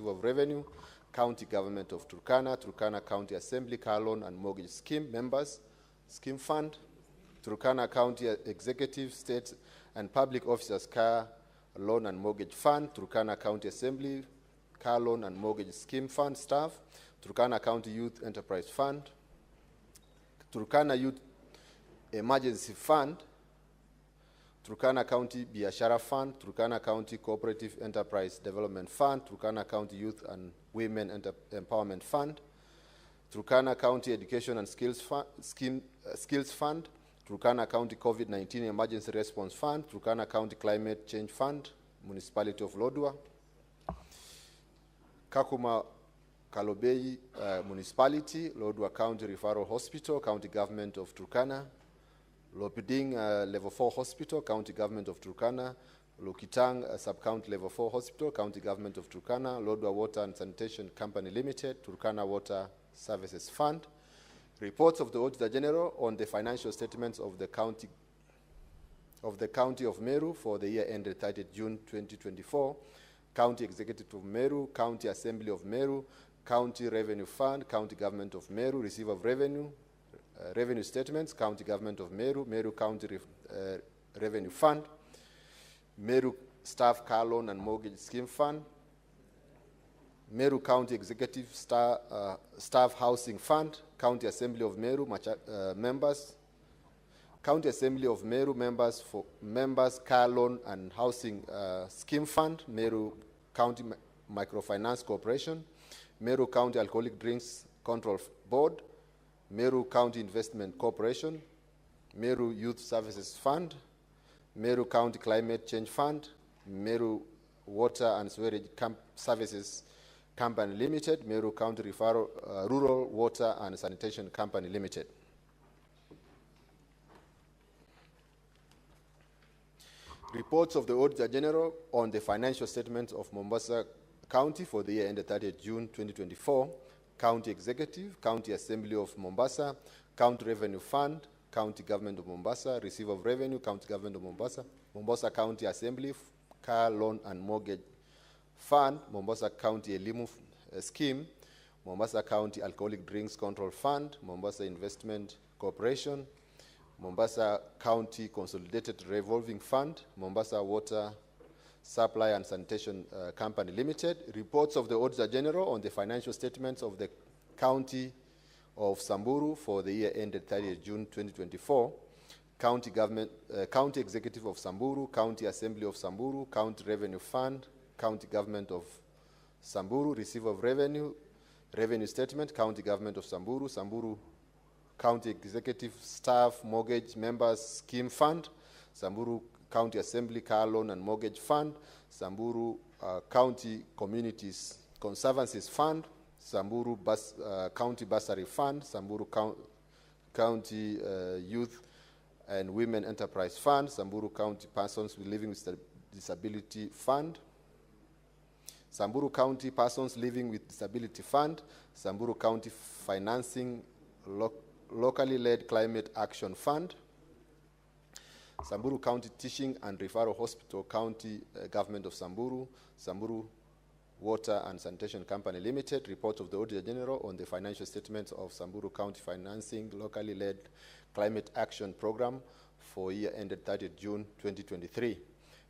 receive of revenue, County Government of Turkana, Turkana County Assembly Car Loan and Mortgage Scheme Members, Scheme Fund, Turkana County Executive, State and Public Officers Car Loan and Mortgage Fund, Turkana County Assembly Car Loan and Mortgage Scheme Fund staff, Turkana County Youth Enterprise Fund, Turkana Youth Emergency Fund, Turkana County Biashara Fund, Turkana County Cooperative Enterprise Development Fund, Turkana County Youth and Women Empowerment Fund, Turkana County Education and Skills Fund, Turkana County COVID-19 Emergency Response Fund, Turkana County Climate Change Fund, Municipality of Lodwar, Kakuma Kalobei Municipality, Lodwar County Referral Hospital, County Government of Turkana, Lopiding Level 4 Hospital, County Government of Turkana, Lokitang Sub-County Level 4 Hospital, County Government of Turkana, Lodwar Water and Sanitation Company Limited, Turkana Water Services Fund. Reports of the Auditor General on the financial statements of the County of Meru for the year ended 30th June 2024, County Executive of Meru, County Assembly of Meru, County Revenue Fund, County Government of Meru, Receive of Revenue, Revenue Statements, County Government of Meru, Meru County Revenue Fund, Meru Staff Car Loan and Mortgage Scheme Fund, Meru County Executive Staff Housing Fund, County Assembly of Meru members, County Assembly of Meru members for members Car Loan and Housing Scheme Fund, Meru County Microfinance Corporation, Meru County Alcoholic Drinks Control Board, Meru County Investment Corporation, Meru Youth Services Fund, Meru County Climate Change Fund, Meru Water and Sewerage Services Company Limited, Meru County Rural Water and Sanitation Company Limited. Reports of the Auditor General on the financial statements of Mombasa County for the year ended 30th June 2024, County Executive, County Assembly of Mombasa, County Revenue Fund, County Government of Mombasa, Receive of Revenue, County Government of Mombasa, Mombasa County Assembly, Car Loan and Mortgage Fund, Mombasa County Elimu Scheme, Mombasa County Alcoholic Drinks Control Fund, Mombasa Investment Corporation, Mombasa County Consolidated Revolving Fund, Mombasa Water Supply and Sanitation Company Limited. Reports of the Auditor General on the financial statements of the County of Samburu for the year ended 30th June 2024, County Government, County Executive of Samburu, County Assembly of Samburu, County Revenue Fund, County Government of Samburu, Receive of Revenue, Revenue Statement, County Government of Samburu, Samburu County Executive Staff Mortgage Members Scheme Fund, Samburu County Assembly Car Loan and Mortgage Fund, Samburu County Communities Conservancies Fund, Samburu County Bursary Fund, Samburu County Youth and Women Enterprise Fund, Samburu County Persons Living with Disability Fund, Samburu County Persons Living with Disability Fund, Samburu County Financing Locally Led Climate Action Fund, Samburu County Teaching and Referral Hospital, County Government of Samburu, Samburu Water and Sanitation Company Limited. Report of the Auditor General on the financial statements of Samburu County Financing Locally Led Climate Action Program for year ended 30th June 2023.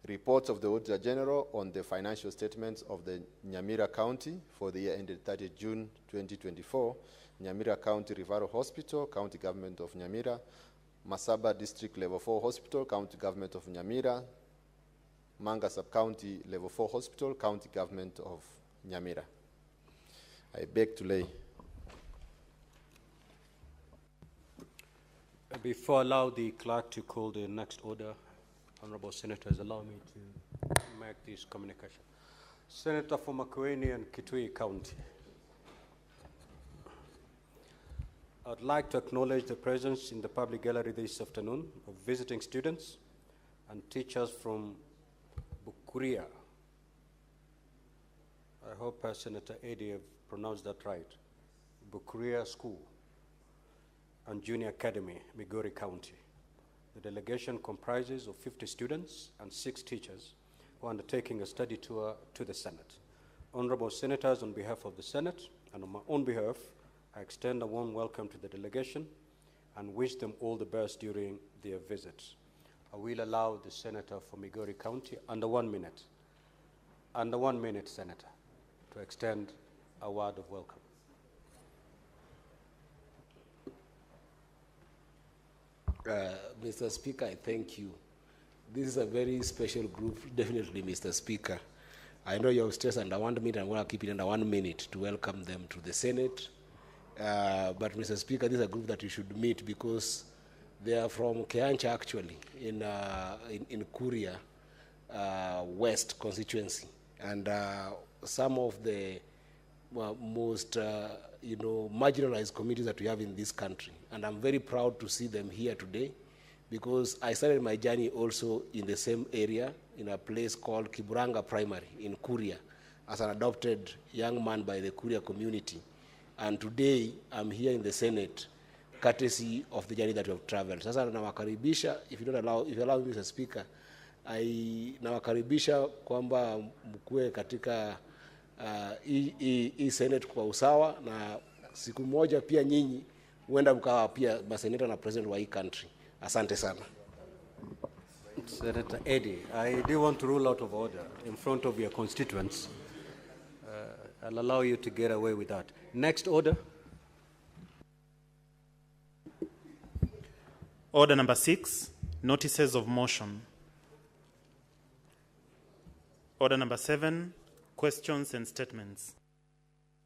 Reports of the Auditor General on the financial statements of the Nyamira County for the year ended 30th June 2024, Nyamira County Referral Hospital, County Government of Nyamira, Masaba District Level 4 Hospital, County Government of Nyamira, Manga Sub-County Level 4 Hospital, County Government of Nyamira. I beg to lay. Before I allow the clerk to call the next order, Honorable Senators, allow me to make this communication. Senator for Makueni and Kitui County. I'd like to acknowledge the presence in the public gallery this afternoon of visiting students and teachers from Bukuria. I hope Senator Eddy have pronounced that right. Bukuria School and Junior Academy, Migori County. The delegation comprises of 50 students and 6 teachers who are undertaking a study tour to the Senate Honorable Senators, on behalf of the Senate and on my own behalf, I extend a warm welcome to the delegation and wish them all the best during their visits. I will allow the Senator for Migori County under 1 minute, Senator, to extend a word of welcome. Mr. Speaker, I thank you. This is a very special group, definitely, Mr. Speaker. I know you're stressed under 1 minute, and I want to keep it under 1 minute to welcome them to the Senate. But, Mr. Speaker, this is a group that you should meet because they are from Keancha, actually, in Kuria West constituency. And some of the most marginalized communities that we have in this country. And I'm very proud to see them here today because I started my journey also in the same area in a place called Kiburanga Primary in Kuria as an adopted young man by the Kuria community. And today I'm here in the Senate courtesy of the journey that we have traveled. Sasa nawakaribisha, if you allow me, Mr. Speaker, nawakaribisha kwamba mkue katika hii Senate kwa usawa na siku moja pia nyinyi huenda mkawa pia maseneta na president wa hii country. Asante sana. Senator Eddie, I do want to rule out of order in front of your constituents. I'll allow you to get away with that. Next order. Order number 6, notices of motion. Order number 7, questions and statements.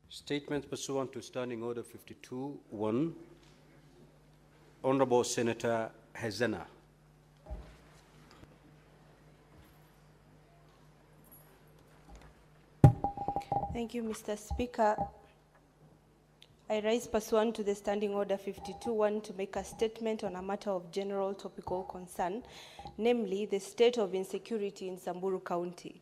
Statements pursuant to Standing Order 52-1. Honorable Senator Hezena. Thank you, Mr. Speaker. I rise pursuant to the Standing Order 52-1 to make a statement on a matter of general topical concern, namely the state of insecurity in Samburu County.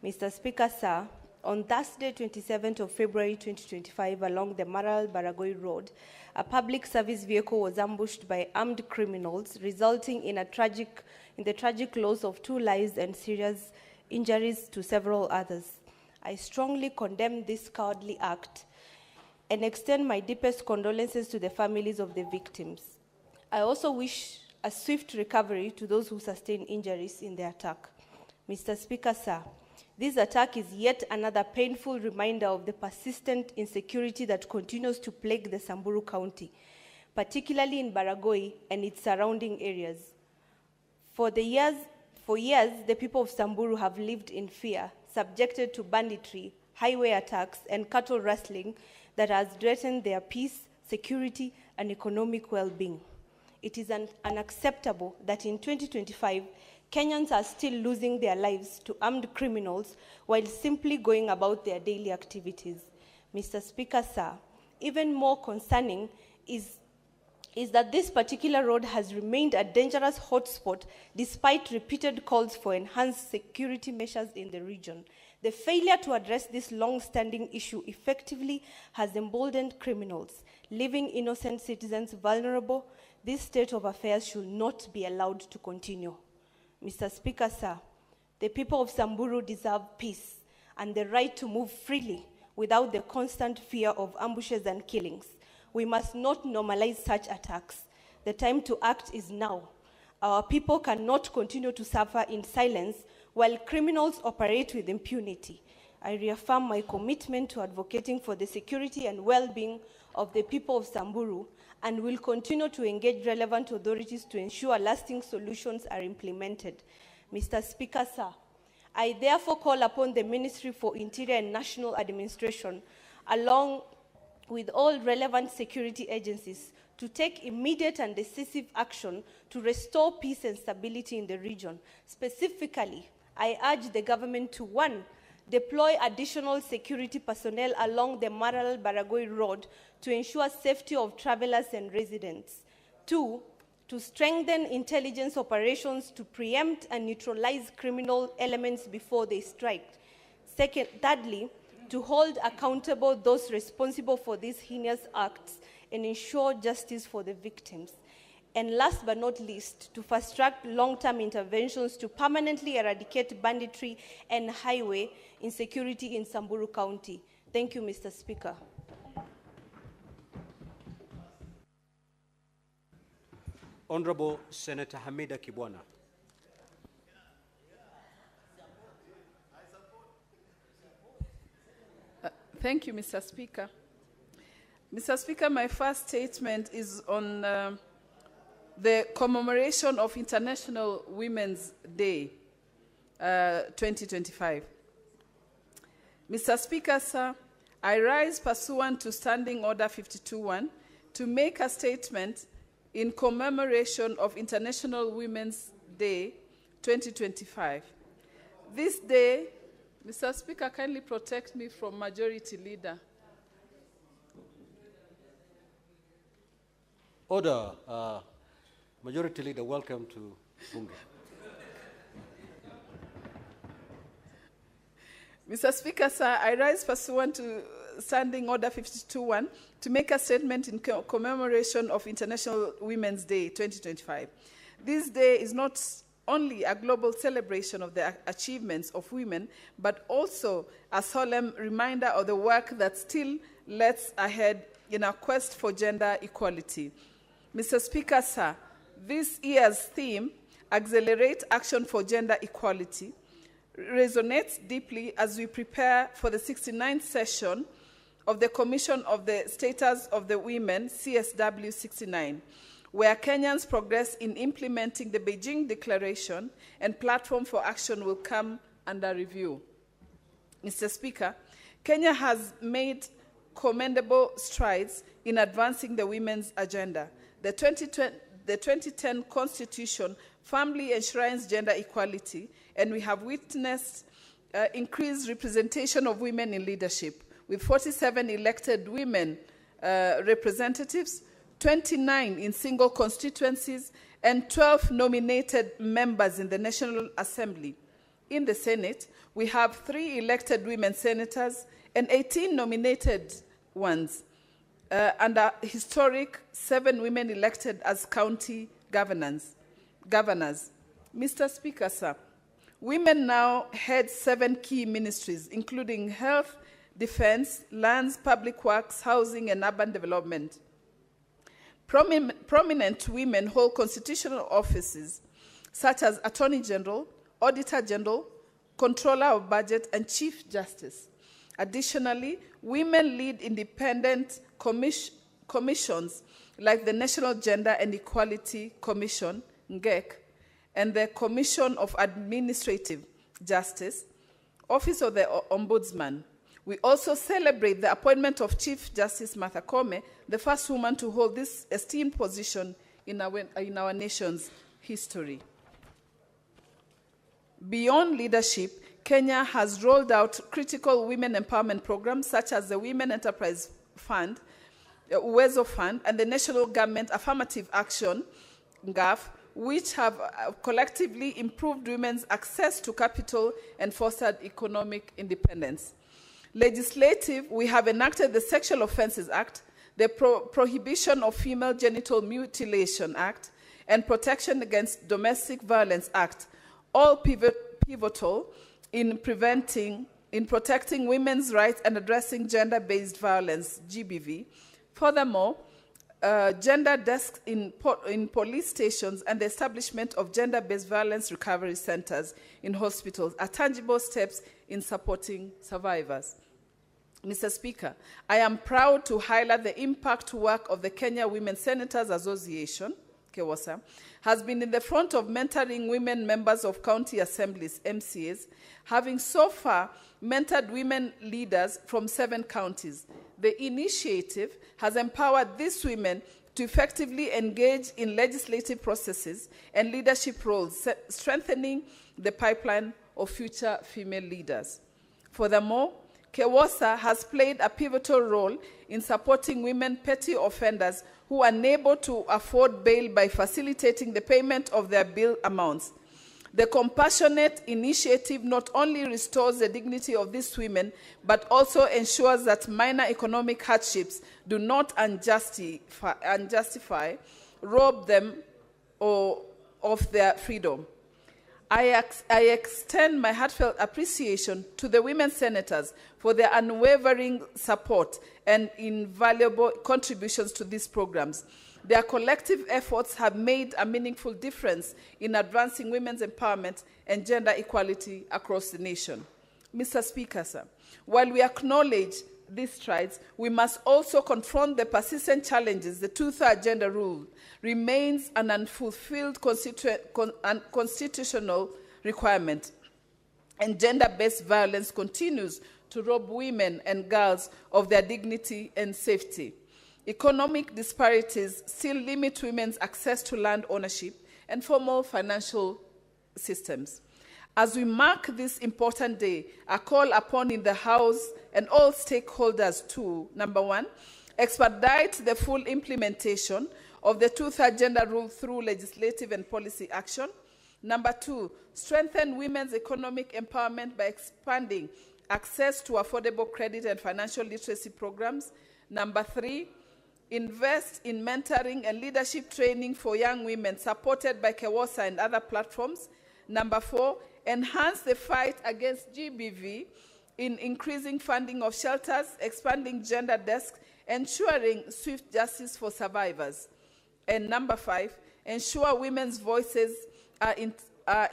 Mr. Speaker, sir, on Thursday, 27th of February 2025, along the Maral-Baragoi Road, a public service vehicle was ambushed by armed criminals, resulting in the tragic loss of 2 lives and serious injuries to several others. I strongly condemn this cowardly act and extend my deepest condolences to the families of the victims. I also wish a swift recovery to those who sustained injuries in the attack. Mr. Speaker, sir, this attack is yet another painful reminder of the persistent insecurity that continues to plague the Samburu County, particularly in Baragoi and its surrounding areas. For years, the people of Samburu have lived in fear, subjected to banditry, highway attacks, and cattle rustling that has threatened their peace, security, and economic well-being. It is unacceptable that in 2025, Kenyans are still losing their lives to armed criminals while simply going about their daily activities. Mr. Speaker, sir, even more concerning is that this particular road has remained a dangerous hotspot despite repeated calls for enhanced security measures in the region. The failure to address this long-standing issue effectively has emboldened criminals, leaving innocent citizens vulnerable. This state of affairs should not be allowed to continue. Mr. Speaker, sir, the people of Samburu deserve peace and the right to move freely without the constant fear of ambushes and killings. We must not normalize such attacks. The time to act is now. Our people cannot continue to suffer in silence while criminals operate with impunity. I reaffirm my commitment to advocating for the security and well-being of the people of Samburu and will continue to engage relevant authorities to ensure lasting solutions are implemented. Mr. Speaker, sir, I therefore call upon the Ministry for Interior and National Administration, along with all relevant security agencies, to take immediate and decisive action to restore peace and stability in the region. Specifically, I urge the government to 1, deploy additional security personnel along the Maral-Baragoi Road to ensure safety of travelers and residents. 2, to strengthen intelligence operations to preempt and neutralize criminal elements before they strike. Thirdly, to hold accountable those responsible for these heinous acts and ensure justice for the victims. And last but not least, to fast-track long-term interventions to permanently eradicate banditry and highway insecurity in Samburu County. Thank you, Mr. Speaker. Honorable Senator Hamida Kibwana. Thank you, Mr. Speaker. Mr. Speaker, my first statement is on the commemoration of International Women's Day 2025. Mr. Speaker, sir, I rise pursuant to Standing Order 52.1 to make a statement in commemoration of International Women's Day 2025. This day, Mr. Speaker, kindly protect me from Majority Leader. Order. Majority Leader, welcome to Bunge. Mr. Speaker, sir, I rise pursuant to Standing Order 52.1 to make a statement in commemoration of International Women's Day 2025. This day is not only a global celebration of the achievements of women, but also a solemn reminder of the work that still lies ahead in our quest for gender equality. Mr. Speaker, sir, this year's theme, Accelerate Action for Gender Equality, resonates deeply as we prepare for the 69th session of the Commission of the Status of the Women, CSW 69, where Kenyans' progress in implementing the Beijing Declaration and Platform for Action will come under review. Mr. Speaker, Kenya has made commendable strides in advancing the women's agenda. The 2010 Constitution firmly enshrines gender equality, and we have witnessed increased representation of women in leadership, with 47 elected women representatives, 29 in single constituencies, and 12 nominated members in the National Assembly. In the Senate, we have 3 elected women senators and 18 nominated ones, and a historic 7 women elected as county governors. Mr. Speaker, sir, women now head 7 key ministries, including health, defense, lands, public works, housing, and urban development. Prominent women hold constitutional offices such as Attorney General, Auditor General, Controller of Budget, and Chief Justice. Additionally, women lead independent commissions like the National Gender and Equality Commission, NGEC, and the Commission of Administrative Justice, Office of the Ombudsman. We also celebrate the appointment of Chief Justice Martha Koome, the first woman to hold this esteemed position in our nation's history. Beyond leadership, Kenya has rolled out critical women empowerment programs such as the Women Enterprise Fund, Uwezo Fund, and the National Government Affirmative Action, GAF, which have collectively improved women's access to capital and fostered economic independence. Legislative, we have enacted the Sexual Offences Act, the Prohibition of Female Genital Mutilation Act, and Protection Against Domestic Violence Act, all pivotal in protecting women's rights and addressing gender-based violence, GBV. Furthermore, gender desks in police stations and the establishment of gender-based violence recovery centers in hospitals are tangible steps in supporting survivors. Mr. Speaker, I am proud to highlight the impact work of the Kenya Women Senators Association, KEWASA, has been in the front of mentoring women members of county assemblies, MCAs, having so far mentored women leaders from 7 counties. The initiative has empowered these women to effectively engage in legislative processes and leadership roles, strengthening the pipeline of future female leaders. Furthermore, KEWASA has played a pivotal role in supporting women petty offenders who are unable to afford bail by facilitating the payment of their bill amounts. The compassionate initiative not only restores the dignity of these women, but also ensures that minor economic hardships do not unjustify rob them of their freedom. I extend my heartfelt appreciation to the women senators for their unwavering support and invaluable contributions to these programs. Their collective efforts have made a meaningful difference in advancing women's empowerment and gender equality across the nation. Mr. Speaker, sir, while we acknowledge these strides, we must also confront the persistent challenges. The two-thirds gender rule remains an unfulfilled constitutional requirement, and gender-based violence continues to rob women and girls of their dignity and safety. Economic disparities still limit women's access to land ownership and formal financial systems. As we mark this important day, I call upon in the House and all stakeholders to, number one, expedite the full implementation of the two-thirds gender rule through legislative and policy action. Number two, strengthen women's economic empowerment by expanding access to affordable credit and financial literacy programs. Number three, invest in mentoring and leadership training for young women supported by KEWOSA and other platforms. Number four, enhance the fight against GBV in increasing funding of shelters, expanding gender desks, ensuring swift justice for survivors. And number five, ensure women's voices are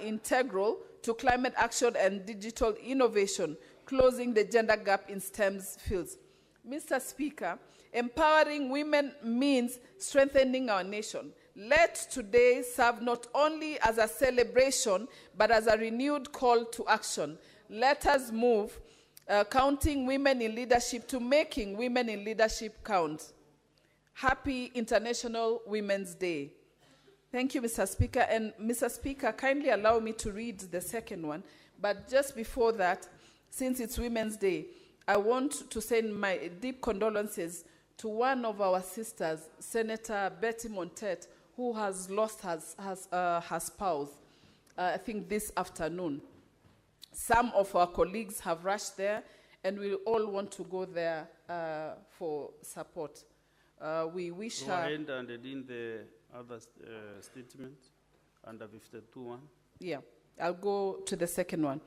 integral to climate action and digital innovation, closing the gender gap in STEM fields. Mr. Speaker, empowering women means strengthening our nation. Let today serve not only as a celebration, but as a renewed call to action. Let us move counting women in leadership to making women in leadership count. Happy International Women's Day. Thank you, Mr. Speaker. And Mr. Speaker, kindly allow me to read the second one. But just before that, since it's Women's Day, I want to send my deep condolences to one of our sisters, Senator Betty Montet, who has lost her spouse, I think this afternoon. Some of our colleagues have rushed there, and we all want to go there for support. We wish her... Go ahead and in the other statement, under 52.1. Yeah, I'll go to the second one.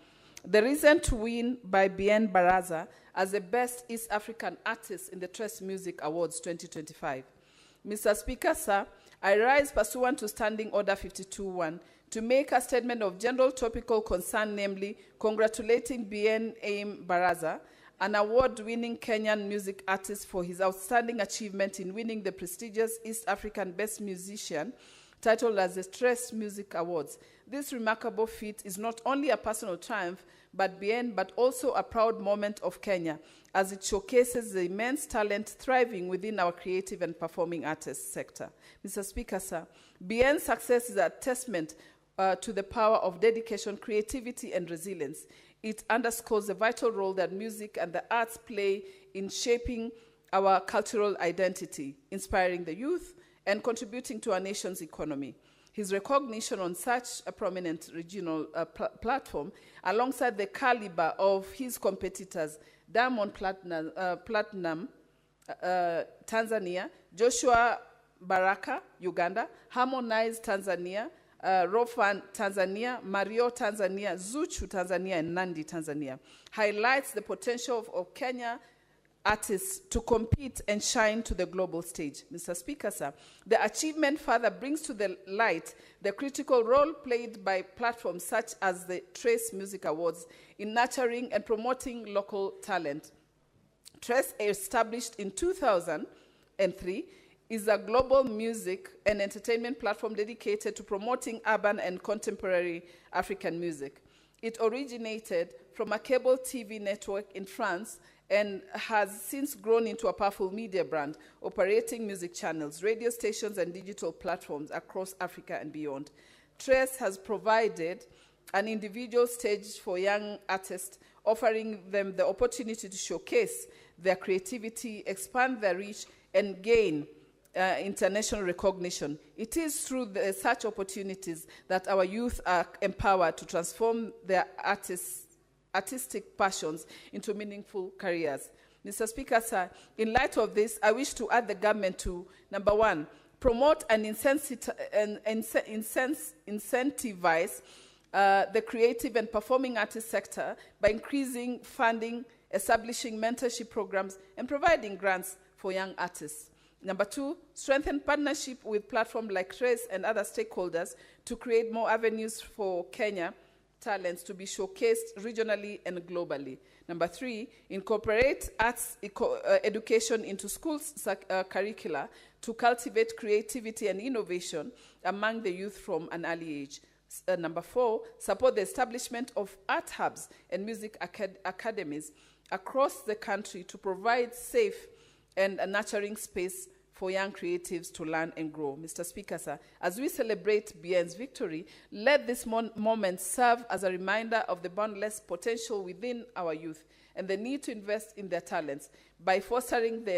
The recent win by Bien Baraza as the Best East African Artist in the Tres Music Awards 2025. Mr. Speaker, sir, I rise pursuant to Standing Order 52.1 to make a statement of general topical concern, namely congratulating Bien Aim Baraza, an award-winning Kenyan music artist, for his outstanding achievement in winning the prestigious East African Best Musician, titled as the Tres Music Awards. This remarkable feat is not only a personal triumph, but also a proud moment of Kenya, as it showcases the immense talent thriving within our creative and performing artists sector. Mr. Speaker, sir, Bien's success is a testament to the power of dedication, creativity, and resilience. It underscores the vital role that music and the arts play in shaping our cultural identity, inspiring the youth, and contributing to our nation's economy. His recognition on such a prominent regional platform, alongside the caliber of his competitors, Diamond Platinum, Tanzania, Joshua Baraka, Uganda, Harmonize, Tanzania, Rofan, Tanzania, Mario, Tanzania, Zuchu, Tanzania, and Nandi, Tanzania, highlights the potential of Kenya artists to compete and shine to the global stage. Mr. Speaker, sir, the achievement further brings to the light the critical role played by platforms such as the Tres Music Awards in nurturing and promoting local talent. Tres, established in 2003, is a global music and entertainment platform dedicated to promoting urban and contemporary African music. It originated from a cable TV network in France and has since grown into a powerful media brand, operating music channels, radio stations, and digital platforms across Africa and beyond. Tres has provided an individual stage for young artists, offering them the opportunity to showcase their creativity, expand their reach, and gain international recognition. It is through such opportunities that our youth are empowered to transform their artistic passions into meaningful careers. Mr. Speaker, sir, in light of this, I wish to urge the government to, number one, promote and incentivize the creative and performing artist sector by increasing funding, establishing mentorship programs, and providing grants for young artists. Number 2, strengthen partnership with platforms like Trace and other stakeholders to create more avenues for Kenya talents to be showcased regionally and globally. Number 3, incorporate arts education into schools' curricula to cultivate creativity and innovation among the youth from an early age. Number 4, support the establishment of art hubs and music academies across the country to provide safe and a nurturing space for young creatives to learn and grow. Mr. Speaker, sir, as we celebrate BN's victory, let this moment serve as a reminder of the boundless potential within our youth and the need to invest in their talents by fostering the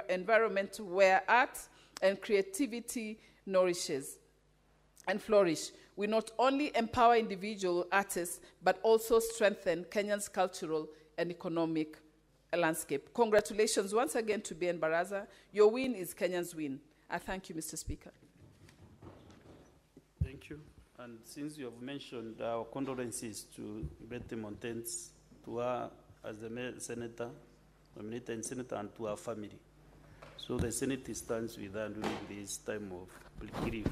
environment where art and creativity nourishes and flourish. We not only empower individual artists, but also strengthen Kenya's cultural and economic landscape. Congratulations once again to BN Baraza. Your win is Kenya's win. I thank you, Mr. Speaker. Thank you. And since you have mentioned our condolences to Betty Montens, to her as the senator, nominated senator, and to her family. So the Senate stands with her during this time of grief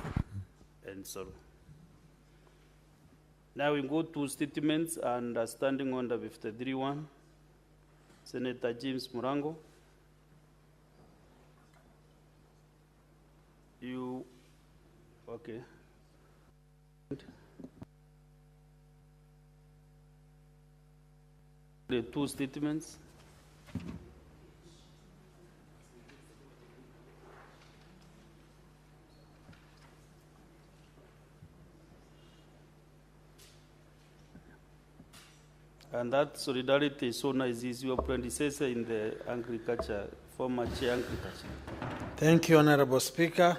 and sorrow. Now we go to statements and standing under 53.1. Senator James Murango. You, okay. The 2 statements. And that solidarity is so nice. Is your predecessor in the agriculture, former chair agriculture. Thank you, Honorable Speaker.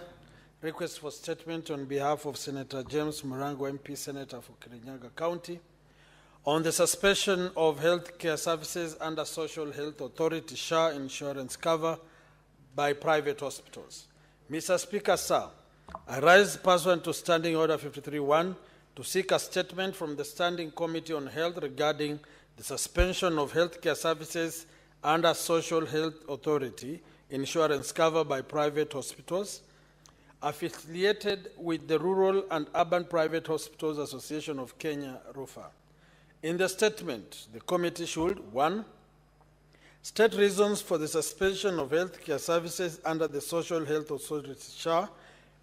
Request for statement on behalf of Senator James Murango, MP, Senator for Kirinyaga County, on the suspension of health care services under Social Health Authority SHA insurance cover by private hospitals. Mr. Speaker, sir, I rise pursuant to Standing Order 53.1 to seek a statement from the Standing Committee on Health regarding the suspension of healthcare services under Social Health Authority insurance cover by private hospitals affiliated with the Rural and Urban Private Hospitals Association of Kenya, RUFA. In the statement, the committee should, 1, state reasons for the suspension of healthcare services under the Social Health Authority SHA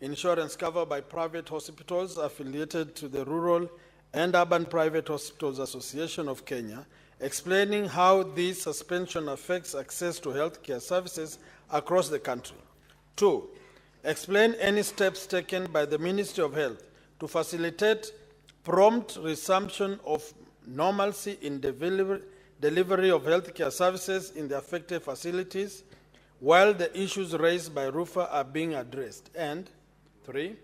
insurance cover by private hospitals affiliated to the Rural and Urban Private Hospitals Association of Kenya, explaining how this suspension affects access to healthcare services across the country. 2, explain any steps taken by the Ministry of Health to facilitate prompt resumption of normalcy in delivery of healthcare services in the affected facilities while the issues raised by RUFA are being addressed. And 3,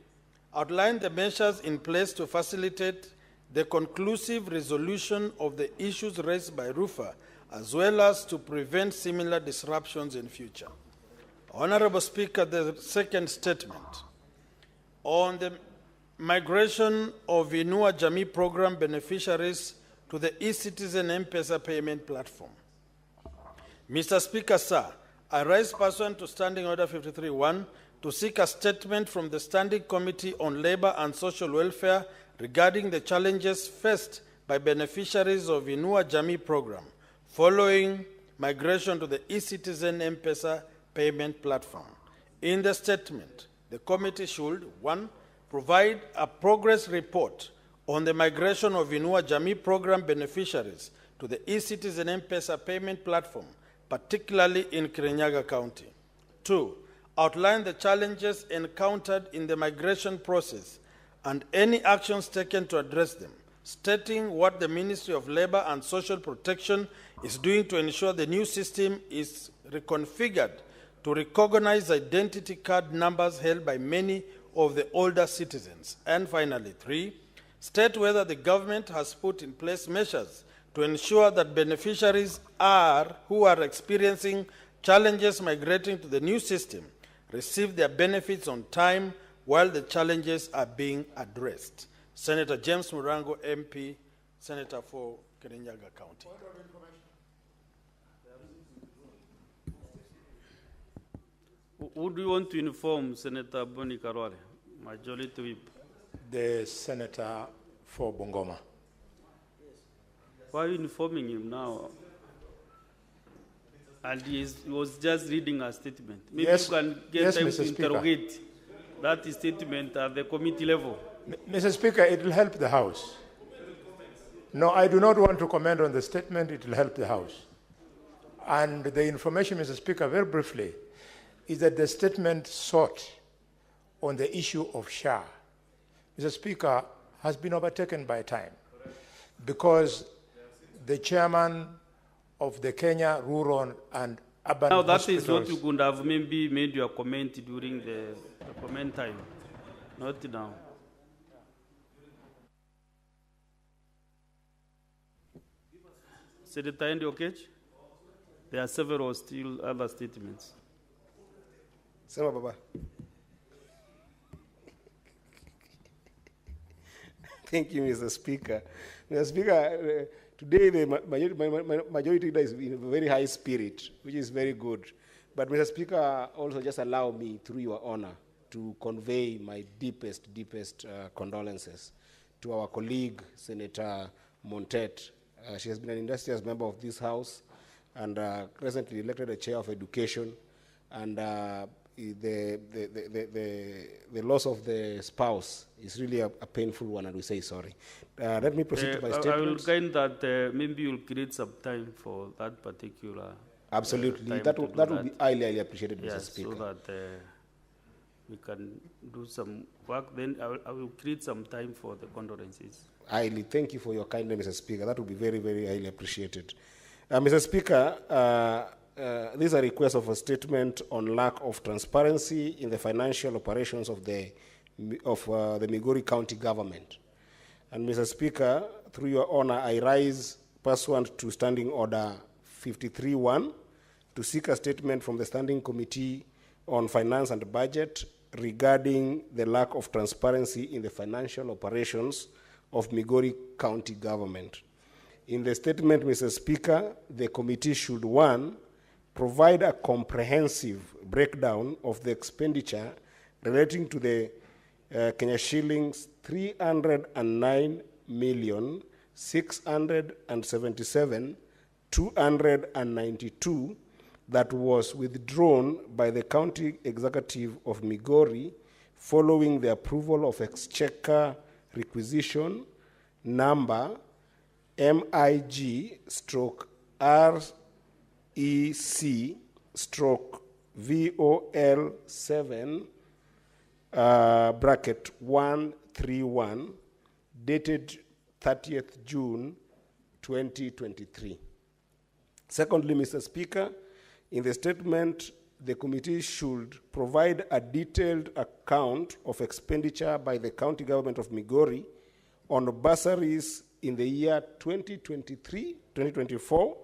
outline the measures in place to facilitate the conclusive resolution of the issues raised by RUFA, as well as to prevent similar disruptions in future. Honorable Speaker, the second statement on the migration of Inua Jamii program beneficiaries to the eCitizen M-Pesa payment platform. Mr. Speaker, sir, I rise pursuant to Standing Order 53.1 to seek a statement from the Standing Committee on Labor and Social Welfare regarding the challenges faced by beneficiaries of Inua Jamii program following migration to the eCitizen M-Pesa payment platform. In the statement, the committee should, 1, provide a progress report on the migration of Inua Jamii program beneficiaries to the eCitizen M-Pesa payment platform, particularly in Kirinyaga County. 2, outline the challenges encountered in the migration process and any actions taken to address them, stating what the Ministry of Labor and Social Protection is doing to ensure the new system is reconfigured to recognize identity card numbers held by many of the older citizens. And finally, 3, state whether the government has put in place measures to ensure that beneficiaries who are experiencing challenges migrating to the new system receive their benefits on time while the challenges are being addressed. Senator James Murango, MP, Senator for Kirinyaga County. Who do you want to inform Senator Boni Karwale, Majority Whip? The Senator for Bungoma. Why are you informing him now? And he was just reading a statement. Maybe Yes, you can get yes, time Mr. to Speaker. interrogate that statement at the committee level. Mr. Speaker, it will help the House. No, I do not want to comment on the statement. It will help the House. And the information, Mr. Speaker, very briefly, is that the statement sought on the issue of SHA, Mr. Speaker, has been overtaken by time because the chairman of the Kenya Rural and Urban Now that Hospitals. is what you could have maybe made your comment during the comment time, not now. Senator Andy Okech, there are several still other statements. Sema Baba. Thank you, Mr. Speaker. Mr. Speaker, today the majority leader is in a very high spirit, which is very good. But Mr. Speaker, also just allow me, through your honor, to convey my deepest condolences to our colleague, Senator Montet. She has been an industrious member of this House and recently elected a chair of education. And the loss of the spouse is really a painful one, and we say sorry. Let me proceed to my statement. I will kind that maybe you'll create some time for that particular. Absolutely, time that to would do be highly appreciated, Mr. Yes, Speaker. so that we can do some work. Then I will create some time for the condolences. Highly, thank you for your kindness, Mr. Speaker. That would be very, very highly appreciated. Mr. Speaker, this is a request of a statement on lack of transparency in the financial operations of the Migori County government. And Mr. Speaker, through your honor, I rise pursuant to Standing Order 53-1 to seek a statement from the Standing Committee on Finance and Budget regarding the lack of transparency in the financial operations of Migori County government. In the statement, Mr. Speaker, the committee should, 1, provide a comprehensive breakdown of the expenditure relating to the Kenya shillings 309,677,292 that was withdrawn by the County Executive of Migori following the approval of Exchequer requisition number MIG/REC/VOL7 bracket 131 dated 30th June 2023. Secondly, Mr. Speaker, in the statement, the committee should provide a detailed account of expenditure by the county government of Migori on bursaries in the year 2023-2024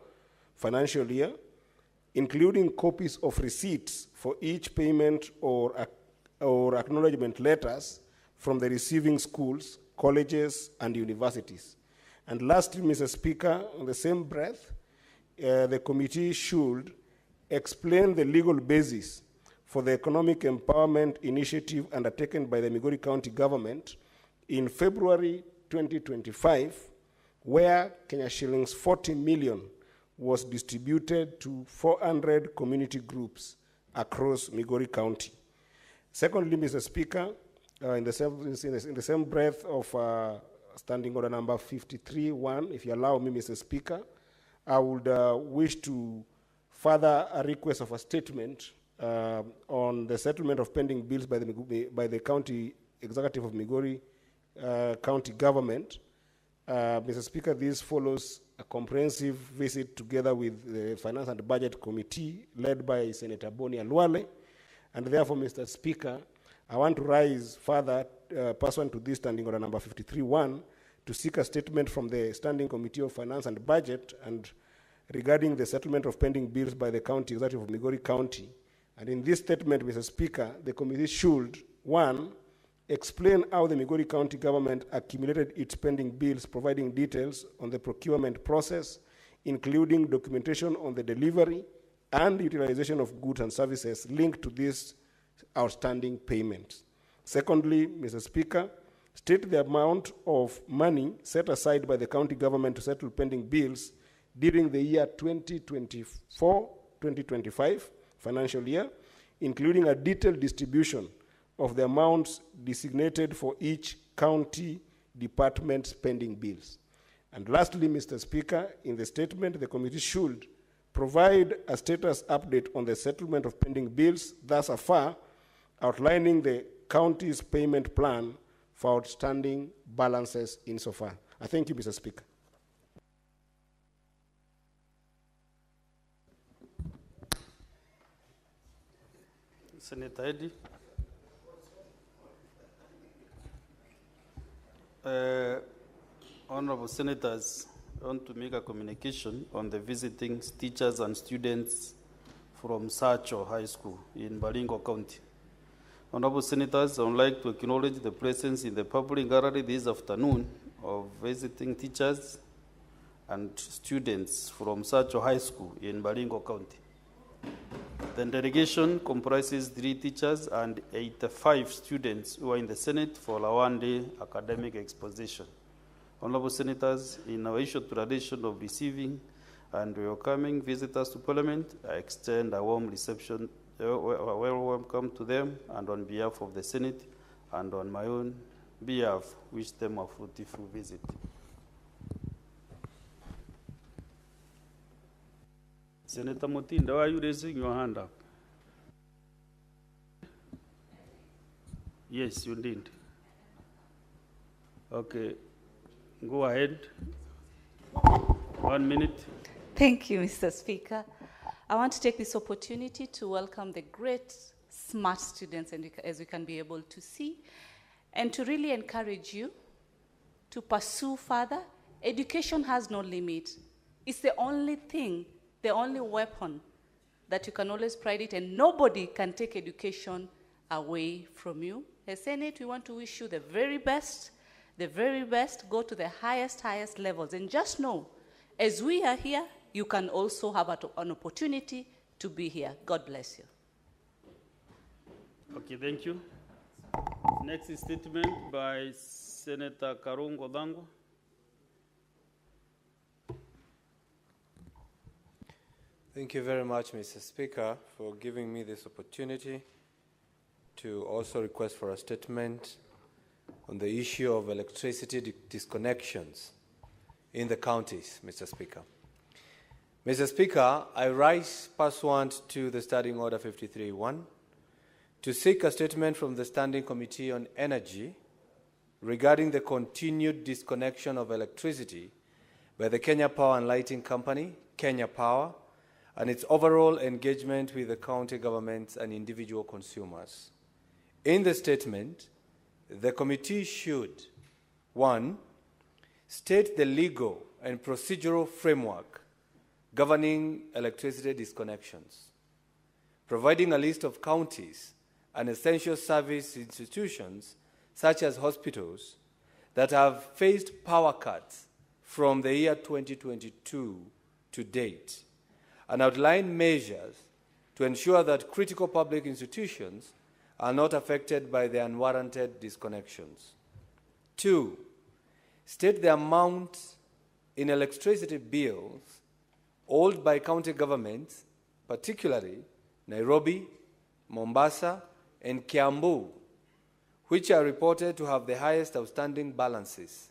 financial year, including copies of receipts for each payment or acknowledgement letters from the receiving schools, colleges, and universities. And lastly, Mr. Speaker, on the same breath, the committee should explain the legal basis for the economic empowerment initiative undertaken by the Migori County government in February 2025, where Kenya shillings 40 million was distributed to 400 community groups across Migori County. Secondly, Mr. Speaker, in the same breath of Standing Order number 53-1, if you allow me, Mr. Speaker, I would wish to further a request of a statement on the settlement of pending bills by the County Executive of Migori County Government. Mr. Speaker, this follows a comprehensive visit together with the Finance and Budget Committee led by Senator Boni Alwale. And therefore, Mr. Speaker, I want to rise further pursuant to this Standing Order number 53-1 to seek a statement from the Standing Committee of Finance and Budget and regarding the settlement of pending bills by the County Executive of Migori County And in this statement, Mr. Speaker, the committee should, 1, explain how the Migori County government accumulated its pending bills, providing details on the procurement process, including documentation on the delivery and utilization of goods and services linked to these outstanding payments. Secondly, Mr. Speaker, state the amount of money set aside by the county government to settle pending bills during the year 2024-2025 financial year, including a detailed distribution of the amounts designated for each county department's pending bills. And lastly, Mr. Speaker, in the statement, the committee should provide a status update on the settlement of pending bills thus far, outlining the county's payment plan for outstanding balances insofar. I thank you, Mr. Speaker. Senator Eddy. Honorable Senators, I want to make a communication on the visiting teachers and students from Sacho High School in Baringo County. Honorable Senators, I would like to acknowledge the presence in the public gallery this afternoon of visiting teachers and students from Sacho High School in Baringo County. The delegation comprises 3 teachers and 85 students who are in the Senate for a one-day academic exposition. Honorable Senators, in our ancient tradition of receiving and welcoming visitors to Parliament, I extend a warm reception, welcome to them, and on behalf of the Senate and on my own behalf, wish them a fruitful visit. Senator Mutinda, why are you raising your hand up? Yes, you did. Okay, go ahead. 1 minute. Thank you, Mr. Speaker. I want to take this opportunity to welcome the great, smart students, and as we can be able to see, and to really encourage you to pursue further. Education has no limit. It's the only thing, the only weapon that you can always pride it, and nobody can take education away from you. As Senate, we want to wish you the very best, go to the highest levels, and just know, as we are here, you can also have an opportunity to be here. God bless you. Okay, thank you. Next statement by Senator Karungo Dango. Thank you very much, Mr. Speaker, for giving me this opportunity to also request for a statement on the issue of electricity disconnections in the counties, Mr. Speaker. Mr. Speaker, I rise pursuant to the Standing Order 53.1 to seek a statement from the Standing Committee on Energy regarding the continued disconnection of electricity by the Kenya Power and Lighting Company, Kenya Power, and its overall engagement with the county governments and individual consumers. In the statement, the committee should, 1, state the legal and procedural framework governing electricity disconnections, providing a list of counties and essential service institutions, such as hospitals, that have faced power cuts from the year 2022 to date, and outline measures to ensure that critical public institutions are not affected by the unwarranted disconnections. 2, state the amount in electricity bills owed by county governments, particularly Nairobi, Mombasa, and Kiambu, which are reported to have the highest outstanding balances,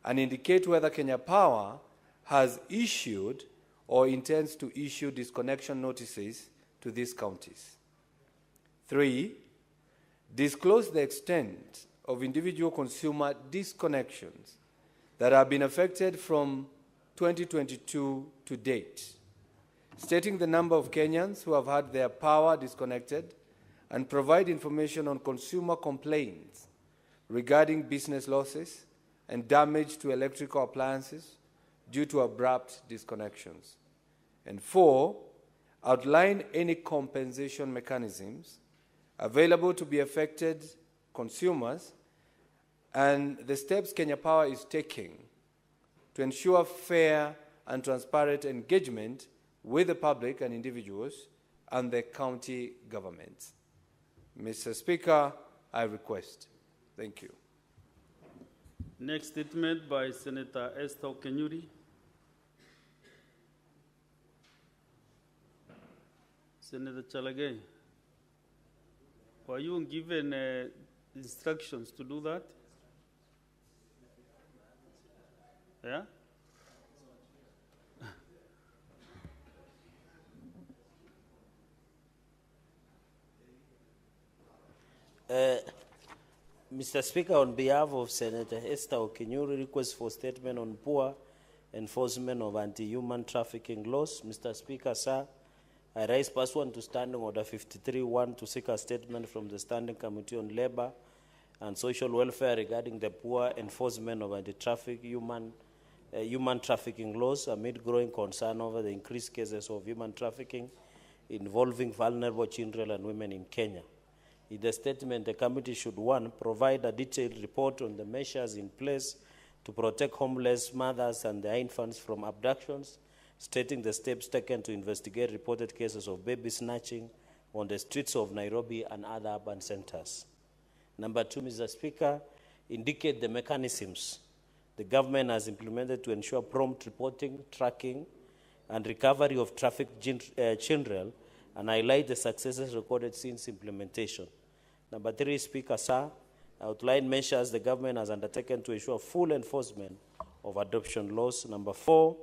and indicate whether Kenya Power has issued or intends to issue disconnection notices to these counties. 3, disclose the extent of individual consumer disconnections that have been affected from 2022 to date, stating the number of Kenyans who have had their power disconnected, and provide information on consumer complaints regarding business losses and damage to electrical appliances due to abrupt disconnections. And 4, outline any compensation mechanisms available to be affected consumers and the steps Kenya Power is taking to ensure fair and transparent engagement with the public and individuals and the county governments. Mr. Speaker, I request. Thank you. Next statement by Senator Esther Okenyuri. Senator Chalagay, were you given instructions to do that? Yeah? Mr. Speaker, on behalf of Senator Esther Okenyuri, request for statement on poor enforcement of anti-human trafficking laws. Mr. Speaker, sir, I rise pursuant to Standing Order 53-1 to seek a statement from the Standing Committee on Labour and Social Welfare regarding the poor enforcement of human trafficking laws amid growing concern over the increased cases of human trafficking involving vulnerable children and women in Kenya. In the statement, the committee should, 1, provide a detailed report on the measures in place to protect homeless mothers and their infants from abductions, stating the steps taken to investigate reported cases of baby snatching on the streets of Nairobi and other urban centers. Number 2, Mr. Speaker, indicate the mechanisms the government has implemented to ensure prompt reporting, tracking, and recovery of trafficked children, and highlight the successes recorded since implementation. Number 3, Speaker, sir, outline measures the government has undertaken to ensure full enforcement of adoption laws. Number 4,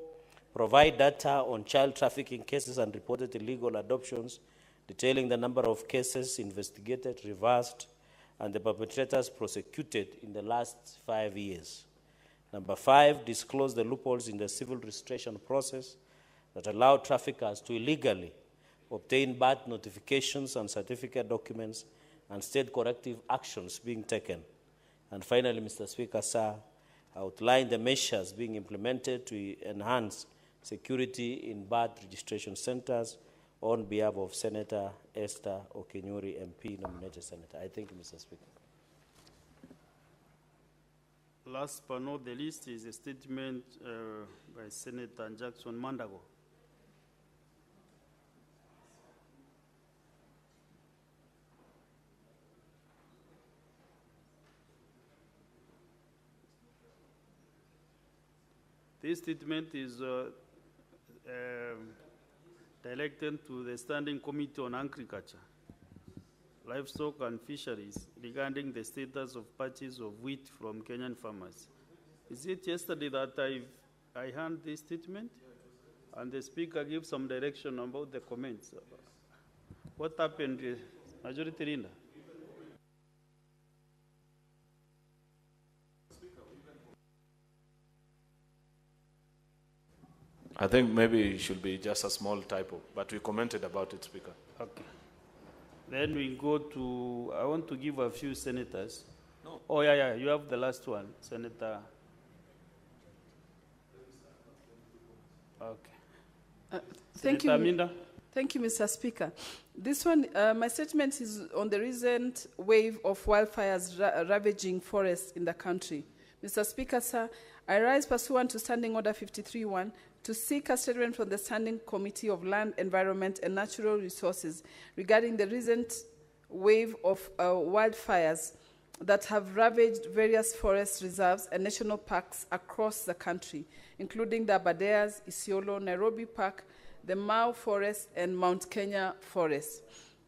provide data on child trafficking cases and reported illegal adoptions, detailing the number of cases investigated, reversed, and the perpetrators prosecuted in the last 5 years. Number 5, disclose the loopholes in the civil registration process that allow traffickers to illegally obtain birth notifications and certificate documents, and state corrective actions being taken. And finally, Mr. Speaker, sir, outline the measures being implemented to enhance security in birth registration centers on behalf of Senator Esther Okenyuri, MP, nominated senator. I thank you, Mr. Speaker. Last but not the least is a statement by Senator Jackson Mandago. This statement is directed to the Standing Committee on Agriculture, Livestock and Fisheries regarding the status of purchase of wheat from Kenyan farmers. Is it yesterday that I heard this statement? And the Speaker gave some direction about the comments. What happened, Majority Leader? I think maybe it should be just a small typo, but we commented about it, Speaker. Okay. Then we go to, I want to give a few senators. No. Oh, yeah, you have the last one, Senator. Okay. Thank Senator you. Aminda. Thank you, Mr. Speaker. This one, my statement is on the recent wave of wildfires ravaging forests in the country. Mr. Speaker, sir, I rise pursuant to Standing Order 53-1 to seek a statement from the Standing Committee of Land, Environment and Natural Resources regarding the recent wave of wildfires that have ravaged various forest reserves and national parks across the country, including the Aberdares, Isiolo, Nairobi Park, the Mau Forest, and Mount Kenya Forest.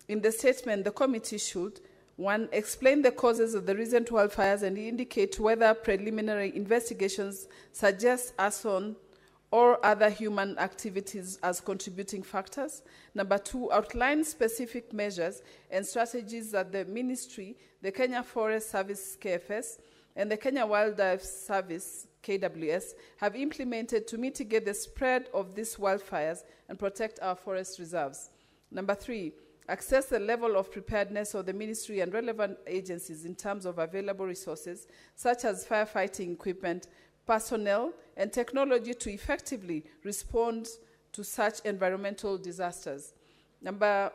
In the statement, the committee should, 1, explain the causes of the recent wildfires and indicate whether preliminary investigations suggest arson or other human activities as contributing factors. Number 2, outline specific measures and strategies that the Ministry, the Kenya Forest Service, KFS, and the Kenya Wildlife Service, KWS, have implemented to mitigate the spread of these wildfires and protect our forest reserves. Number 3, assess the level of preparedness of the ministry and relevant agencies in terms of available resources, such as firefighting equipment, personnel, and technology to effectively respond to such environmental disasters. Number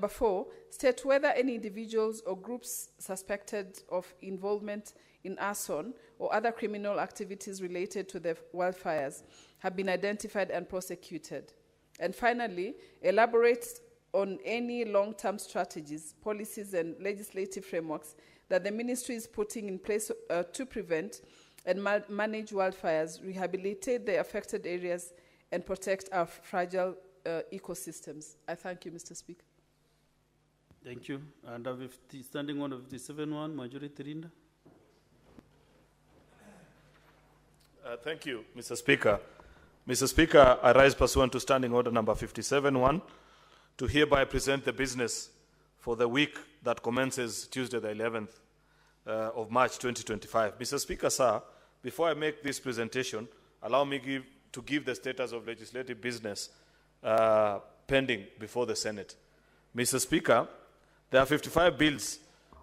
4, state whether any individuals or groups suspected of involvement in arson or other criminal activities related to the wildfires have been identified and prosecuted. And finally, elaborate on any long-term strategies, policies, and legislative frameworks that the ministry is putting in place to prevent and manage wildfires, rehabilitate the affected areas, and protect our fragile ecosystems. I thank you, Mr. Speaker. Thank you. And standing order 57-1, Majority Leader. Thank you, Mr. Speaker. Mr. Speaker, I rise pursuant to standing order number 57-1 to hereby present the business for the week that commences Tuesday, the 11th of March 2025. Mr. Speaker, sir, before I make this presentation, allow me to give the status of legislative business pending before the Senate. Mr. Speaker, there are 55 bills,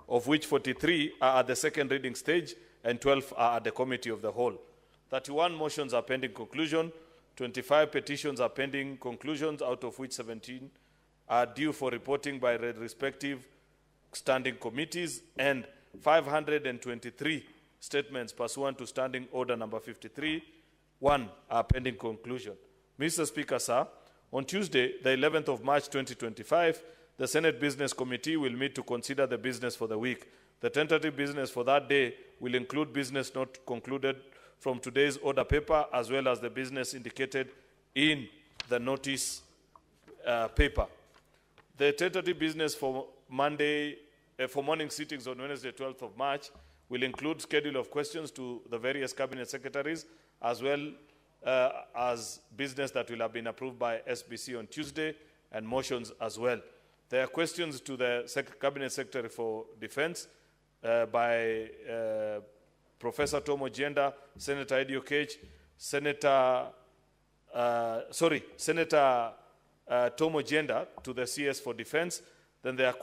of which 43 are at the second reading stage and 12 are at the committee of the whole. 31 motions are pending conclusion, 25 petitions are pending conclusions, out of which 17 are due for reporting by the respective standing committees, and 523 statements pursuant to standing order number 53-1 are pending conclusion. Mr. Speaker, sir, on Tuesday, the 11th of March 2025, the Senate Business Committee will meet to consider the business for the week. The tentative business for that day will include business not concluded from today's order paper, as well as the business indicated in the notice paper. The tentative business for morning sittings on Wednesday, 12th of March, will include schedule of questions to the various cabinet secretaries, as well as business that will have been approved by SBC on Tuesday, and motions as well. There are questions to the Cabinet Secretary for Defense by Professor Tom Ojienda, Senator Eddie Okech, Senator Tom Ojienda to the CS for Defense. Then there are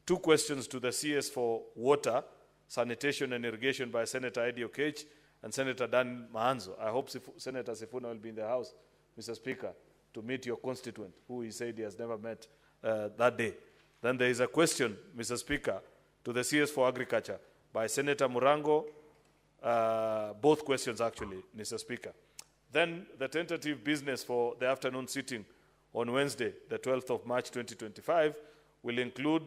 two questions to the CS for Water, Sanitation and Irrigation by Senator Eddie Okech and Senator Dan Mahanzo. I hope Senator Sifuna will be in the House, Mr. Speaker, to meet your constituent, who he said he has never met that day. Then there is a question, Mr. Speaker, to the CS for Agriculture by Senator Murango, both questions actually, Mr. Speaker. Then the tentative business for the afternoon sitting on Wednesday, the 12th of March 2025, will include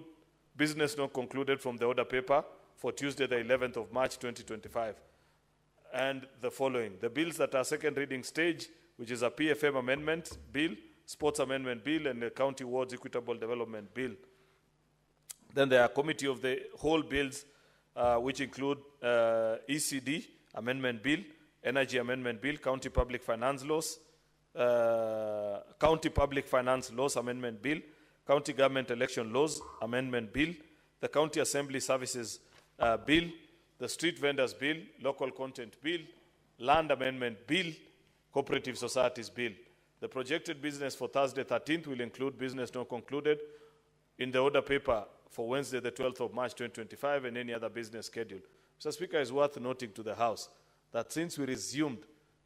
business not concluded from the order paper for Tuesday, the 11th of March 2025. And the following: the bills that are second reading stage, which is a PFM amendment bill, sports amendment bill, and the county wards equitable development bill. Then there are committee of the whole bills, which include ECD amendment bill, energy amendment bill, county public finance laws amendment bill, county government election laws amendment bill, the county assembly services bill, the street vendors bill, local content bill, land amendment bill, cooperative societies bill. The projected business for Thursday 13th will include business not concluded in the order paper for Wednesday the 12th of March 2025 and any other business schedule. Mr. Speaker, it's worth noting to the House that since we resumed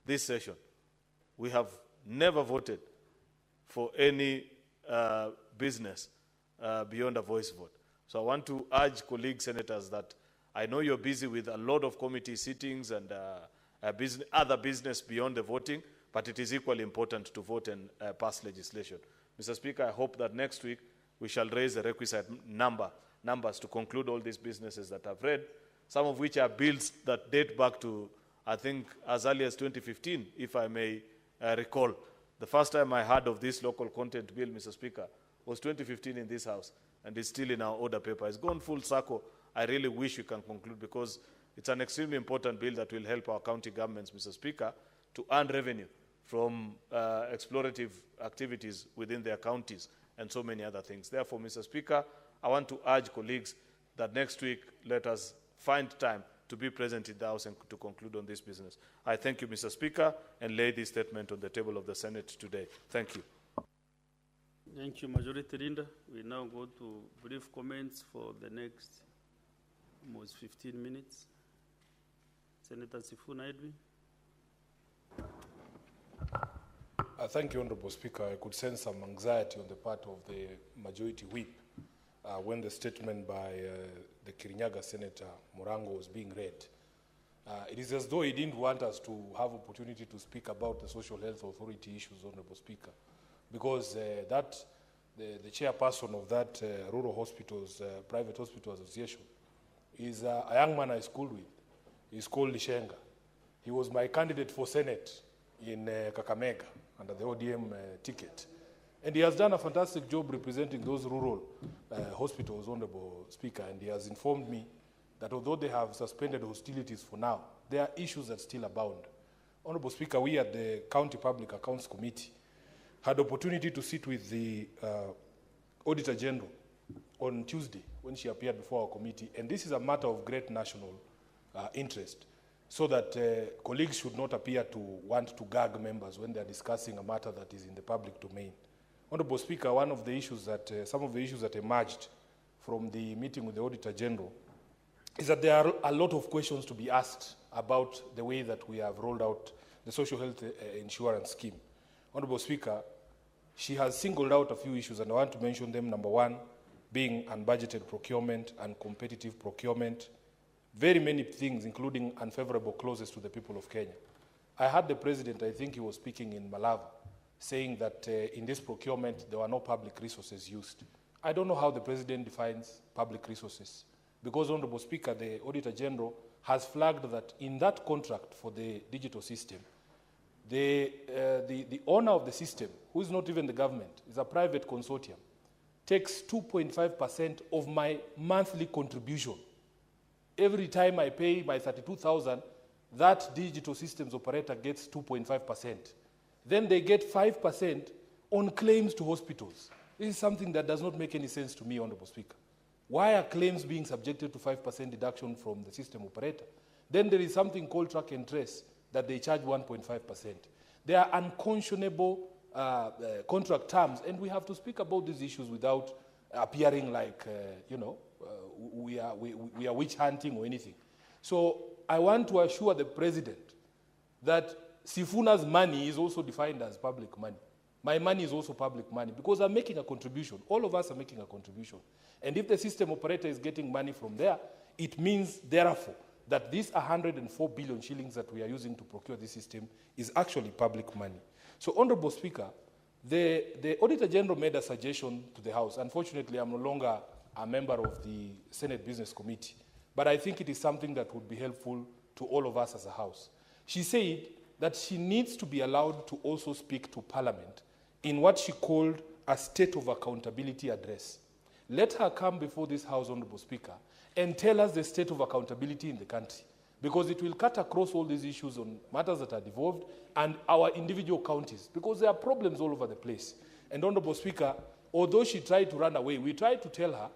this session, we have never voted for any business beyond a voice vote. So I want to urge colleague senators that I know you're busy with a lot of committee sittings and other business beyond the voting, but it is equally important to vote and pass legislation. Mr. Speaker, I hope that next week we shall raise the requisite numbers to conclude all these businesses that I've read, some of which are bills that date back to, I think, as early as 2015, if I may recall. The first time I heard of this local content bill, Mr. Speaker, was 2015 in this House, and it's still in our order paper. It's gone full circle. I really wish we can conclude, because it's an extremely important bill that will help our county governments, Mr. Speaker, to earn revenue from explorative activities within their counties and so many other things. Therefore, Mr. Speaker, I want to urge colleagues that next week let us find time to be present in the House and to conclude on this business. I thank you, Mr. Speaker, and lay this statement on the table of the Senate today. Thank you. Thank you, Majority Leader. We now go to brief comments for the next almost 15 minutes. Senator Sifuna Edwin. Thank you, Honorable Speaker. I could sense some anxiety on the part of the majority whip when the statement by the Kirinyaga Senator Morango was being read. It is as though he didn't want us to have opportunity to speak about the social health authority issues, Honorable Speaker, because the chairperson of that rural hospitals, private hospital association, is a young man I schooled with. He's called Lishenga. He was my candidate for Senate in Kakamega under the ODM ticket. And he has done a fantastic job representing those rural hospitals, Honorable Speaker, and he has informed me that although they have suspended hostilities for now, there are issues that still abound. Honorable Speaker, we at the County Public Accounts Committee had the opportunity to sit with the Auditor General on Tuesday when she appeared before our committee, and this is a matter of great national interest, so that colleagues should not appear to want to gag members when they are discussing a matter that is in the public domain. Honorable Speaker, one of the issues that, some of the issues that emerged from the meeting with the Auditor General is that there are a lot of questions to be asked about the way that we have rolled out the social health insurance scheme. Honorable Speaker, she has singled out a few issues, and I want to mention them. Number one, being unbudgeted procurement and competitive procurement. Very many things, including unfavorable clauses to the people of Kenya. I heard the president, I think he was speaking in Malava, saying that in this procurement, there were no public resources used. I don't know how the president defines public resources, because, Honorable Speaker, the Auditor General has flagged that in that contract for the digital system, the owner of the system, who is not even the government, is a private consortium, takes 2.5% of my monthly contribution. Every time I pay my 32,000, that digital systems operator gets 2.5%. Then they get 5% on claims to hospitals. This is something that does not make any sense to me, Honorable Speaker. Why are claims being subjected to 5% deduction from the system operator? Then there is something called track and trace that they charge 1.5%. They are unconscionable contract terms, and we have to speak about these issues without appearing like, we are witch hunting or anything. So I want to assure the president that Sifuna's money is also defined as public money. My money is also public money because I'm making a contribution. All of us are making a contribution. And if the system operator is getting money from there, it means, therefore, that these 104 billion shillings that we are using to procure this system is actually public money. So, Honorable Speaker, the Auditor General made a suggestion to the House. Unfortunately, I'm no longer a member of the Senate Business Committee, but I think it is something that would be helpful to all of us as a House. She said that she needs to be allowed to also speak to Parliament in what she called a State of Accountability address. Let her come before this House, Honorable Speaker, and tell us the state of accountability in the country, because it will cut across all these issues on matters that are devolved and our individual counties, because there are problems all over the place. And, Honorable Speaker, although she tried to run away, we tried to tell her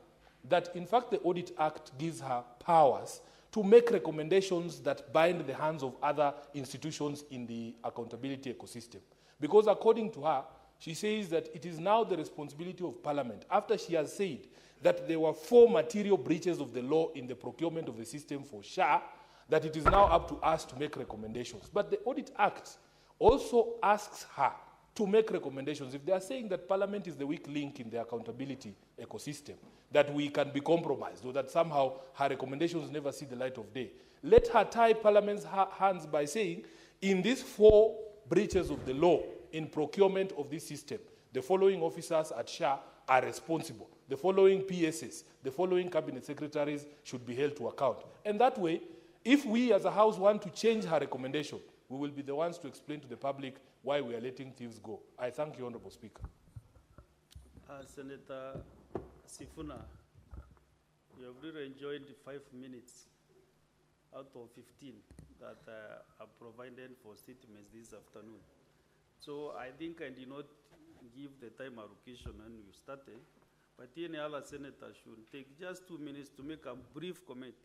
that, in fact, the Audit Act gives her powers to make recommendations that bind the hands of other institutions in the accountability ecosystem. Because according to her, she says that it is now the responsibility of Parliament, after she has said that there were 4 material breaches of the law in the procurement of the system for SHA, that it is now up to us to make recommendations. But the Audit Act also asks her to make recommendations. If they are saying that Parliament is the weak link in the accountability ecosystem, that we can be compromised, or that somehow her recommendations never see the light of day, let her tie Parliament's hands by saying, in these 4 breaches of the law in procurement of this system, the following officers at SHA are responsible. The following PSs, the following cabinet secretaries should be held to account. And that way, if we as a House want to change her recommendation, we will be the ones to explain to the public why we are letting thieves go. I thank you, Honorable Speaker. Senator Sifuna, you have really enjoyed 5 minutes out of 15 that are provided for statements this afternoon. So I think I did not give the time allocation when you started, but any other senator should take just 2 minutes to make a brief comment.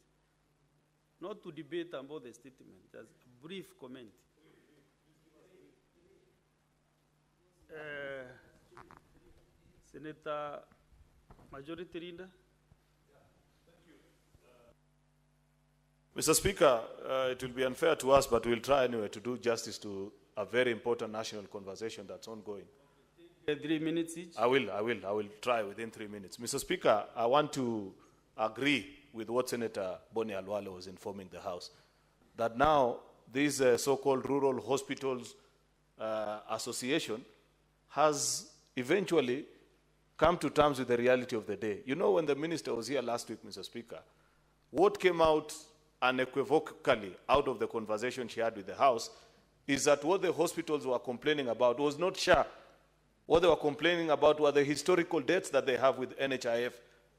Not to debate about the statement, just a brief comment. Senator Majority Leader. Mr. Speaker, it will be unfair to us, but we'll try anyway to do justice to a very important national conversation that's ongoing. 3 minutes each. I will try within 3 minutes. Mr. Speaker, I want to agree with what Senator Boni Alwale was informing the House, that now this so-called Rural Hospitals Association has eventually come to terms with the reality of the day. You know, when the minister was here last week, Mr. Speaker, what came out unequivocally out of the conversation she had with the House is that what the hospitals were complaining about was not SHA. What they were complaining about were the historical debts that they have with NHIF.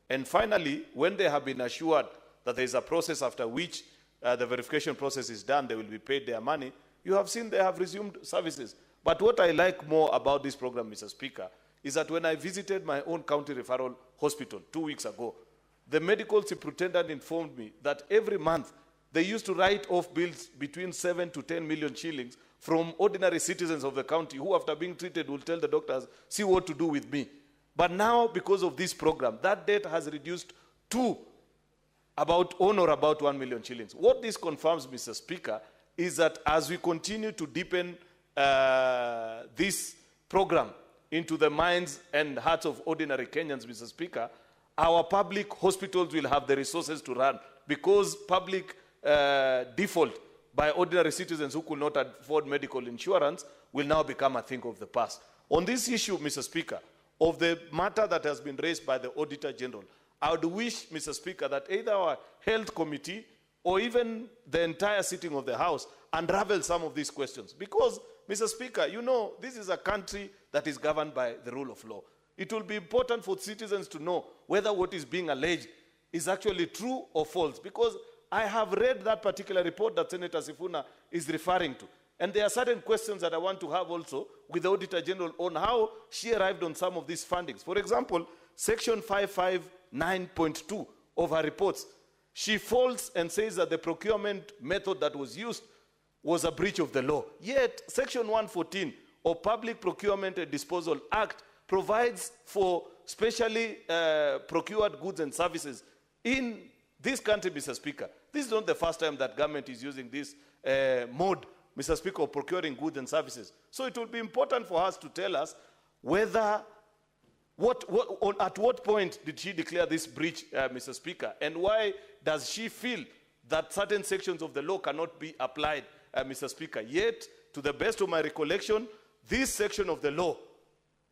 And finally, when they have been assured that there is a process after which the verification process is done, they will be paid their money, you have seen they have resumed services. But what I like more about this program, Mr. Speaker, is that when I visited my own county referral hospital 2 weeks ago, the medical superintendent informed me that every month they used to write off bills between 7 to 10 million shillings from ordinary citizens of the county who, after being treated, will tell the doctors, see what to do with me. But now, because of this program, that debt has reduced to about 1 million shillings. What this confirms, Mr. Speaker, is that as we continue to deepen this program into the minds and hearts of ordinary Kenyans, Mr. Speaker, our public hospitals will have the resources to run, because public default by ordinary citizens who could not afford medical insurance will now become a thing of the past. On this issue, Mr. Speaker, of the matter that has been raised by the Auditor General, I would wish, Mr. Speaker, that either our health committee or even the entire sitting of the House unravel some of these questions. Because, Mr. Speaker, you know, this is a country that is governed by the rule of law. It will be important for citizens to know whether what is being alleged is actually true or false. Because I have read that particular report that Senator Sifuna is referring to. And there are certain questions that I want to have also with the Auditor General on how she arrived on some of these fundings. For example, Section 559.2 of her reports, she faults and says that the procurement method that was used was a breach of the law. Yet, Section 114 of Public Procurement and Disposal Act provides for specially procured goods and services in this country, Mr. Speaker. This is not the first time that government is using this mode, Mr. Speaker, of procuring goods and services. So it will be important for us to tell us whether, at what point did she declare this breach, Mr. Speaker, and why does she feel that certain sections of the law cannot be applied, Mr. Speaker? Yet, to the best of my recollection, this section of the law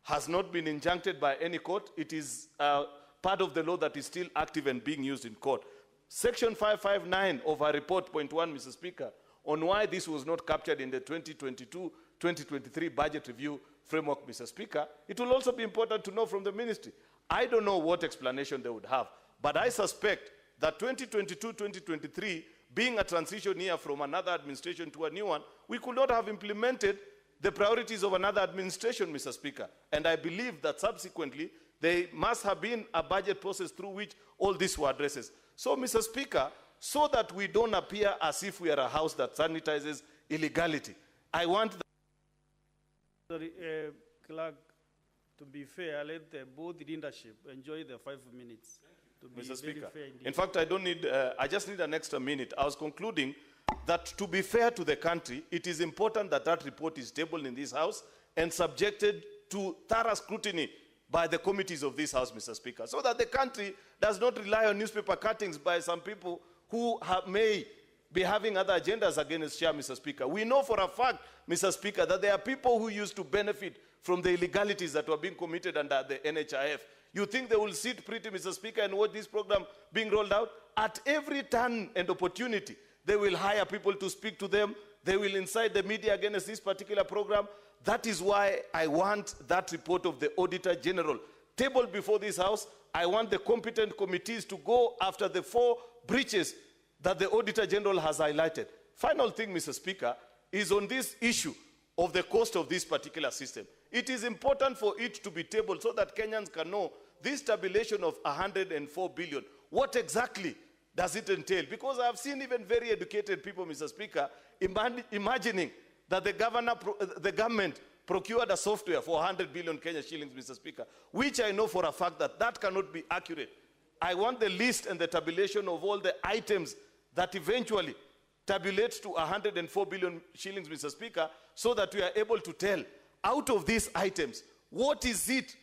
has not been injuncted by any court. It is part of the law that is still active and being used in court. Section 559 of her report, point 1, Mr. Speaker, on why this was not captured in the 2022-2023 budget review framework, Mr. Speaker, it will also be important to know from the ministry. I don't know what explanation they would have, but I suspect that 2022-2023, being a transition year from another administration to a new one, we could not have implemented the priorities of another administration, Mr. Speaker. And I believe that subsequently, there must have been a budget process through which all these were addressed. So, Mr. Speaker, so that we don't appear as if we are a house that sanitizes illegality, I want the Clerk, to be fair, let the board leadership enjoy the 5 minutes. To be Mr. Speaker, fair indeed. in fact, I don't need, I just need an extra minute. I was concluding that to be fair to the country, it is important that that report is tabled in this House and subjected to thorough scrutiny by the committees of this House, Mr. Speaker, so that the country does not rely on newspaper cuttings by some people who may be having other agendas against share, Mr. Speaker. We know for a fact, Mr. Speaker, that there are people who used to benefit from the illegalities that were being committed under the NHIF. You think they will sit pretty, Mr. Speaker, and watch this program being rolled out? At every turn and opportunity, they will hire people to speak to them. They will incite the media against this particular program. That is why I want that report of the Auditor General tabled before this House. I want the competent committees to go after the 4 breaches that the Auditor General has highlighted. Final thing, Mr. Speaker, is on this issue of the cost of this particular system. It is important for it to be tabled so that Kenyans can know this tabulation of 104 billion. What exactly does it entail? Because I have seen even very educated people, Mr. Speaker, imagining that the government procured a software for 100 billion Kenya shillings, Mr. Speaker, which I know for a fact that that cannot be accurate. I want the list and the tabulation of all the items that eventually tabulate to 104 billion shillings, Mr. Speaker, so that we are able to tell, out of these items, what is it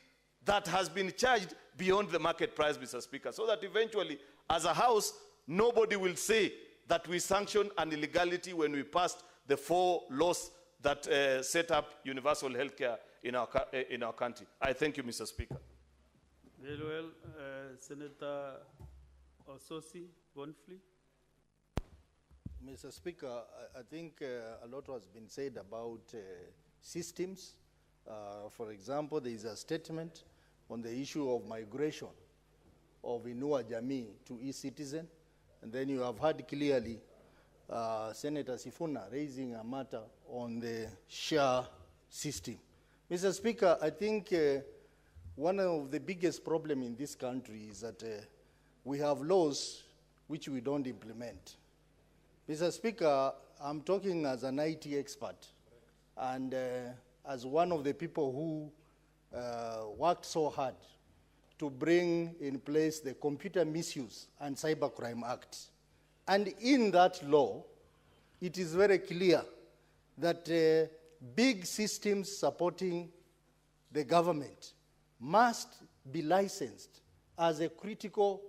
that has been charged beyond the market price, Mr. Speaker, so that eventually, as a House, nobody will say that we sanctioned an illegality when we passed the 4 laws that set up universal health care in our country. I thank you, Mr. Speaker. Very well. Senator Ososi, Bonfrey. Mr. Speaker, I think a lot has been said about systems. For example, there is a statement on the issue of migration of Inua Jamii to e-citizen. And then you have heard clearly Senator Sifuna raising a matter on the SHA system. Mr. Speaker, I think one of the biggest problems in this country is that we have laws which we don't implement. Mr. Speaker, I'm talking as an IT expert and as one of the people who worked so hard to bring in place the Computer Misuse and Cybercrime Act. And in that law, it is very clear that big systems supporting the government must be licensed as a critical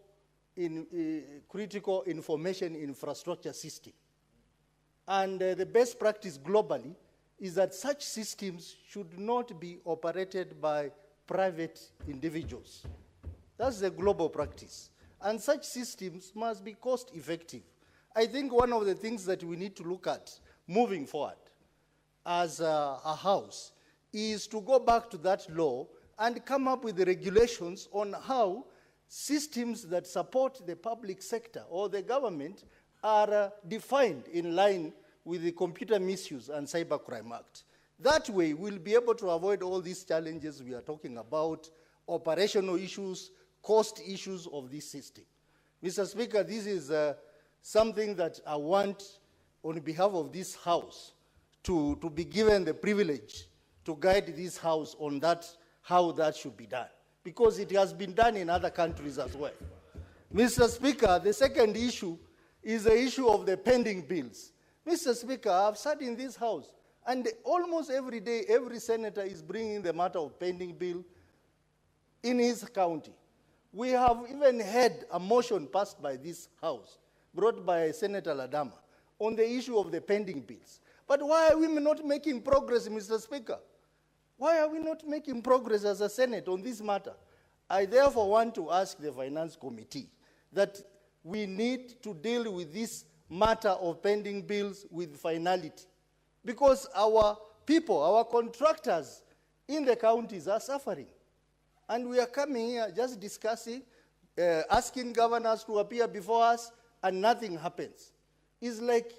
information infrastructure system. And the best practice globally is that such systems should not be operated by private individuals. That's the global practice. And such systems must be cost effective. I think one of the things that we need to look at moving forward as a House is to go back to that law and come up with the regulations on how systems that support the public sector or the government are defined in line with the Computer Misuse and Cybercrime Act. That way, we'll be able to avoid all these challenges we are talking about, operational issues, cost issues of this system. Mr. Speaker, this is something that I want, on behalf of this House, to be given the privilege to guide this House on that, how that should be done, because it has been done in other countries as well. Mr. Speaker, the second issue is the issue of the pending bills. Mr. Speaker, I've sat in this House, and almost every day, every senator is bringing the matter of pending bill in his county. We have even had a motion passed by this House, brought by Senator Ladama, on the issue of the pending bills. But why are we not making progress, Mr. Speaker? Why are we not making progress as a Senate on this matter? I therefore want to ask the Finance Committee that we need to deal with this matter of pending bills with finality, because our people, our contractors in the counties are suffering. And we are coming here just discussing, asking governors to appear before us, and nothing happens. It's like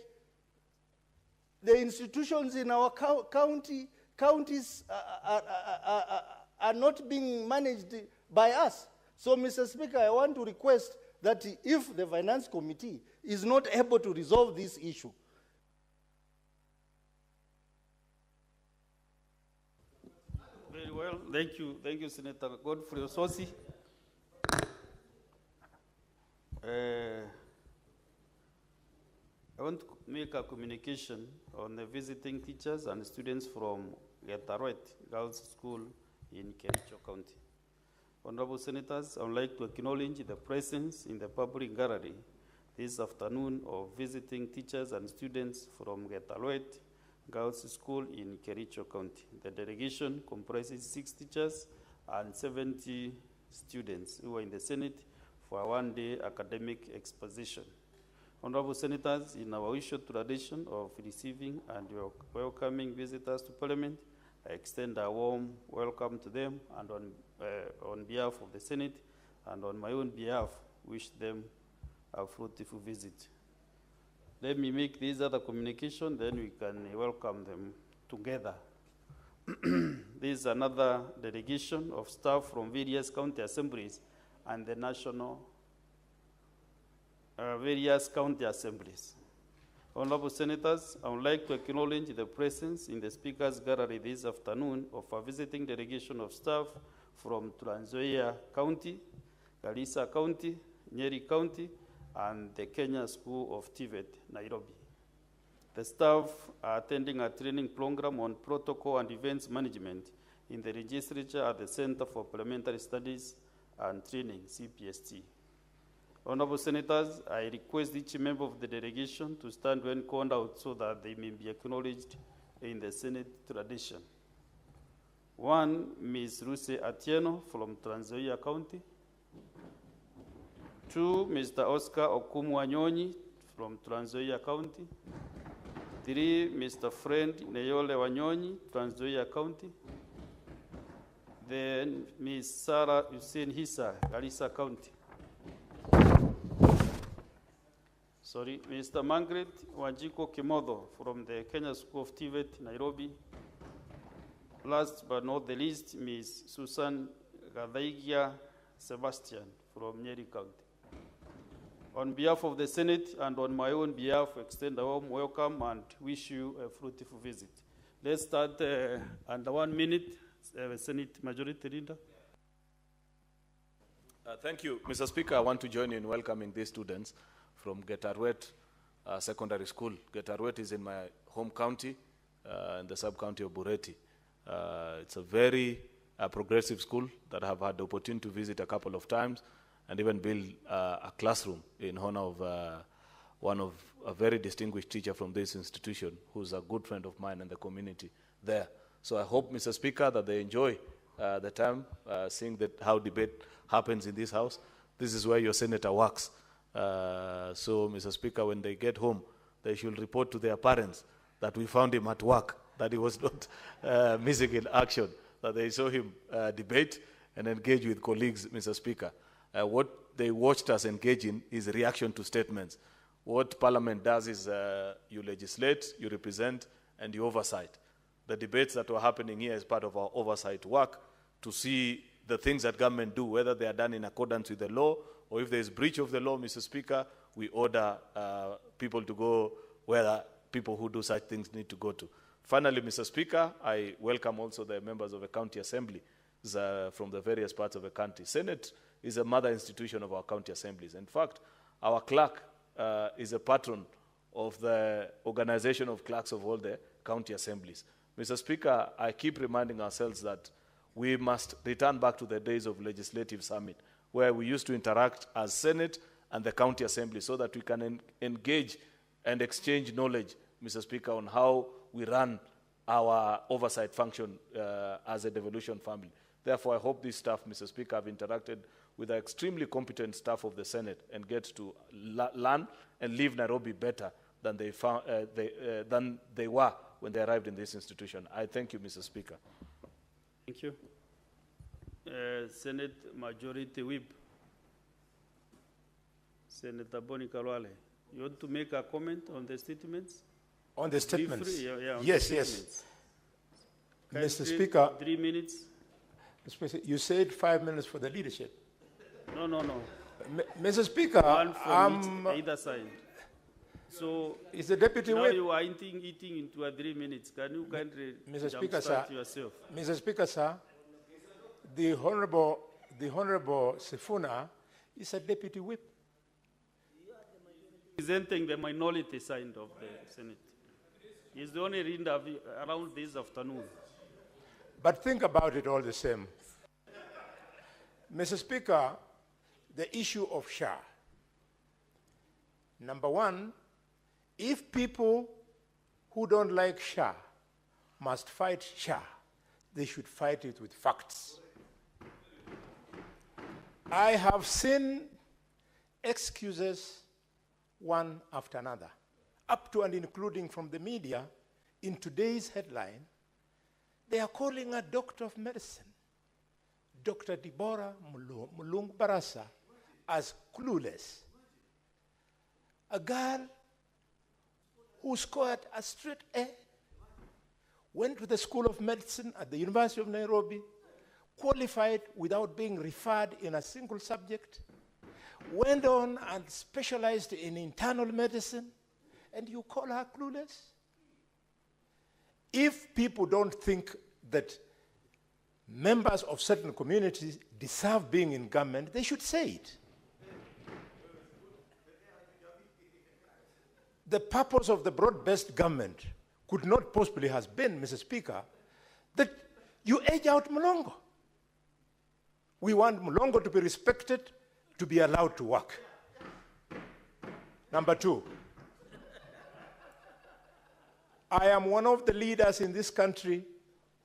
the institutions in our counties are not being managed by us. So, Mr. Speaker, I want to request that if the Finance Committee is not able to resolve this issue, Very well. Thank you, Senator Godfrey Ososi. I want to make a communication on the visiting teachers and students from Getaroet Girls School in Kericho County. Honorable Senators, I would like to acknowledge the presence in the public gallery this afternoon of visiting teachers and students from Getaroet Girls School in Kericho County. The delegation comprises 6 teachers and 70 students who are in the Senate for a one-day academic exposition. Honorable Senators, in our usual tradition of receiving and welcoming visitors to Parliament, I extend a warm welcome to them, and on behalf of the Senate and on my own behalf, wish them a fruitful visit. Let me make this other communication, then we can welcome them together. This is another delegation of staff from various county assemblies and the national various county assemblies. Honorable Senators, I would like to acknowledge the presence in the Speaker's gallery this afternoon of a visiting delegation of staff from Trans Nzoia County, Garissa County, Nyeri County, and the Kenya School of TVET, Nairobi. The staff are attending a training program on protocol and events management in the legislature at the Center for Parliamentary Studies and Training, CPST. Honorable Senators, I request each member of the delegation to stand when called out so that they may be acknowledged in the Senate tradition. 1, Ms. Ruse Atieno from Trans Nzoia County. 2, Mr. Oscar Okumwanyonyi from Trans Nzoia County. 3, Mr. Friend Neyole Wanyonyi, Trans Nzoia County. Then Ms. Sarah Hussein Hissa, Garissa County. Sorry, Mr. Margaret Wanjiko Kimodo from the Kenya School of TVET, Nairobi. Last but not the least, Ms. Susan Gadaigia Sebastian from Nyeri County. On behalf of the Senate and on my own behalf, extend a warm welcome and wish you a fruitful visit. Let's start under 1 minute. Senate Majority Leader. Thank you, Mr. Speaker. I want to join you in welcoming these students from Getarwet Secondary School. Getarwet is in my home county, in the sub-county of Bureti. It's a very progressive school that I've had the opportunity to visit a couple of times and even build a classroom in honor of one of a very distinguished teacher from this institution who's a good friend of mine and the community there. So I hope, Mr. Speaker, that they enjoy the time seeing how debate happens in this house. This is where your senator works. So, Mr. Speaker, when they get home, they should report to their parents that we found him at work, that he was not missing in action, that they saw him debate and engage with colleagues, Mr. Speaker. What they watched us engage in is reaction to statements. What Parliament does is you legislate, you represent, and you oversight. The debates that were happening here is part of our oversight work to see the things that government do, whether they are done in accordance with the law, or if there is breach of the law, Mr. Speaker, we order people to go where the people who do such things need to go to. Finally, Mr. Speaker, I welcome also the members of the county assembly from the various parts of the country. Senate is a mother institution of our county assemblies. In fact, our clerk is a patron of the organization of clerks of all the county assemblies. Mr. Speaker, I keep reminding ourselves that we must return back to the days of legislative summit, where we used to interact as Senate and the county assembly so that we can engage and exchange knowledge, Mr. Speaker, on how we run our oversight function as a devolution family. Therefore, I hope this staff, Mr. Speaker, have interacted with the extremely competent staff of the Senate and get to learn and leave Nairobi better than they were when they arrived in this institution. I thank you, Mr. Speaker. Thank you. Senate Majority Whip, Senator Boni Kalwale. You want to make a comment on the statements? On the statements? On yes, the yes. Mr. Speaker, 3 minutes. You said 5 minutes for the leadership. No. Mr. Speaker, one from either side. So is the deputy now whip? You are eating into a 3 minutes. Can you kindly Mr. Speaker, sir, yourself? Mr. Speaker, sir, the Honorable Sifuna is a deputy whip. Presenting the minority side of the Senate. He's the only leader around this afternoon. But think about it all the same. Mr. Speaker, the issue of SHA. Number one, if people who don't like SHA must fight SHA, they should fight it with facts. I have seen excuses one after another, up to and including from the media. In today's headline, they are calling a doctor of medicine, Dr. Deborah Mulung Barasa, as clueless. A girl who scored a straight A, went to the School of Medicine at the University of Nairobi, qualified without being referred in a single subject, went on and specialized in internal medicine, and you call her clueless? If people don't think that members of certain communities deserve being in government, they should say it. the purpose of the broad-based government could not possibly have been, Mr. Speaker, that you age out Mlongo. We want Mlongo to be respected, to be allowed to work. Number two, I am one of the leaders in this country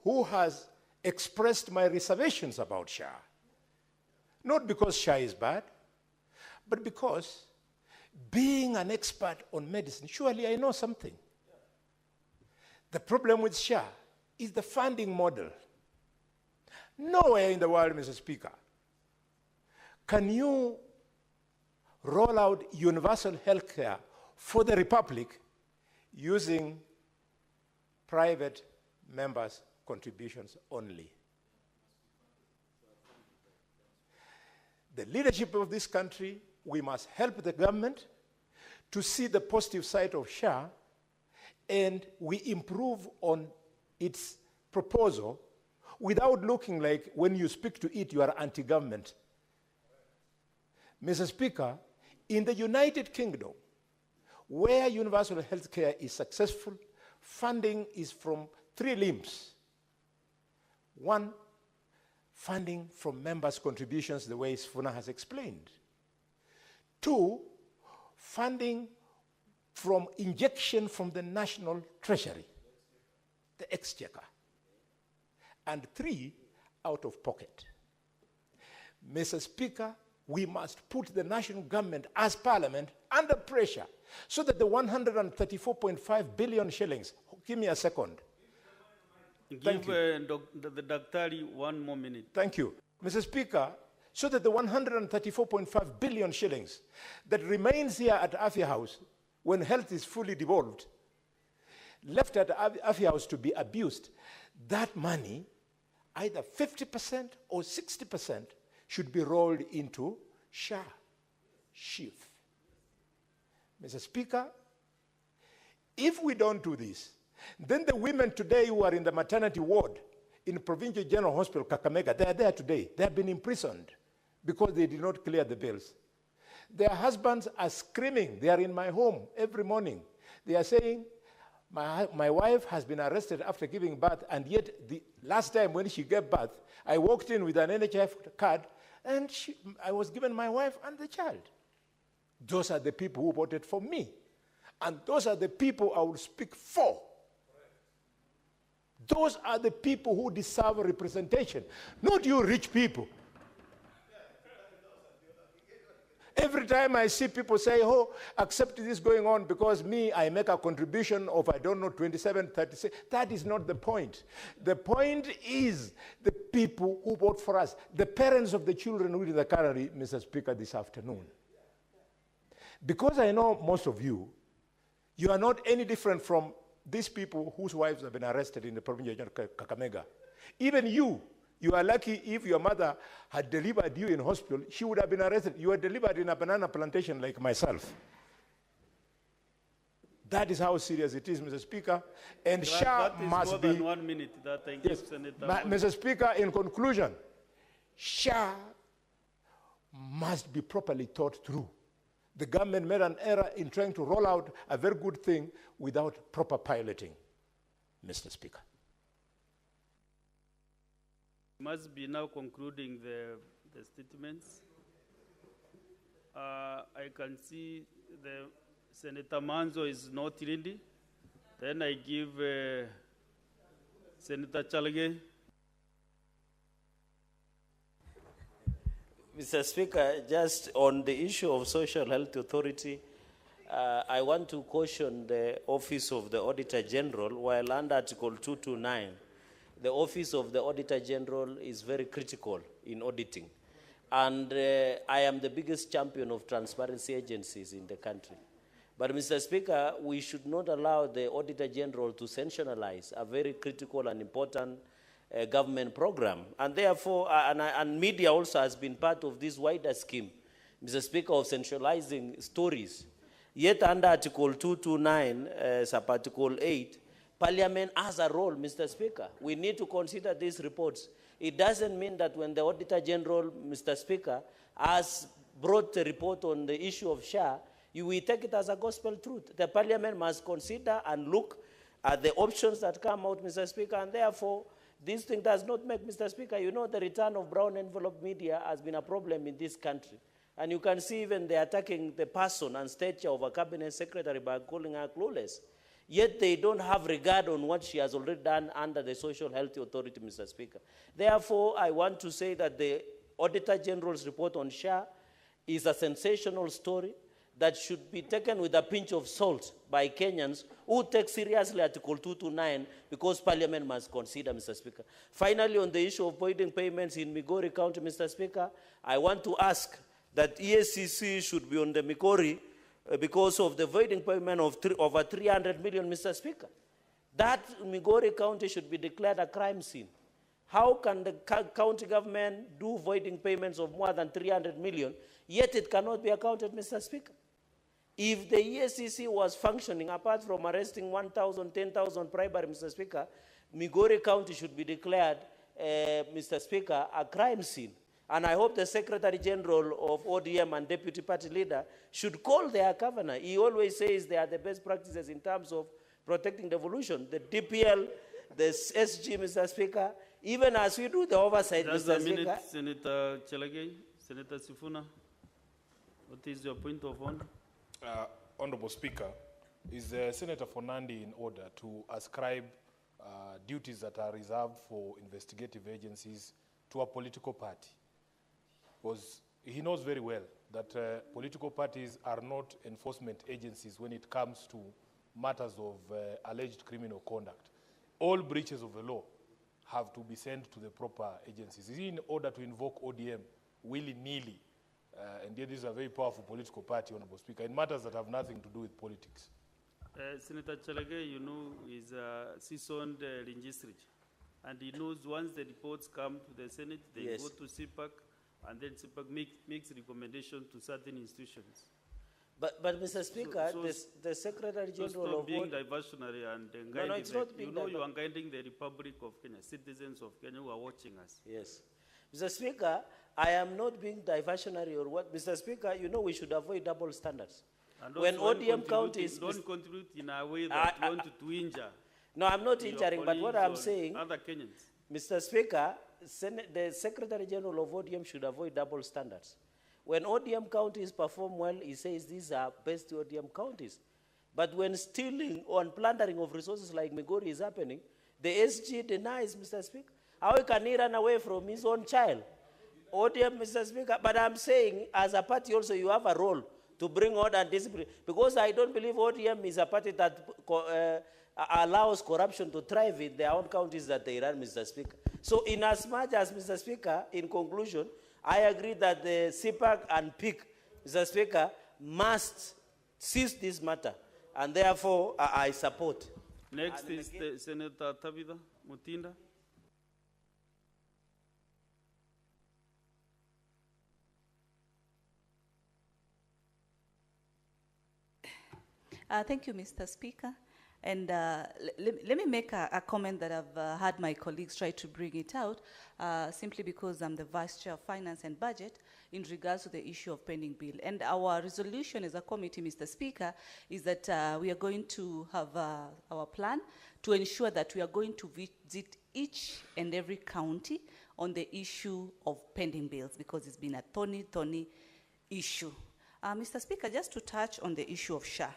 who has expressed my reservations about SHA. Not because SHA is bad, but because being an expert on medicine, surely I know something. The problem with SHA is the funding model. Nowhere in the world, Mr. Speaker, can you roll out universal health care for the Republic using private members' contributions only. The leadership of this country, we must help the government to see the positive side of SHA, and we improve on its proposal without looking like when you speak to it, you are anti-government. Mr. Speaker, in the United Kingdom, where universal health care is successful, funding is from three limbs. One, funding from members' contributions, the way Sfuna has explained. Two, funding from injection from the national treasury, the exchequer. And three, out of pocket. Mr. Speaker, we must put the national government as parliament under pressure so that the 134.5 billion shillings, give me a second. Give the Daktari 1 more minute. Thank you. Mr. Speaker, so that the 134.5 billion shillings that remains here at Afya House when health is fully devolved, left at Afya House to be abused, that money, either 50% or 60%, should be rolled into SHA, SHIF. Mr. Speaker, if we don't do this, then the women today who are in the maternity ward in Provincial General Hospital, Kakamega, they are there today. They have been imprisoned because they did not clear the bills. Their husbands are screaming. They are in my home every morning. They are saying, my wife has been arrested after giving birth, and yet the last time when she gave birth, I walked in with an NHIF card, and I was given my wife and the child. Those are the people who voted for me. And those are the people I will speak for. Those are the people who deserve representation, not you rich people. Every time I see people say, oh, accept this going on because me, I make a contribution of, I don't know, 27, 36. That is not the point. The point is the people who vote for us, the parents of the children who did the Canary, Mr. Speaker, this afternoon. Because I know most of you, you are not any different from these people whose wives have been arrested in the province of Kakamega. Even you are lucky if your mother had delivered you in hospital, she would have been arrested. You were delivered in a banana plantation like myself. That is how serious it is, Mr. Speaker. And SHA must more be... than 1 minute that I give Senator. Mr. Speaker, in conclusion, SHA must be properly thought through. The government made an error in trying to roll out a very good thing without proper piloting, Mr. Speaker. Must be now concluding the statements. I can see the Senator Manzo is not ready. Then I give Senator Chalage. Mr. Speaker, just on the issue of Social Health Authority, I want to caution the Office of the Auditor General, while under Article 229, the Office of the Auditor General is very critical in auditing. And I am the biggest champion of transparency agencies in the country. But Mr. Speaker, we should not allow the Auditor General to sensationalize a very critical and important government program. And therefore, and media also has been part of this wider scheme, Mr. Speaker, of centralizing stories. Yet under Article 229, sub-Article 8, Parliament has a role, Mr. Speaker. We need to consider these reports. It doesn't mean that when the Auditor General, Mr. Speaker, has brought a report on the issue of SHA, we take it as a gospel truth. The parliament must consider and look at the options that come out, Mr. Speaker, and therefore, this thing does not make, Mr. Speaker, you know the return of brown envelope media has been a problem in this country. And you can see even they attacking the person and stature of a cabinet secretary by calling her clueless. Yet they don't have regard on what she has already done under the Social Health Authority, Mr. Speaker. Therefore, I want to say that the Auditor General's report on SHA is a sensational story that should be taken with a pinch of salt by Kenyans who take seriously Article 229 because Parliament must consider, Mr. Speaker. Finally, on the issue of voiding payments in Migori County, Mr. Speaker, I want to ask that EACC should be on the Migori because of the voiding payment of over 300 million, Mr. Speaker. That Migori County should be declared a crime scene. How can the county government do voiding payments of more than 300 million, yet it cannot be accounted, Mr. Speaker? If the EACC was functioning, apart from arresting 1,000, 10,000 primary, Mr. Speaker, Migori County should be declared, Mr. Speaker, a crime scene. And I hope the Secretary General of ODM and Deputy Party Leader should call their governor. He always says they are the best practices in terms of protecting the evolution. The DPL, the SG, Mr. Speaker, even as we do the oversight, Just Mr. a minute, Speaker. Senator Chelagay, Senator Sifuna, what is your point of order? Honorable Speaker, is the Senator Fernandi in order to ascribe duties that are reserved for investigative agencies to a political party? Because he knows very well that political parties are not enforcement agencies when it comes to matters of alleged criminal conduct. All breaches of the law have to be sent to the proper agencies. Is he in order to invoke ODM willy-nilly? And yet this is a very powerful political party, Honorable Speaker, in matters that have nothing to do with politics. Senator Chelagay, you know, is a seasoned legislator. And he knows once the reports come to the Senate, they Yes. go to CPAC, and then CPAC makes recommendations to certain institutions. But Mr. Speaker, the Secretary General stop of being what- diversionary and No, no, it's not being you know you are guiding the Republic of Kenya, citizens of Kenya who are watching us. Yes. Mr. Speaker, I am not being diversionary or what. Mr. Speaker, you know we should avoid double standards. And When also ODM counties... don't contribute in a way that you want to injure. No, I'm not your injuring, but what colleagues I'm or saying... Other Kenyans. Mr. Speaker, the Secretary General of ODM should avoid double standards. When ODM counties perform well, he says these are best ODM counties. But when stealing or plundering of resources like Migori is happening, the SG denies, Mr. Speaker. How can he run away from his own child? ODM, Mr. Speaker, but I'm saying as a party also you have a role to bring order and discipline. Because I don't believe ODM is a party that allows corruption to thrive in their own counties that they run, Mr. Speaker. So in as much as, Mr. Speaker, in conclusion, I agree that the CPAC and PIC, Mr. Speaker, must cease this matter. And therefore, I support. Next is the Senator Tabitha Mutinda. Thank you, Mr. Speaker. And let me make a comment that I've had my colleagues try to bring it out, simply because I'm the Vice Chair of Finance and Budget in regards to the issue of pending bill. And our resolution as a committee, Mr. Speaker, is that we are going to have our plan to ensure that we are going to visit each and every county on the issue of pending bills, because it's been a thorny issue. Mr. Speaker, just to touch on the issue of SHA.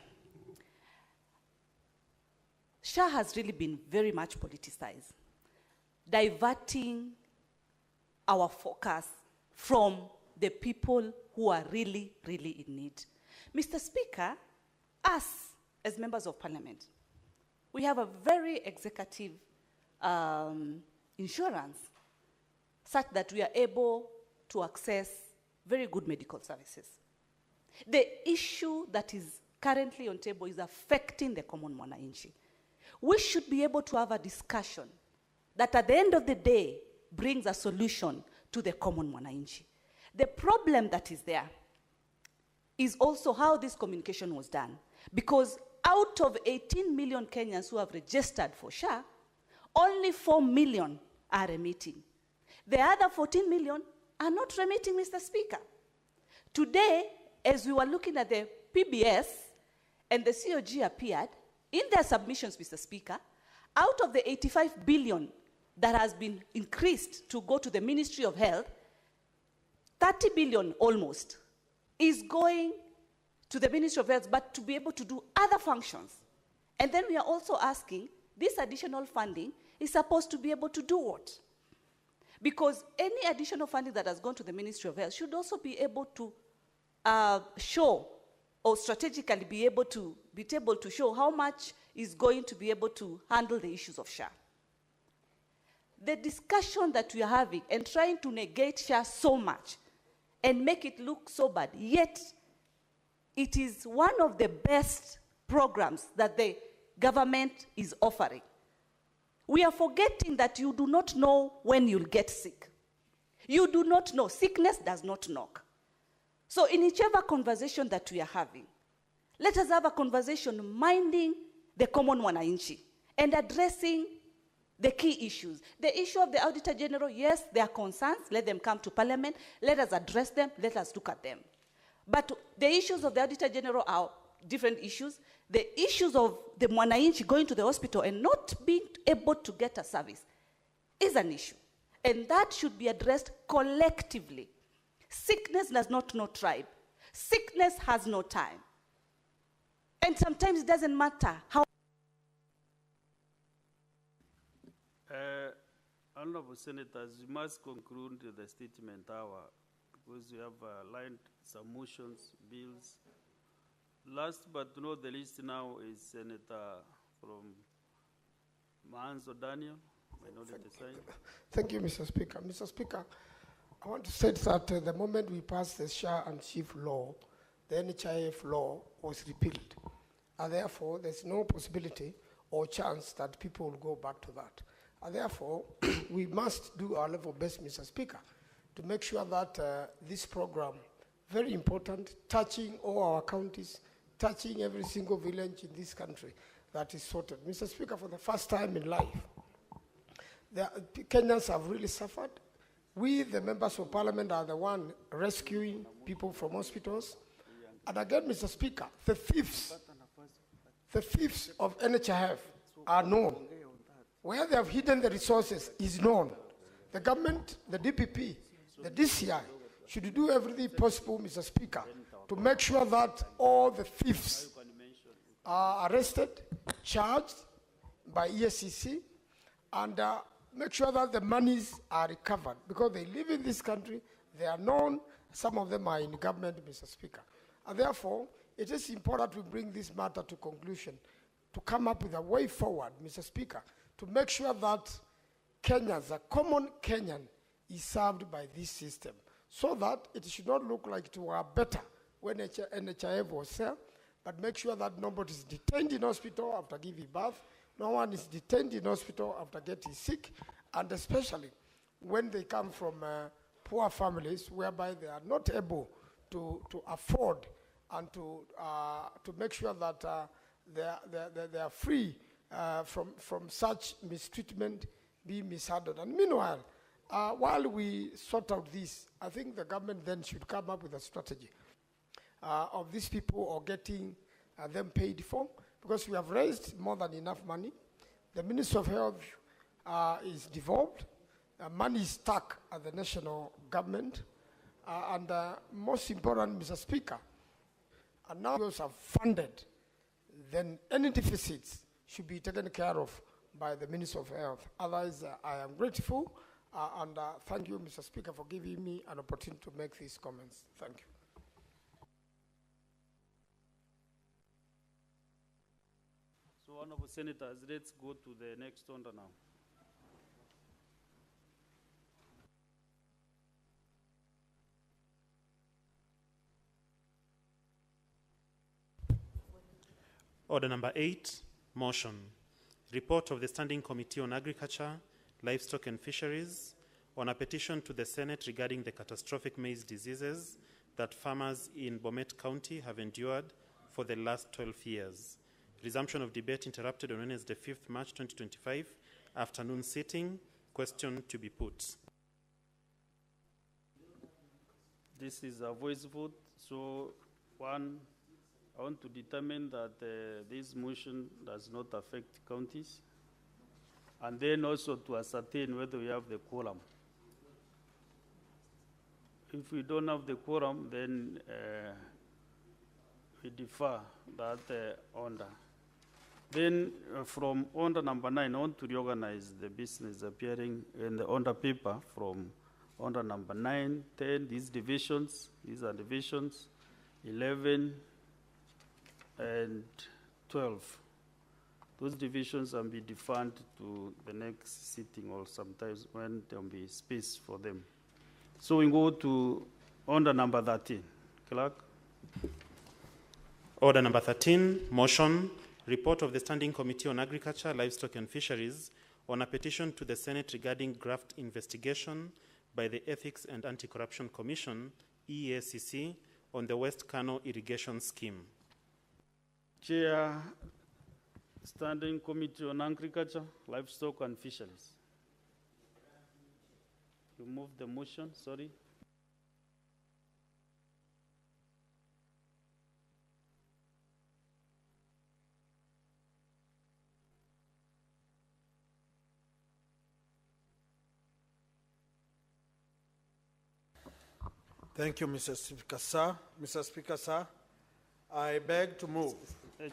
SHA has really been very much politicized, diverting our focus from the people who are really in need. Mr. Speaker, us as members of parliament, we have a very executive insurance such that we are able to access very good medical services. The issue that is currently on table is affecting the common mwananchi. We should be able to have a discussion that at the end of the day brings a solution to the common mwananchi. The problem that is there is also how this communication was done. Because out of 18 million Kenyans who have registered for SHA, only 4 million are remitting. The other 14 million are not remitting, Mr. Speaker. Today, as we were looking at the PBS and the COG appeared, in their submissions, Mr. Speaker, out of the 85 billion that has been increased to go to the Ministry of Health, 30 billion almost is going to the Ministry of Health, but to be able to do other functions. And then we are also asking, this additional funding is supposed to be able to do what? Because any additional funding that has gone to the Ministry of Health should also be able to show, or strategically be able to show how much is going to be able to handle the issues of SHA. The discussion that we are having and trying to negate SHA so much and make it look so bad, yet it is one of the best programs that the government is offering. We are forgetting that you do not know when you'll get sick. You do not know. Sickness does not knock. So in whichever conversation that we are having, let us have a conversation minding the common wananchi and addressing the key issues. The issue of the Auditor General, yes, there are concerns. Let them come to Parliament. Let us address them. Let us look at them. But the issues of the Auditor General are different issues. The issues of the mwananchi going to the hospital and not being able to get a service is an issue. And that should be addressed collectively. Sickness does not know tribe. Sickness has no time. And sometimes it doesn't matter how. Honorable Senators, you must conclude the statement hour because we have lined some motions, bills. Last but not the least now is Senator from Mahanzo Daniel. Thank you, Mr. Speaker. Mr. Speaker, I want to say that the moment we passed the SHA and SHIF law, the NHIF law was repealed. And therefore, there's no possibility or chance that people will go back to that. And therefore, we must do our level best, Mr. Speaker, to make sure that this program, very important, touching all our counties, touching every single village in this country, that is sorted. Mr. Speaker, for the first time in life, the Kenyans have really suffered. We, the members of parliament, are the one rescuing people from hospitals. And again, Mr. Speaker, the thieves of NHIF are known. Where they have hidden the resources is known. The government, the DPP, the DCI should do everything possible, Mr. Speaker, to make sure that all the thieves are arrested, charged by ESCC, and make sure that the monies are recovered, because they live in this country, they are known, some of them are in government, Mr. Speaker. And therefore, it is important we bring this matter to conclusion, to come up with a way forward, Mr. Speaker, to make sure that Kenyans, a common Kenyan, is served by this system, so that it should not look like it were better when NHIF was there, but make sure that nobody is detained in hospital after giving birth, no one is detained in hospital after getting sick, and especially when they come from poor families whereby they are not able to afford and to make sure that they are free from such mistreatment, being mishandled. And meanwhile, while we sort out this, I think the government then should come up with a strategy of these people or getting them paid for, because we have raised more than enough money. The Ministry of Health is devolved. Money is stuck at the national government. And most important, Mr. Speaker, and now those are funded, then any deficits should be taken care of by the Ministry of Health. Otherwise, I am grateful, and thank you, Mr. Speaker, for giving me an opportunity to make these comments. Thank you. So, Honorable Senators, let's go to the next order now. Order number 8, motion. Report of the Standing Committee on Agriculture, Livestock and Fisheries on a petition to the Senate regarding the catastrophic maize diseases that farmers in Bomet County have endured for the last 12 years. Resumption of debate interrupted on Wednesday, 5th March 2025, afternoon sitting. Question to be put. This is a voice vote, so 1, I want to determine that this motion does not affect counties, and then also to ascertain whether we have the quorum. If we don't have the quorum, then we defer that order. Then from order number 9, I want to reorganize the business appearing in the order paper from order number 9, 10, these are divisions, 11 and 12. Those divisions will be deferred to the next sitting or sometimes when there will be space for them. So we go to order number 13. Clerk. Order number 13, motion, report of the Standing Committee on Agriculture, Livestock and Fisheries on a petition to the Senate regarding graft investigation by the Ethics and Anti-Corruption Commission, EACC, on the West Kano irrigation scheme. Chair, Standing Committee on Agriculture, Livestock and Fisheries. You move the motion, sorry. Thank you, Mr. Speaker, sir. Mr. Speaker, sir, I beg to move.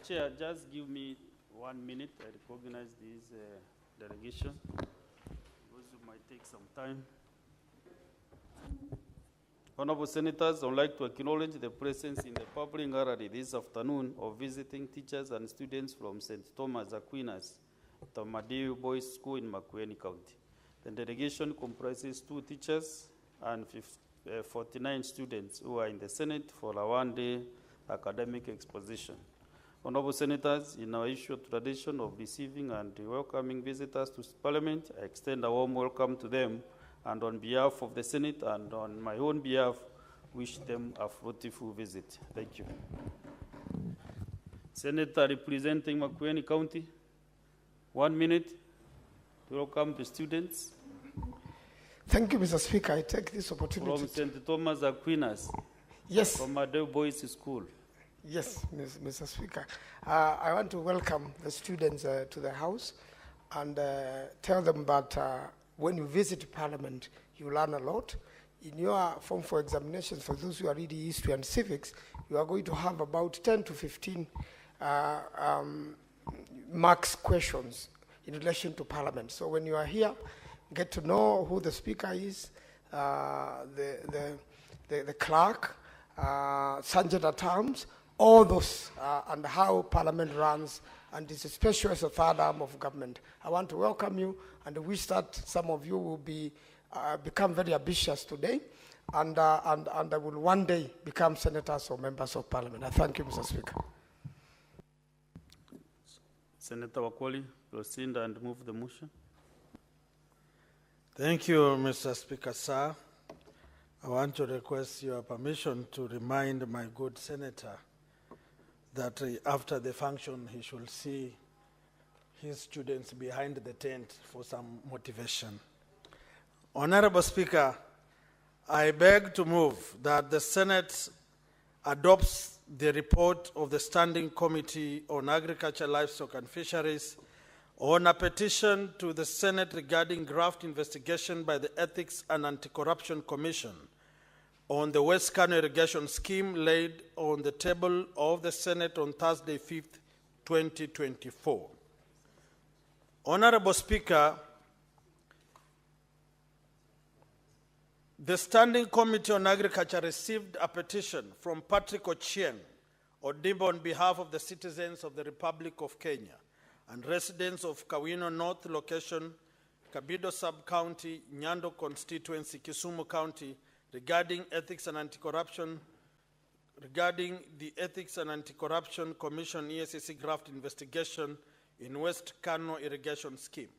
Chair, just give me 1 minute. I recognize this delegation because it might take some time. Honorable Senators, I would like to acknowledge the presence in the public gallery this afternoon of visiting teachers and students from St. Thomas Aquinas, Tamadeu Boys School in Makueni County. The delegation comprises 2 teachers and 49 students who are in the Senate for a one-day academic exposition. Honorable Senators, in our issued tradition of receiving and welcoming visitors to Parliament, I extend a warm welcome to them, and on behalf of the Senate and on my own behalf, wish them a fruitful visit. Thank you. Senator representing Makueni County, 1 minute to welcome the students. Thank you, Mr. Speaker. I take this opportunity. From St. Thomas Aquinas. Yes. From Adele Boys School. Yes, Mr. Speaker. I want to welcome the students to the House and tell them that when you visit Parliament, you learn a lot. In your form for examinations, for those who are reading history and civics, you are going to have about 10 to 15 marks questions in relation to Parliament. So when you are here, get to know who the Speaker is, the clerk, sergeant at arms, all those, and how Parliament runs, and it's especially as a third arm of government. I want to welcome you and wish that some of you will be become very ambitious today, and will one day become senators or members of Parliament. I thank you, Mr. Speaker. Senator Wakoli, proceed and move the motion. Thank you, Mr. Speaker, sir. I want to request your permission to remind my good senator that after the function, he should see his students behind the tent for some motivation. Honorable Speaker, I beg to move that the Senate adopts the report of the Standing Committee on Agriculture, Livestock and Fisheries on a petition to the Senate regarding graft investigation by the Ethics and Anti-Corruption Commission on the West Kano irrigation scheme laid on the table of the Senate on Thursday, 5th, 2024. Honorable Speaker, the Standing Committee on Agriculture received a petition from Patrick Ochieng Odimba on behalf of the citizens of the Republic of Kenya and residents of Kawino North location, Kabido Sub-County, Nyando Constituency, Kisumu County, regarding the Ethics and Anti-Corruption Commission EACC graft investigation in West Kano irrigation scheme.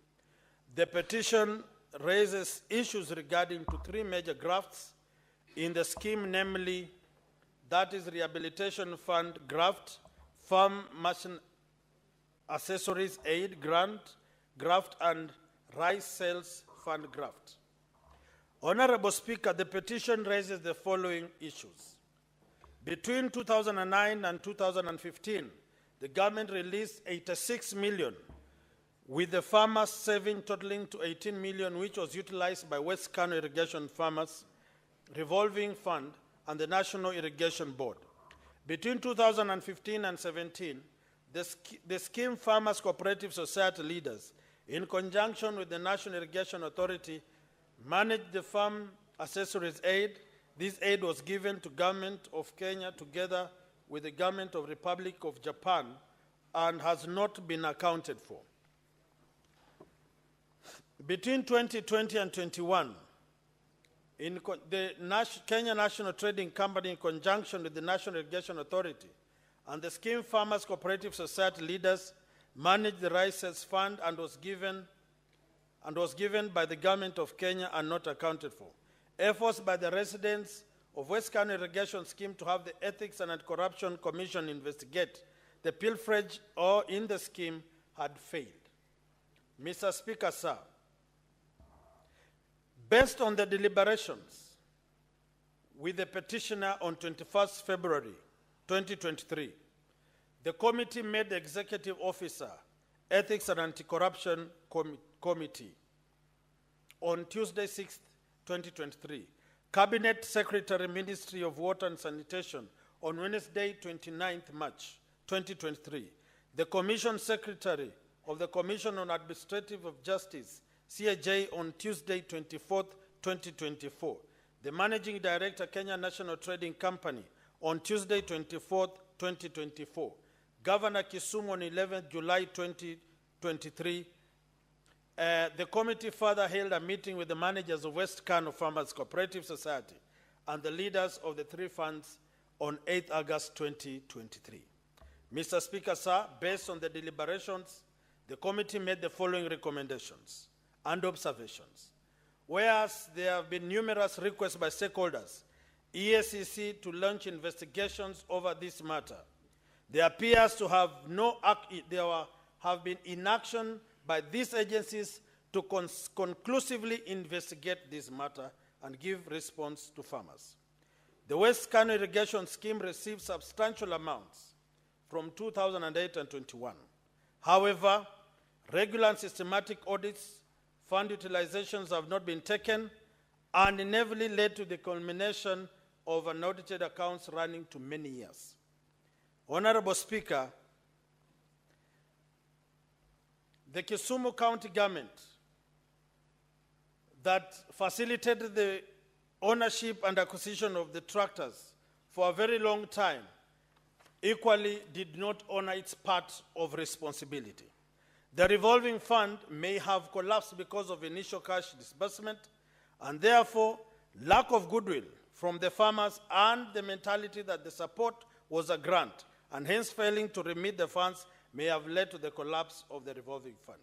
The petition raises issues regarding to 3 major grafts in the scheme, namely, that is Rehabilitation Fund graft, Farm Machine Accessories Aid Grant, Graft, and Rice Sales Fund Graft. Honorable Speaker, the petition raises the following issues. Between 2009 and 2015, the government released 86 million, with the farmers saving totaling to 18 million, which was utilized by West Kano Irrigation Farmers Revolving Fund and the National Irrigation Board. Between 2015 and 17, the scheme Farmers Cooperative Society leaders, in conjunction with the National Irrigation Authority, managed the farm accessories aid. This aid was given to Government of Kenya together with the Government of Republic of Japan and has not been accounted for. Between 2020 and 21, the Kenya National Trading Company, in conjunction with the National Irrigation Authority and the Scheme Farmers Cooperative Society leaders, managed the Rice Sales Fund and was given by the Government of Kenya and not accounted for. Efforts by the residents of West Kano Irrigation Scheme to have the Ethics and Anti-Corruption Commission investigate the pilferage in the scheme had failed. Mr. Speaker, sir, based on the deliberations with the petitioner on 21st February 2023, the committee made the Executive Officer, Ethics and Anti-Corruption Committee on Tuesday 6th, 2023, Cabinet Secretary, Ministry of Water and Sanitation on Wednesday 29th March 2023, the Commission Secretary of the Commission on Administrative of Justice, CAJ, on Tuesday 24th, 2024, the Managing Director, Kenya National Trading Company on Tuesday 24th, 2024, Governor Kisumu on 11th July 2023. The committee further held a meeting with the managers of West Kano Farmers Cooperative Society and the leaders of the three funds on 8th August 2023. Mr. Speaker, sir, based on the deliberations, the committee made the following recommendations and observations. Whereas there have been numerous requests by stakeholders, EACC, to launch investigations over this matter, there appears to have been inaction by these agencies to conclusively investigate this matter and give response to farmers. The West Kano Irrigation Scheme received substantial amounts from 2008 and 21. However, regular and systematic audits, fund utilizations have not been taken and inevitably led to the culmination of unaudited accounts running to many years. Honorable Speaker, the Kisumu County government that facilitated the ownership and acquisition of the tractors for a very long time equally did not honor its part of responsibility. The revolving fund may have collapsed because of initial cash disbursement and therefore lack of goodwill from the farmers and the mentality that the support was a grant and hence failing to remit the funds may have led to the collapse of the revolving fund.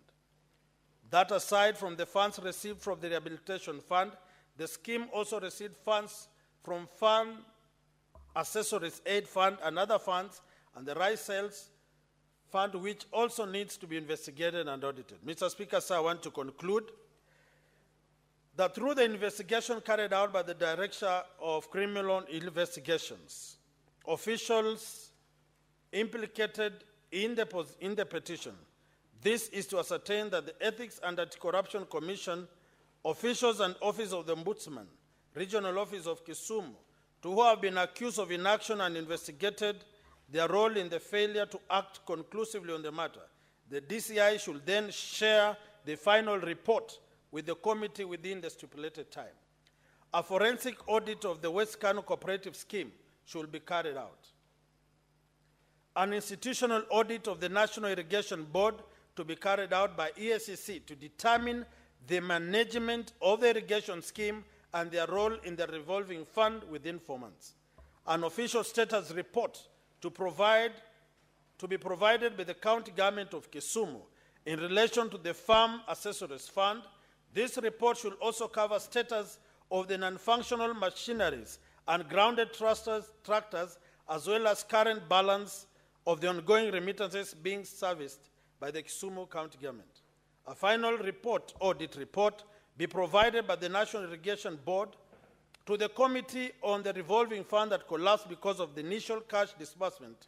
That aside from the funds received from the rehabilitation fund, the scheme also received funds from Farm Accessories Aid Fund and other funds and the Rice Sales Fund, which also needs to be investigated and audited. Mr. Speaker, sir, I want to conclude that through the investigation carried out by the Director of Criminal Investigations, officials implicated in the petition, this is to ascertain that the Ethics and Anti-Corruption Commission, officials and Office of the Ombudsman, Regional Office of Kisumu, to who have been accused of inaction and investigated their role in the failure to act conclusively on the matter. The DCI should then share the final report with the committee within the stipulated time. A forensic audit of the West Kano Cooperative Scheme should be carried out. An institutional audit of the National Irrigation Board to be carried out by EACC to determine the management of the irrigation scheme and their role in the revolving fund within 4 months. An official status report to be provided by the county government of Kisumu in relation to the Farm Accessories Fund. This report should also cover status of the non-functional machineries and grounded tractors, as well as current balance of the ongoing remittances being serviced by the Kisumu County government. A final report, audit report, be provided by the National Irrigation Board to the committee on the revolving fund that collapsed because of the initial cash disbursement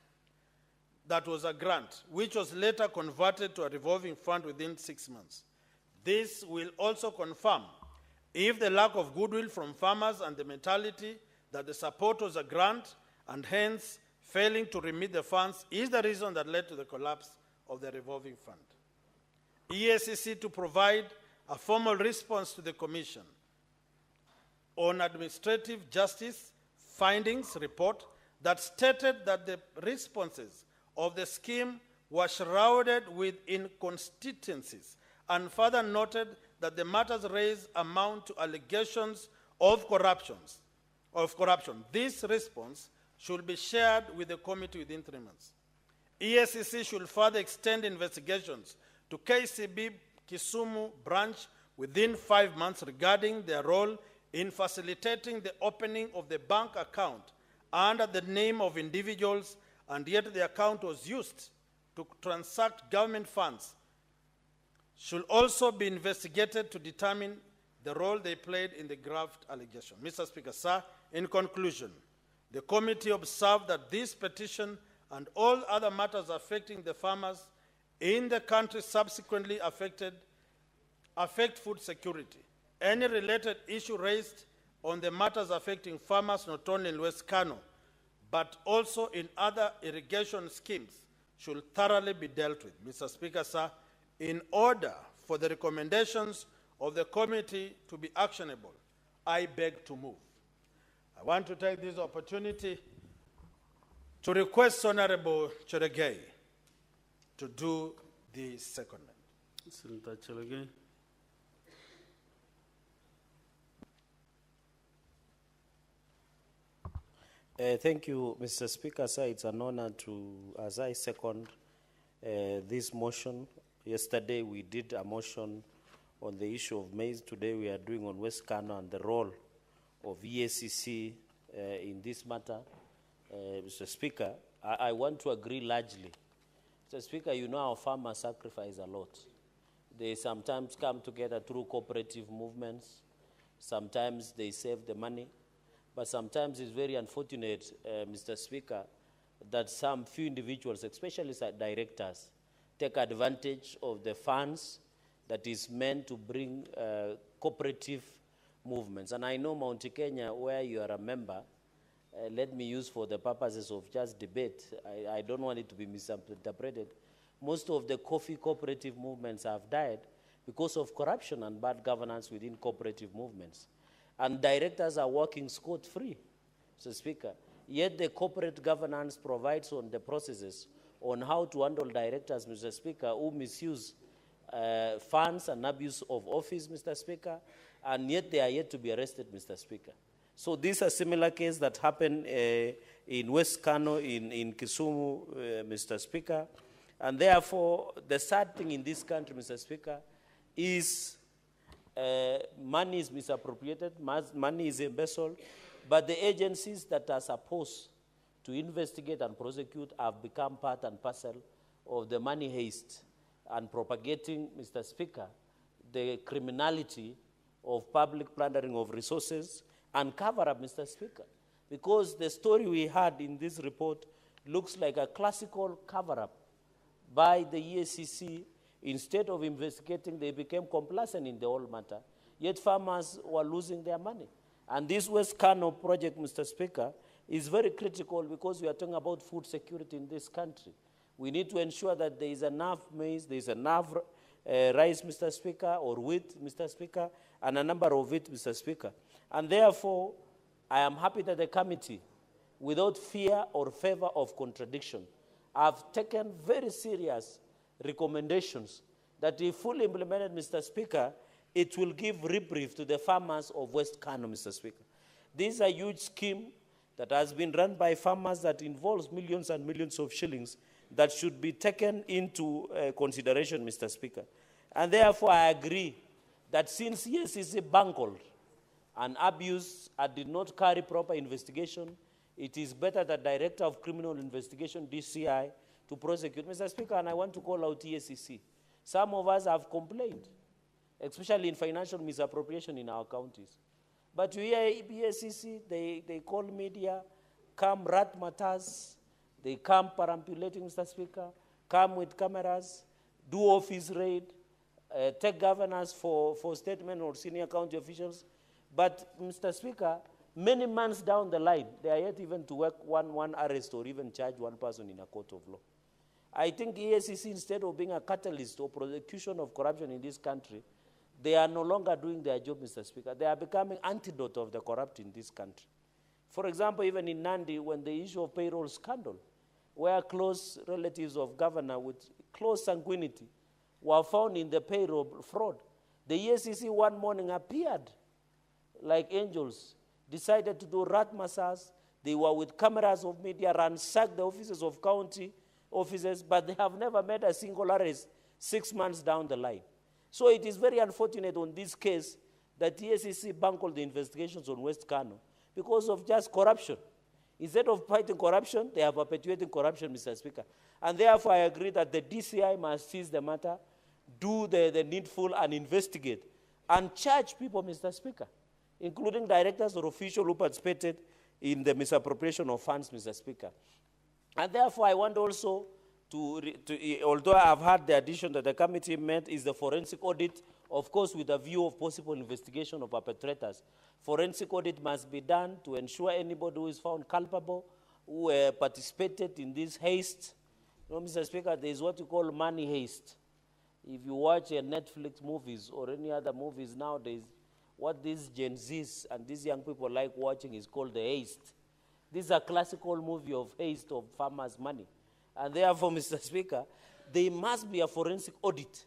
that was a grant, which was later converted to a revolving fund within 6 months. This will also confirm if the lack of goodwill from farmers and the mentality that the support was a grant and hence failing to remit the funds is the reason that led to the collapse of the revolving fund. EACC to provide a formal response to the Commission on Administrative Justice findings report that stated that the responses of the scheme were shrouded with inconsistencies and further noted that the matters raised amount to allegations of corruption. This response should be shared with the committee within 3 months. EACC should further extend investigations to KCB Kisumu branch within 5 months regarding their role in facilitating the opening of the bank account under the name of individuals, and yet the account was used to transact government funds, should also be investigated to determine the role they played in the graft allegation. Mr. Speaker, sir, in conclusion, the committee observed that this petition and all other matters affecting the farmers in the country subsequently affect food security. Any related issue raised on the matters affecting farmers not only in West Kano, but also in other irrigation schemes should thoroughly be dealt with. Mr. Speaker, sir, in order for the recommendations of the committee to be actionable, I beg to move. I want to take this opportunity to request Honorable Cheregei to do the secondment. Senator Cheregei. Thank you, Mr. Speaker. Sir, it's an honor to, as I second this motion. Yesterday we did a motion on the issue of maize. Today we are doing on West Kano and the role of EACC in this matter. Mr. Speaker, I want to agree largely. Mr. Speaker, you know our farmers sacrifice a lot. They sometimes come together through cooperative movements. Sometimes they save the money. But sometimes it's very unfortunate, Mr. Speaker, that some few individuals, especially directors, take advantage of the funds that is meant to bring cooperative movements. And I know Mount Kenya, where you are a member, let me use for the purposes of just debate, I don't want it to be misinterpreted. Most of the coffee cooperative movements have died because of corruption and bad governance within cooperative movements. And directors are working scot-free, Mr. Speaker. Yet the corporate governance provides on the processes on how to handle directors, Mr. Speaker, who misuse funds and abuse of office, Mr. Speaker, and yet they are yet to be arrested, Mr. Speaker. So this is a similar case that happened in West Kano, in Kisumu, Mr. Speaker. And therefore, the sad thing in this country, Mr. Speaker, is money is misappropriated, money is embezzled, but the agencies that are supposed to investigate and prosecute have become part and parcel of the money heist and propagating, Mr. Speaker, the criminality of public plundering of resources and cover-up, Mr. Speaker. Because the story we had in this report looks like a classical cover-up by the EACC. Instead of investigating, they became complacent in the whole matter. Yet farmers were losing their money. And this West Kano project, Mr. Speaker, is very critical because we are talking about food security in this country. We need to ensure that there is enough maize, there is enough rice, Mr. Speaker, or wheat, Mr. Speaker, and a number of it, Mr. Speaker. And therefore, I am happy that the committee, without fear or favor of contradiction, have taken very serious recommendations that if fully implemented, Mr. Speaker, it will give reprieve to the farmers of West Kano, Mr. Speaker. This is a huge scheme that has been run by farmers that involves millions and millions of shillings that should be taken into consideration, Mr. Speaker. And therefore, I agree that since EACC bungled and abused and did not carry proper investigation, it is better that Director of Criminal Investigation, DCI, to prosecute. Mr. Speaker, and I want to call out EACC. Some of us have complained, especially in financial misappropriation in our counties. But you hear BSCC, they call media, come rat matters, they come perambulating, Mr. Speaker, come with cameras, do office raid, take governors for statement or senior county officials. But, Mr. Speaker, many months down the line, they are yet even to work one arrest or even charge one person in a court of law. I think EACC, instead of being a catalyst or prosecution of corruption in this country, they are no longer doing their job, Mr. Speaker. They are becoming antidote of the corrupt in this country. For example, even in Nandi, when the issue of payroll scandal, where close relatives of governor with close sanguinity were found in the payroll fraud, the EACC one morning appeared like angels, decided to do rat massage. They were with cameras of media, ransacked the offices of county offices, but they have never made a single arrest 6 months down the line. So it is very unfortunate on this case that EACC bungled the investigations on West Kano because of just corruption. Instead of fighting corruption, they are perpetuating corruption, Mr. Speaker. And therefore, I agree that the DCI must seize the matter, do the needful and investigate, and charge people, Mr. Speaker, including directors or officials who participated in the misappropriation of funds, Mr. Speaker. And therefore, I want also although I have had the addition that the committee made is the forensic audit, of course, with a view of possible investigation of perpetrators. Forensic audit must be done to ensure anybody who is found culpable, who participated in this haste. You know, Mr. Speaker, there is what you call money haste. If you watch Netflix movies or any other movies nowadays, what these Gen Zs and these young people like watching is called the haste. This is a classical movie of haste of farmers' money. And therefore, Mr. Speaker, there must be a forensic audit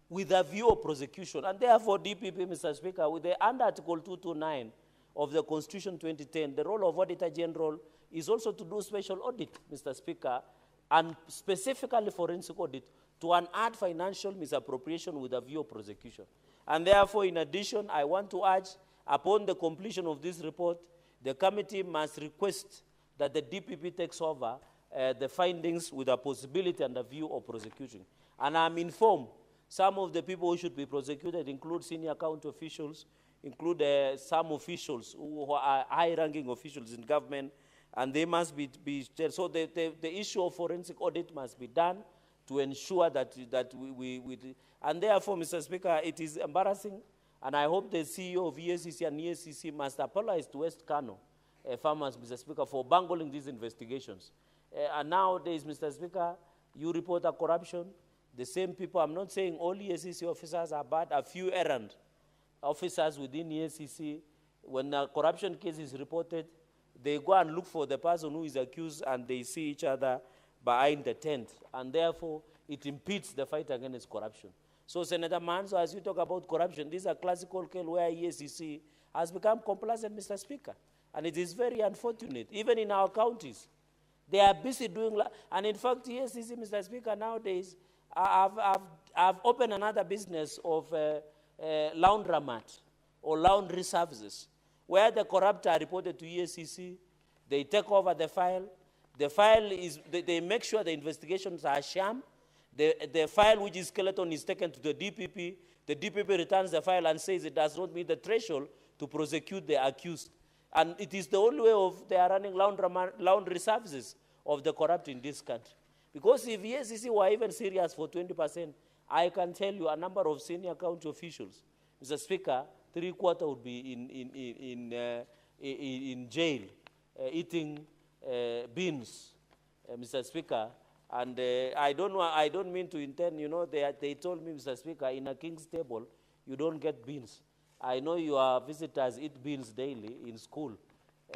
with a view of prosecution. And therefore, DPP, Mr. Speaker, with the under Article 229 of the Constitution 2010, the role of Auditor General is also to do special audit, Mr. Speaker, and specifically forensic audit to unearth financial misappropriation with a view of prosecution. And therefore, in addition, I want to urge, upon the completion of this report, the committee must request that the DPP takes over the findings with a possibility and a view of prosecution. And I'm informed some of the people who should be prosecuted include senior county officials, include some officials who are high-ranking officials in government, and they must be so the issue of forensic audit must be done to ensure that and therefore, Mr. Speaker, it is embarrassing, and I hope the CEO of EACC and EACC must apologize to West Kano farmers, Mr. Speaker, for bungling these investigations. And nowadays, Mr. Speaker, you report a corruption, the same people, I'm not saying all EACC officers are bad, a few errant officers within EACC, when a corruption case is reported, they go and look for the person who is accused and they see each other behind the tent. And therefore, it impedes the fight against corruption. So, Senator Manzo, as you talk about corruption, this is a classical case where EACC has become complacent, Mr. Speaker. And it is very unfortunate, even in our counties. They are busy doing, and in fact, EACC, Mr. Speaker, nowadays, I've opened another business of laundromat or laundry services, where the corrupt are reported to EACC, they take over the file. The file is, they make sure the investigations are sham. The file which is skeleton is taken to the DPP returns the file and says it does not meet the threshold to prosecute the accused. And it is the only way of they are running laundry services of the corrupt in this country. Because if EACC were even serious for 20%, I can tell you a number of senior county officials, Mr. Speaker, 3/4 would be in jail, eating beans, Mr. Speaker. And I don't mean to intend, you know, they told me, Mr. Speaker, in a king's table, you don't get beans. I know your visitors eat beans daily in school,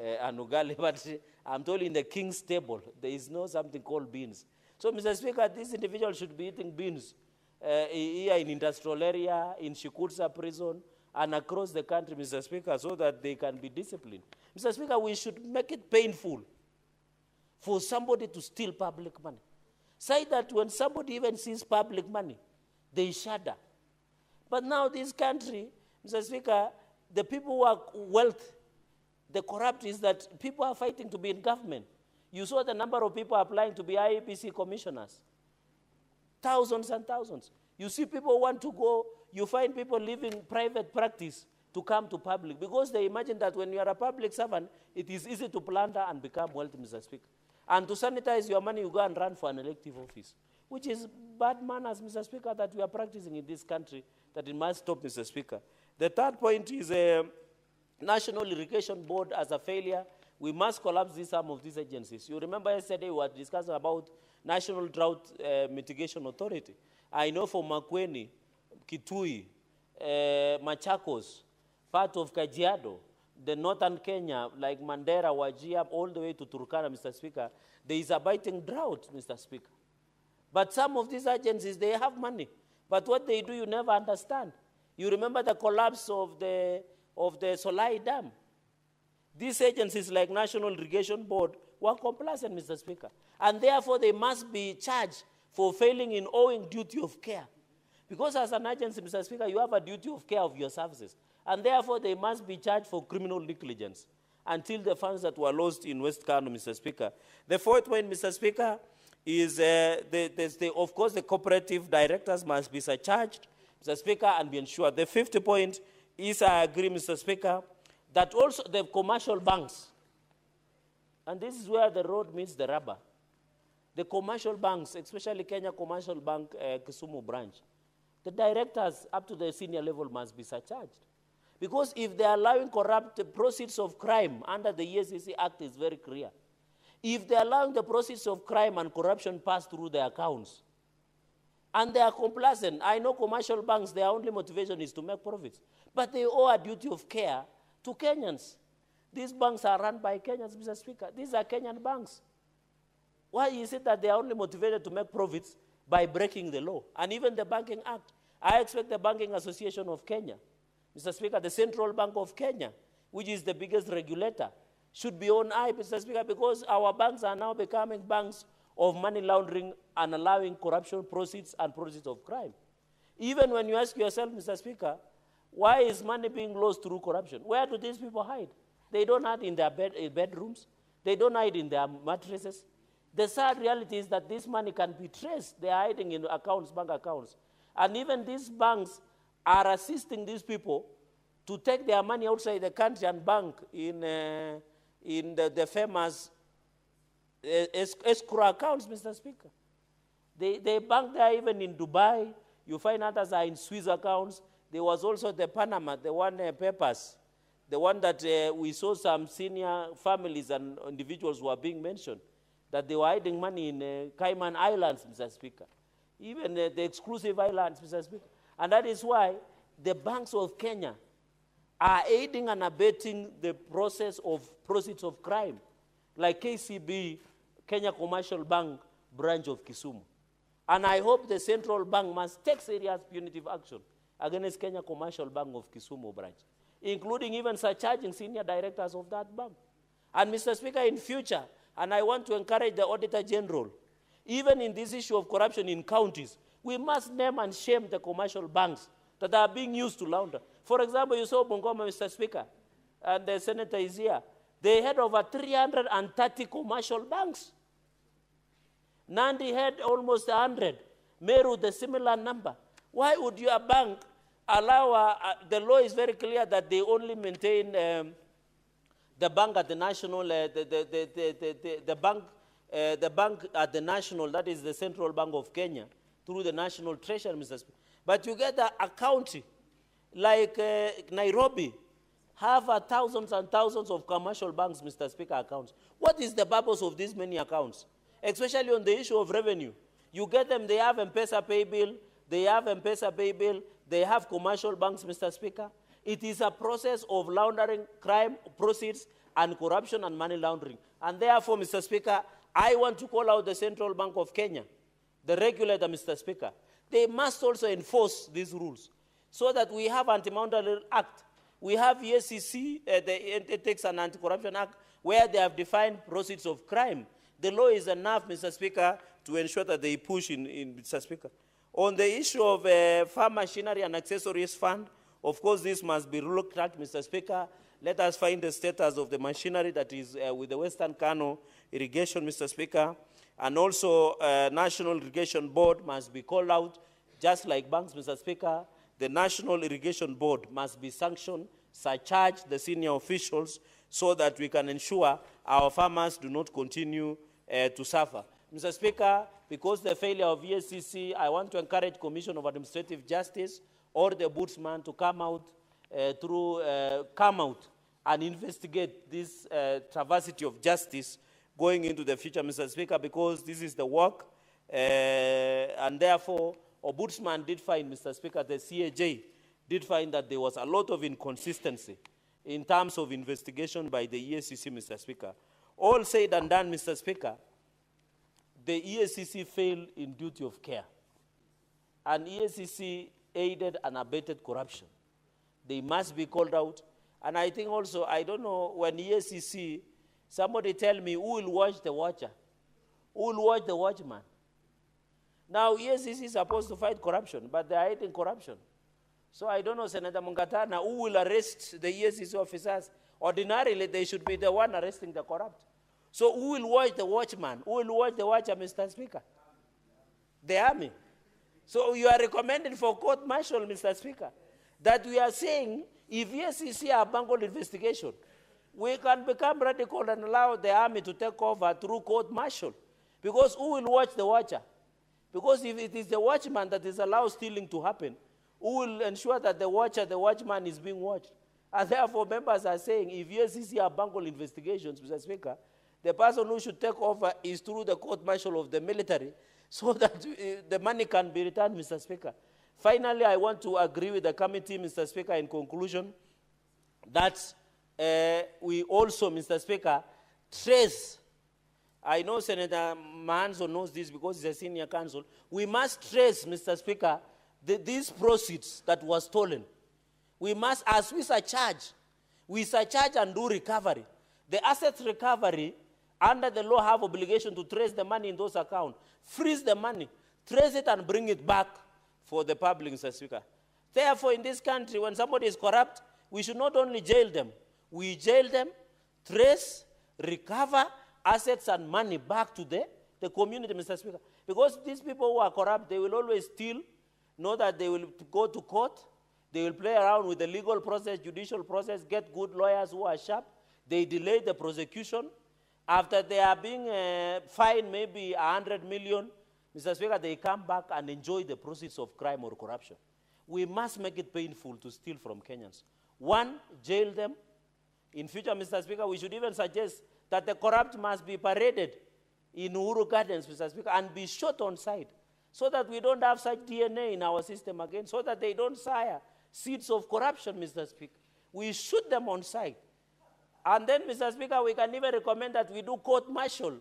and ugali, but I'm told in the king's table, there is no something called beans. So, Mr. Speaker, these individuals should be eating beans here in industrial area, in Shikutsa prison, and across the country, Mr. Speaker, so that they can be disciplined. Mr. Speaker, we should make it painful for somebody to steal public money. Say that when somebody even sees public money, they shudder. But now this country, Mr. Speaker, the people who are wealth, the corrupt is that people are fighting to be in government. You saw the number of people applying to be IEBC commissioners. Thousands and thousands. You see people want to go, you find people leaving private practice to to come to public, because they imagine that when you are a public servant, it is easy to plunder and become wealthy, Mr. Speaker. And to sanitize your money, you go and run for an elective office, which is bad manners, Mr. Speaker, that we are practicing in this country, that it must stop, Mr. Speaker. The third point is National Irrigation Board as a failure. We must collapse some of these agencies. You remember yesterday we were discussing about National Drought Mitigation Authority. I know for Makueni, Kitui, Machakos, part of Kajiado, the northern Kenya, like Mandera, Wajir, all the way to Turkana, Mr. Speaker, there is a biting drought, Mr. Speaker. But some of these agencies, they have money. But what they do, you never understand. You remember the collapse of the Solai Dam. These agencies like National Irrigation Board were complacent, Mr. Speaker. And therefore, they must be charged for failing in owing duty of care. Because as an agency, Mr. Speaker, you have a duty of care of your services. And therefore, they must be charged for criminal negligence until the funds that were lost in West Kano, Mr. Speaker. The fourth point, Mr. Speaker, is, of course, the cooperative directors must be surcharged, Mr. Speaker, and be ensured. The fifth point is, I agree, Mr. Speaker, that also the commercial banks, and this is where the road meets the rubber, the commercial banks, especially Kenya Commercial Bank, Kisumu branch, the directors up to the senior level must be surcharged. Because if they are allowing corrupt proceeds of crime under the ESCC Act, is very clear. If they are allowing the proceeds of crime and corruption pass through their accounts, and they are complacent, I know commercial banks, their only motivation is to make profits, but they owe a duty of care to Kenyans. These banks are run by Kenyans, Mr. Speaker. These are Kenyan banks. Why is it that they are only motivated to make profits by breaking the law? And even the Banking Act. I expect the Banking Association of Kenya, Mr. Speaker, the Central Bank of Kenya, which is the biggest regulator, should be on eye, Mr. Speaker, because our banks are now becoming banks of money laundering and allowing corruption proceeds and proceeds of crime. Even when you ask yourself, Mr. Speaker, why is money being lost through corruption? Where do these people hide? They don't hide in their bedrooms. They don't hide in their mattresses. The sad reality is that this money can be traced. They are hiding in accounts, bank accounts. And even these banks are assisting these people to take their money outside the country and bank in the famous escrow accounts, Mr. Speaker. They bank there even in Dubai. You find others are in Swiss accounts. There was also the Panama, the one papers, the one that we saw some senior families and individuals who are being mentioned, that they were hiding money in Cayman Islands, Mr. Speaker. Even the exclusive islands, Mr. Speaker. And that is why the banks of Kenya are aiding and abetting the process of proceeds of crime, like KCB, Kenya Commercial Bank branch of Kisumu. And I hope the central bank must take serious punitive action against Kenya Commercial Bank of Kisumu branch, including even surcharging senior directors of that bank. And Mr. Speaker, in future, and I want to encourage the Auditor General, even in this issue of corruption in counties, we must name and shame the commercial banks that are being used to launder. For example, you saw Bungoma, Mr. Speaker, and the senator is here. They had over 330 commercial banks. Nandi had almost 100. Meru, the similar number. Why would your bank allow, the law is very clear that they only maintain the bank at the national, the bank at the national, that is the Central Bank of Kenya, through the National Treasury, Mr. Speaker. But you get a county like Nairobi, have thousands and thousands of commercial banks, Mr. Speaker, accounts. What is the purpose of these many accounts? Especially on the issue of revenue. You get them, they have M-Pesa pay bill, they have commercial banks, Mr. Speaker. It is a process of laundering crime, proceeds, and corruption and money laundering. And therefore, Mr. Speaker, I want to call out the Central Bank of Kenya, the regulator, Mr. Speaker. They must also enforce these rules so that we have Anti-Money Laundering Act. We have ESCC, the Ethics and Anti-Corruption Act, where they have defined proceeds of crime. The law is enough, Mr. Speaker, to ensure that they push in Mr. Speaker. On the issue of farm machinery and accessories fund, of course, this must be looked at, Mr. Speaker. Let us find the status of the machinery that is with the Western Kano irrigation, Mr. Speaker. And also, National Irrigation Board must be called out, just like banks, Mr. Speaker. The National Irrigation Board must be sanctioned surcharge the senior officials so that we can ensure our farmers do not continue to suffer. Mr. Speaker, because the failure of EACC, I want to encourage Commission of Administrative Justice or the Ombudsman to come out and investigate this travesty of justice going into the future, Mr. Speaker, because this is the work, and therefore, Ombudsman did find, Mr. Speaker, the CAJ did find that there was a lot of inconsistency in terms of investigation by the EACC, Mr. Speaker. All said and done, Mr. Speaker, the EACC failed in duty of care, and EACC aided and abetted corruption. They must be called out. And I think also, I don't know, when EACC, somebody tell me who will watch the watcher? Who will watch the watchman? Now, EACC is supposed to fight corruption, but they are hiding corruption. So I don't know, Senator Mungatana, who will arrest the EACC officers? Ordinarily, they should be the one arresting the corrupt. So who will watch the watchman? Who will watch the watcher, Mr. Speaker? The army. So you are recommending for court-martial, Mr. Speaker, that we are saying if EACC are bungled investigation, we can become radical and allow the army to take over through court-martial. Because who will watch the watcher? Because if it is the watchman that is allowed stealing to happen, who will ensure that the watchman is being watched? And therefore, members are saying if EACC are bungled investigations, Mr. Speaker, the person who should take over is through the court-martial of the military so that the money can be returned, Mr. Speaker. Finally, I want to agree with the committee, Mr. Speaker, in conclusion, that we also, Mr. Speaker, trace, I know Senator Mahanzo knows this because he's a senior counsel, we must trace, Mr. Speaker, these proceeds that were stolen. We must, as we surcharge and do recovery. The asset recovery, under the law, have obligation to trace the money in those accounts, freeze the money, trace it and bring it back for the public, Mr. Speaker. Therefore, in this country, when somebody is corrupt, we should not only jail them, we jail them, trace, recover assets and money back to the community, Mr. Speaker. Because these people who are corrupt, they will always steal, know that they will go to court, they will play around with the legal process, judicial process, get good lawyers who are sharp, they delay the prosecution. After they are being fined maybe 100 million, Mr. Speaker, they come back and enjoy the proceeds of crime or corruption. We must make it painful to steal from Kenyans. One, jail them. In future, Mr. Speaker, we should even suggest that the corrupt must be paraded in Uhuru Gardens, Mr. Speaker, and be shot on sight, so that we don't have such DNA in our system again, so that they don't sire seeds of corruption, Mr. Speaker. We shoot them on sight. And then, Mr. Speaker, we can even recommend that we do court-martial,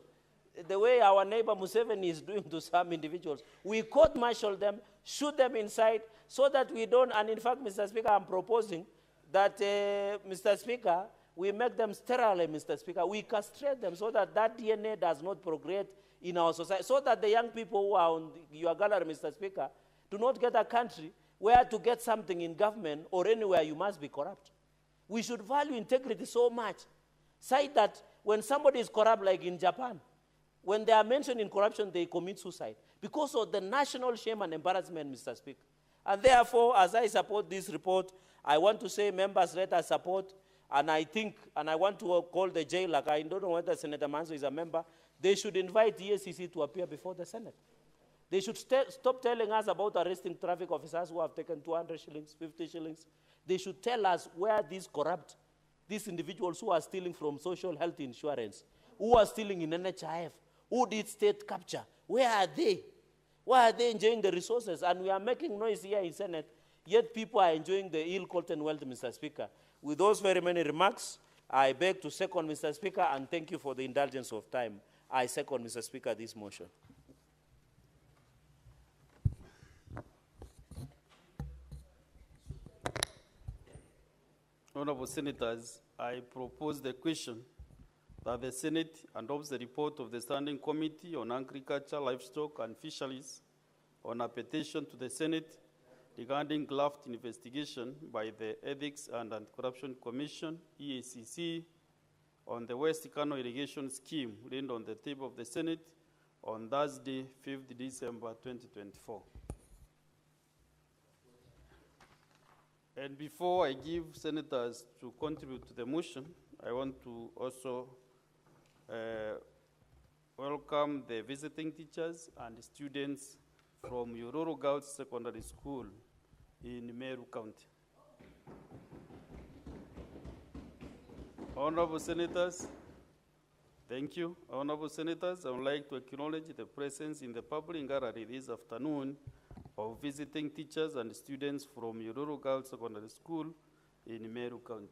the way our neighbor Museveni is doing to some individuals. We court-martial them, shoot them inside, so that we don't, and in fact, Mr. Speaker, I'm proposing that, Mr. Speaker, we make them sterile, Mr. Speaker. We castrate them so that that DNA does not progress in our society, so that the young people who are on your gallery, Mr. Speaker, do not get a country where to get something in government or anywhere you must be corrupt. We should value integrity so much, say that when somebody is corrupt, like in Japan, when they are mentioned in corruption, they commit suicide because of the national shame and embarrassment, Mr. Speaker. And therefore, as I support this report, I want to say members let us support, and I think, and I want to call the jail, like I don't know whether Senator Manzo is a member, they should invite EACC to appear before the Senate. They should stop telling us about arresting traffic officers who have taken 200 shillings, 50 shillings. They should tell us where these individuals who are stealing from social health insurance, who are stealing in NHIF, who did state capture, where are they? Why are they enjoying the resources? And we are making noise here in Senate, yet people are enjoying the ill-gotten wealth, Mr. Speaker. With those very many remarks, I beg to second, Mr. Speaker, and thank you for the indulgence of time. I second, Mr. Speaker, this motion. Honorable Senators, I propose the question that the Senate adopts the report of the Standing Committee on Agriculture, Livestock and Fisheries on a petition to the Senate regarding graft investigation by the Ethics and Anti-Corruption Commission, EACC, on the West Kano irrigation scheme laid on the table of the Senate on Thursday, 5th December 2024. And before I give senators to contribute to the motion, I want to also welcome the visiting teachers and students from Yororo Girls Secondary School in Meru County. Honorable Senators, thank you. Honorable Senators, I would like to acknowledge the presence in the public gallery this afternoon of visiting teachers and students from Yororo Girls Secondary School in Meru County.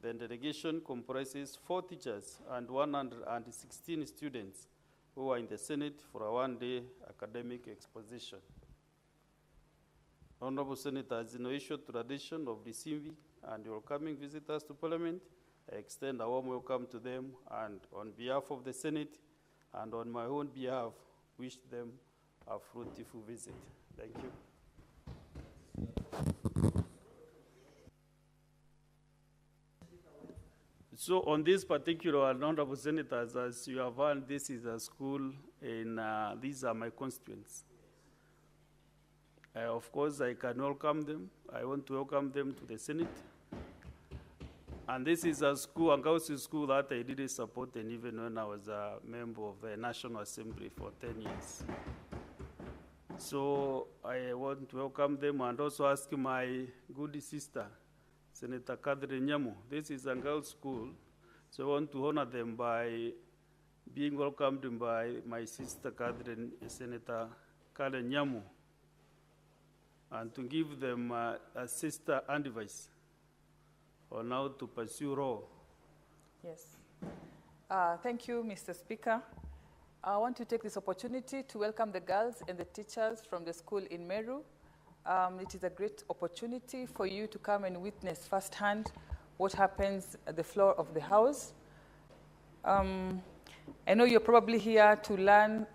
The delegation comprises 4 teachers and 116 students who are in the Senate for a one-day academic exposition. Honorable Senators, in the ancient tradition of receiving and welcoming visitors to Parliament, I extend a warm welcome to them, and on behalf of the Senate and on my own behalf, wish them a fruitful visit. Thank you. So on this particular, honorable senators, as you have heard, this is a school, and these are my constituents. Of course, I can welcome them. I want to welcome them to the Senate. And this is a school, a girls' school that I did support, and even when I was a member of the National Assembly for 10 years. So I want to welcome them and also ask my good sister, Senator Catherine Nyamu. This is a girls' school, so I want to honor them by being welcomed by my sister Catherine, Senator Karen Nyamu, and to give them a sister advice on how to pursue law. Yes. Thank you, Mr. Speaker. I want to take this opportunity to welcome the girls and the teachers from the school in Meru. It is a great opportunity for you to come and witness firsthand what happens at the floor of the House. I know you're probably here to learn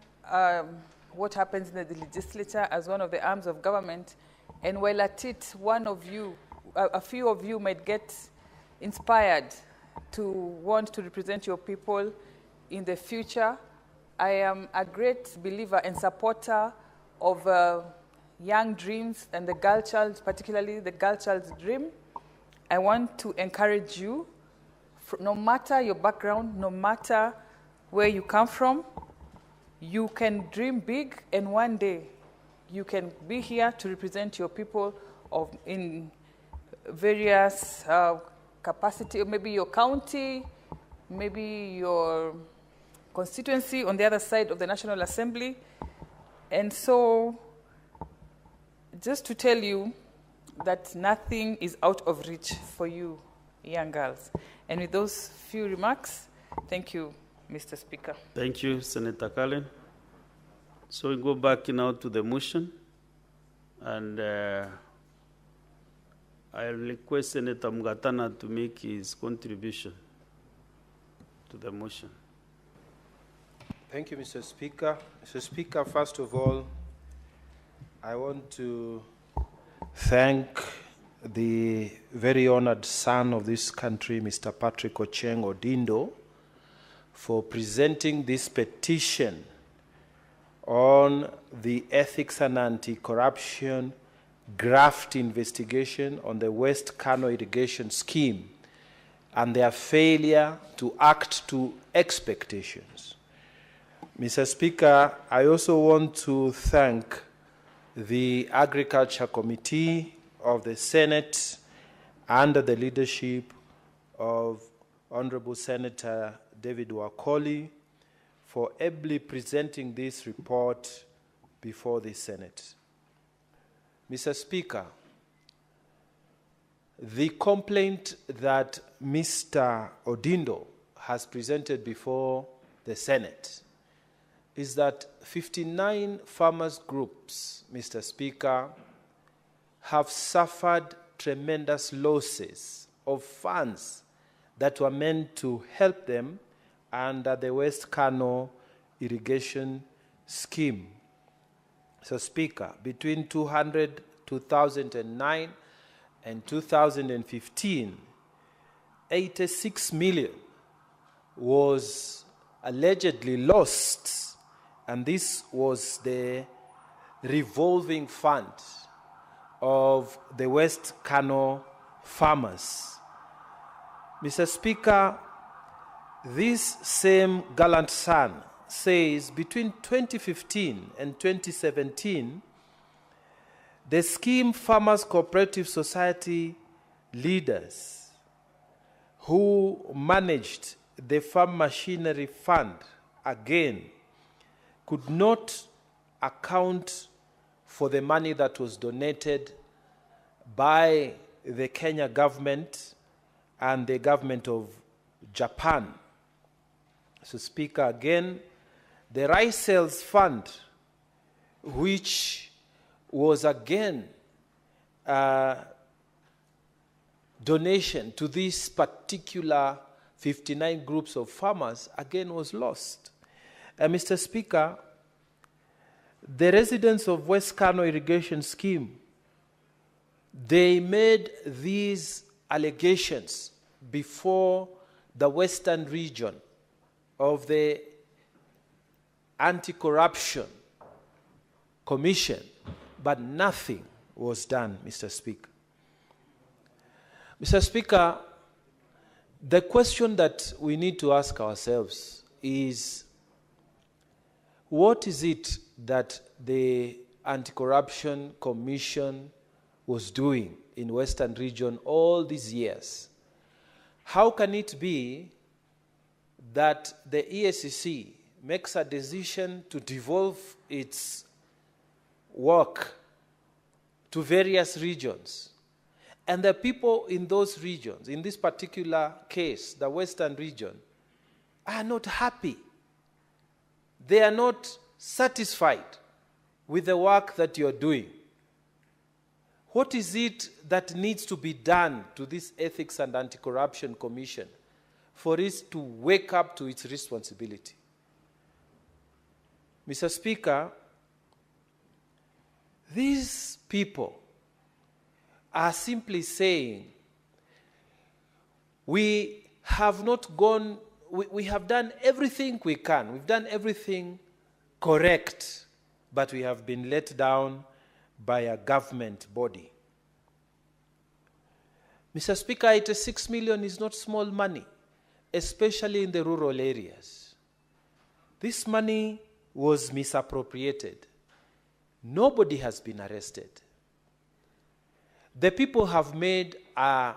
what happens in the legislature as one of the arms of government, and while at it, a few of you might get inspired to want to represent your people in the future. I am a great believer and supporter of young dreams and the girl child, particularly the girl child's dream. I want to encourage you, no matter your background, no matter where you come from, you can dream big, and one day you can be here to represent your people in various capacity, maybe your county, maybe your constituency on the other side of the National Assembly. And so, just to tell you that nothing is out of reach for you, young girls. And with those few remarks, thank you, Mr. Speaker. Thank you, Senator Cullen. So we go back now to the motion, and I request Senator Mugatana to make his contribution to the motion. Thank you, Mr. Speaker. Mr. Speaker, first of all, I want to thank the very honored son of this country, Mr. Patrick Ocheng Odindo, for presenting this petition on the ethics and anti-corruption graft investigation on the West Kano irrigation scheme and their failure to act to expectations. Mr. Speaker, I also want to thank the Agriculture Committee of the Senate under the leadership of Honorable Senator David Wakoli for ably presenting this report before the Senate. Mr. Speaker, the complaint that Mr. Odindo has presented before the Senate is that 59 farmers groups, Mr. Speaker, have suffered tremendous losses of funds that were meant to help them under the West Kano irrigation scheme. So, Speaker, between 2009 and 2015, 86 million was allegedly lost, and this was the revolving fund of the West Kano farmers. Mr. Speaker, this same gallant son says between 2015 and 2017, the scheme Farmers Cooperative Society leaders who managed the farm machinery fund again could not account for the money that was donated by the Kenya government and the government of Japan. So, Speaker, again, the Rice Sales Fund, which was again donation to these particular 59 groups of farmers, again was lost. Mr. Speaker, the residents of West Kano Irrigation Scheme, they made these allegations before the Western region of the Anti-Corruption Commission, but nothing was done, Mr. Speaker. Mr. Speaker, the question that we need to ask ourselves is, what is it that the Anti-Corruption Commission was doing in Western region all these years? How can it be that the EACC makes a decision to devolve its work to various regions, and the people in those regions, in this particular case, the Western region, are not happy? They are not satisfied with the work that you're doing. What is it that needs to be done to this Ethics and Anti-Corruption Commission for it to wake up to its responsibility? Mr. Speaker, these people are simply saying, we have not gone, we have done everything we can, we've done everything correct, but we have been let down by a government body. Mr. Speaker, 86 million is not small money, especially in the rural areas. This money was misappropriated. Nobody has been arrested. The people have made a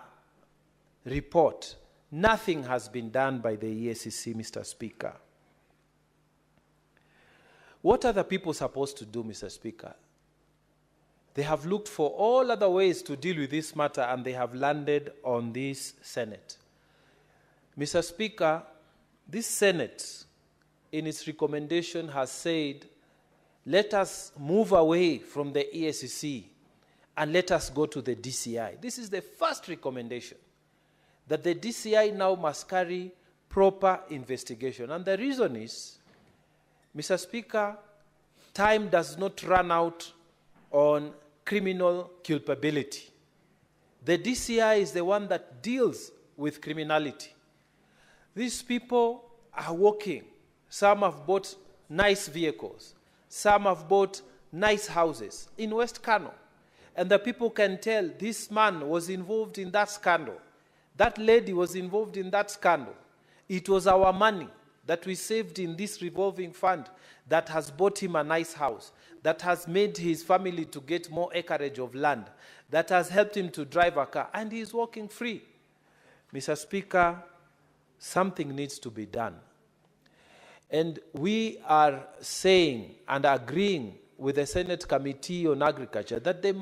report. Nothing has been done by the EACC, Mr. Speaker. What are the people supposed to do, Mr. Speaker? They have looked for all other ways to deal with this matter, and they have landed on this Senate. Mr. Speaker, this Senate, in its recommendation, has said, let us move away from the EACC and let us go to the DCI. This is the first recommendation, that the DCI now must carry proper investigation. And the reason is, Mr. Speaker, time does not run out on criminal culpability. The DCI is the one that deals with criminality. These people are working. Some have bought nice vehicles. Some have bought nice houses in West Kano. And the people can tell this man was involved in that scandal. That lady was involved in that scandal. It was our money that we saved in this revolving fund that has bought him a nice house, that has made his family to get more acreage of land, that has helped him to drive a car, and he is walking free. Mr. Speaker, something needs to be done. And we are saying and agreeing with the Senate Committee on Agriculture that the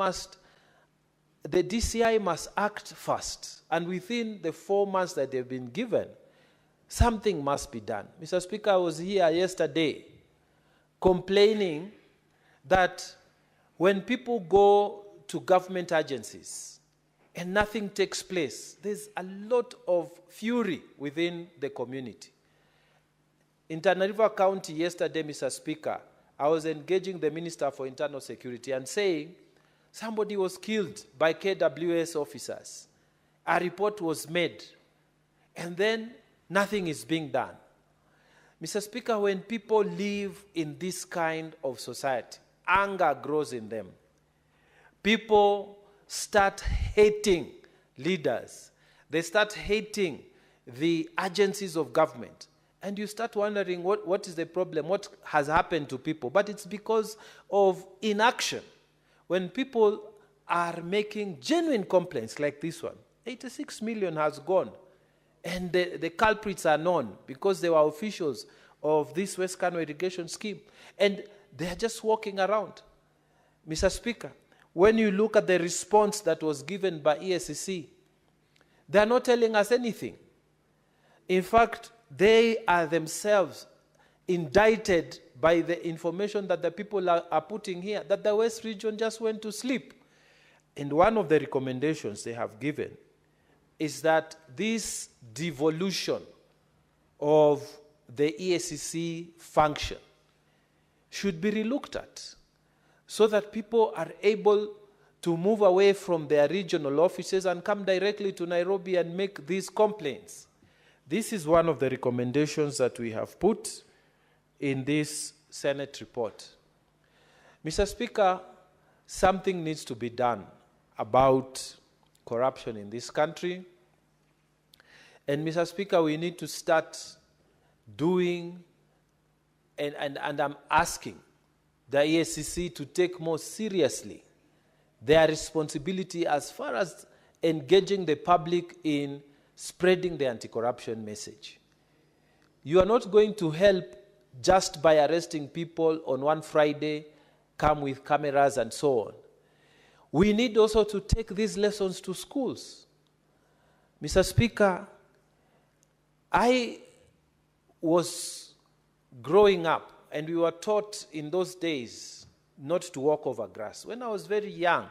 DCI must act fast, and within the 4 months that they've been given, something must be done. Mr. Speaker, I was here yesterday complaining that when people go to government agencies and nothing takes place, there's a lot of fury within the community. In Tana River County yesterday, Mr. Speaker, I was engaging the Minister for Internal Security and saying somebody was killed by KWS officers. A report was made, and then nothing is being done. Mr. Speaker, when people live in this kind of society, anger grows in them. people start hating leaders. They start hating the agencies of government. And you start wondering what is the problem, what has happened to people. But it's because of inaction. When people are making genuine complaints like this one, 86 million has gone. And the culprits are known because they were officials of this West Kano irrigation scheme. And they are just walking around. Mr. Speaker, when you look at the response that was given by ESCC, they are not telling us anything. In fact, they are themselves indicted by the information that the people are putting here, that the West region just went to sleep. And one of the recommendations they have given is that this devolution of the ESCC function should be relooked at so that people are able to move away from their regional offices and come directly to Nairobi and make these complaints. This is one of the recommendations that we have put in this Senate report. Mr. Speaker, something needs to be done about corruption in this country. And Mr. Speaker, we need to start doing, and I'm asking the ESCC to take more seriously their responsibility as far as engaging the public in spreading the anti-corruption message. You are not going to help just by arresting people on one Friday, come with cameras and so on. We need also to take these lessons to schools. Mr. Speaker, I was growing up and we were taught in those days not to walk over grass. When I was very young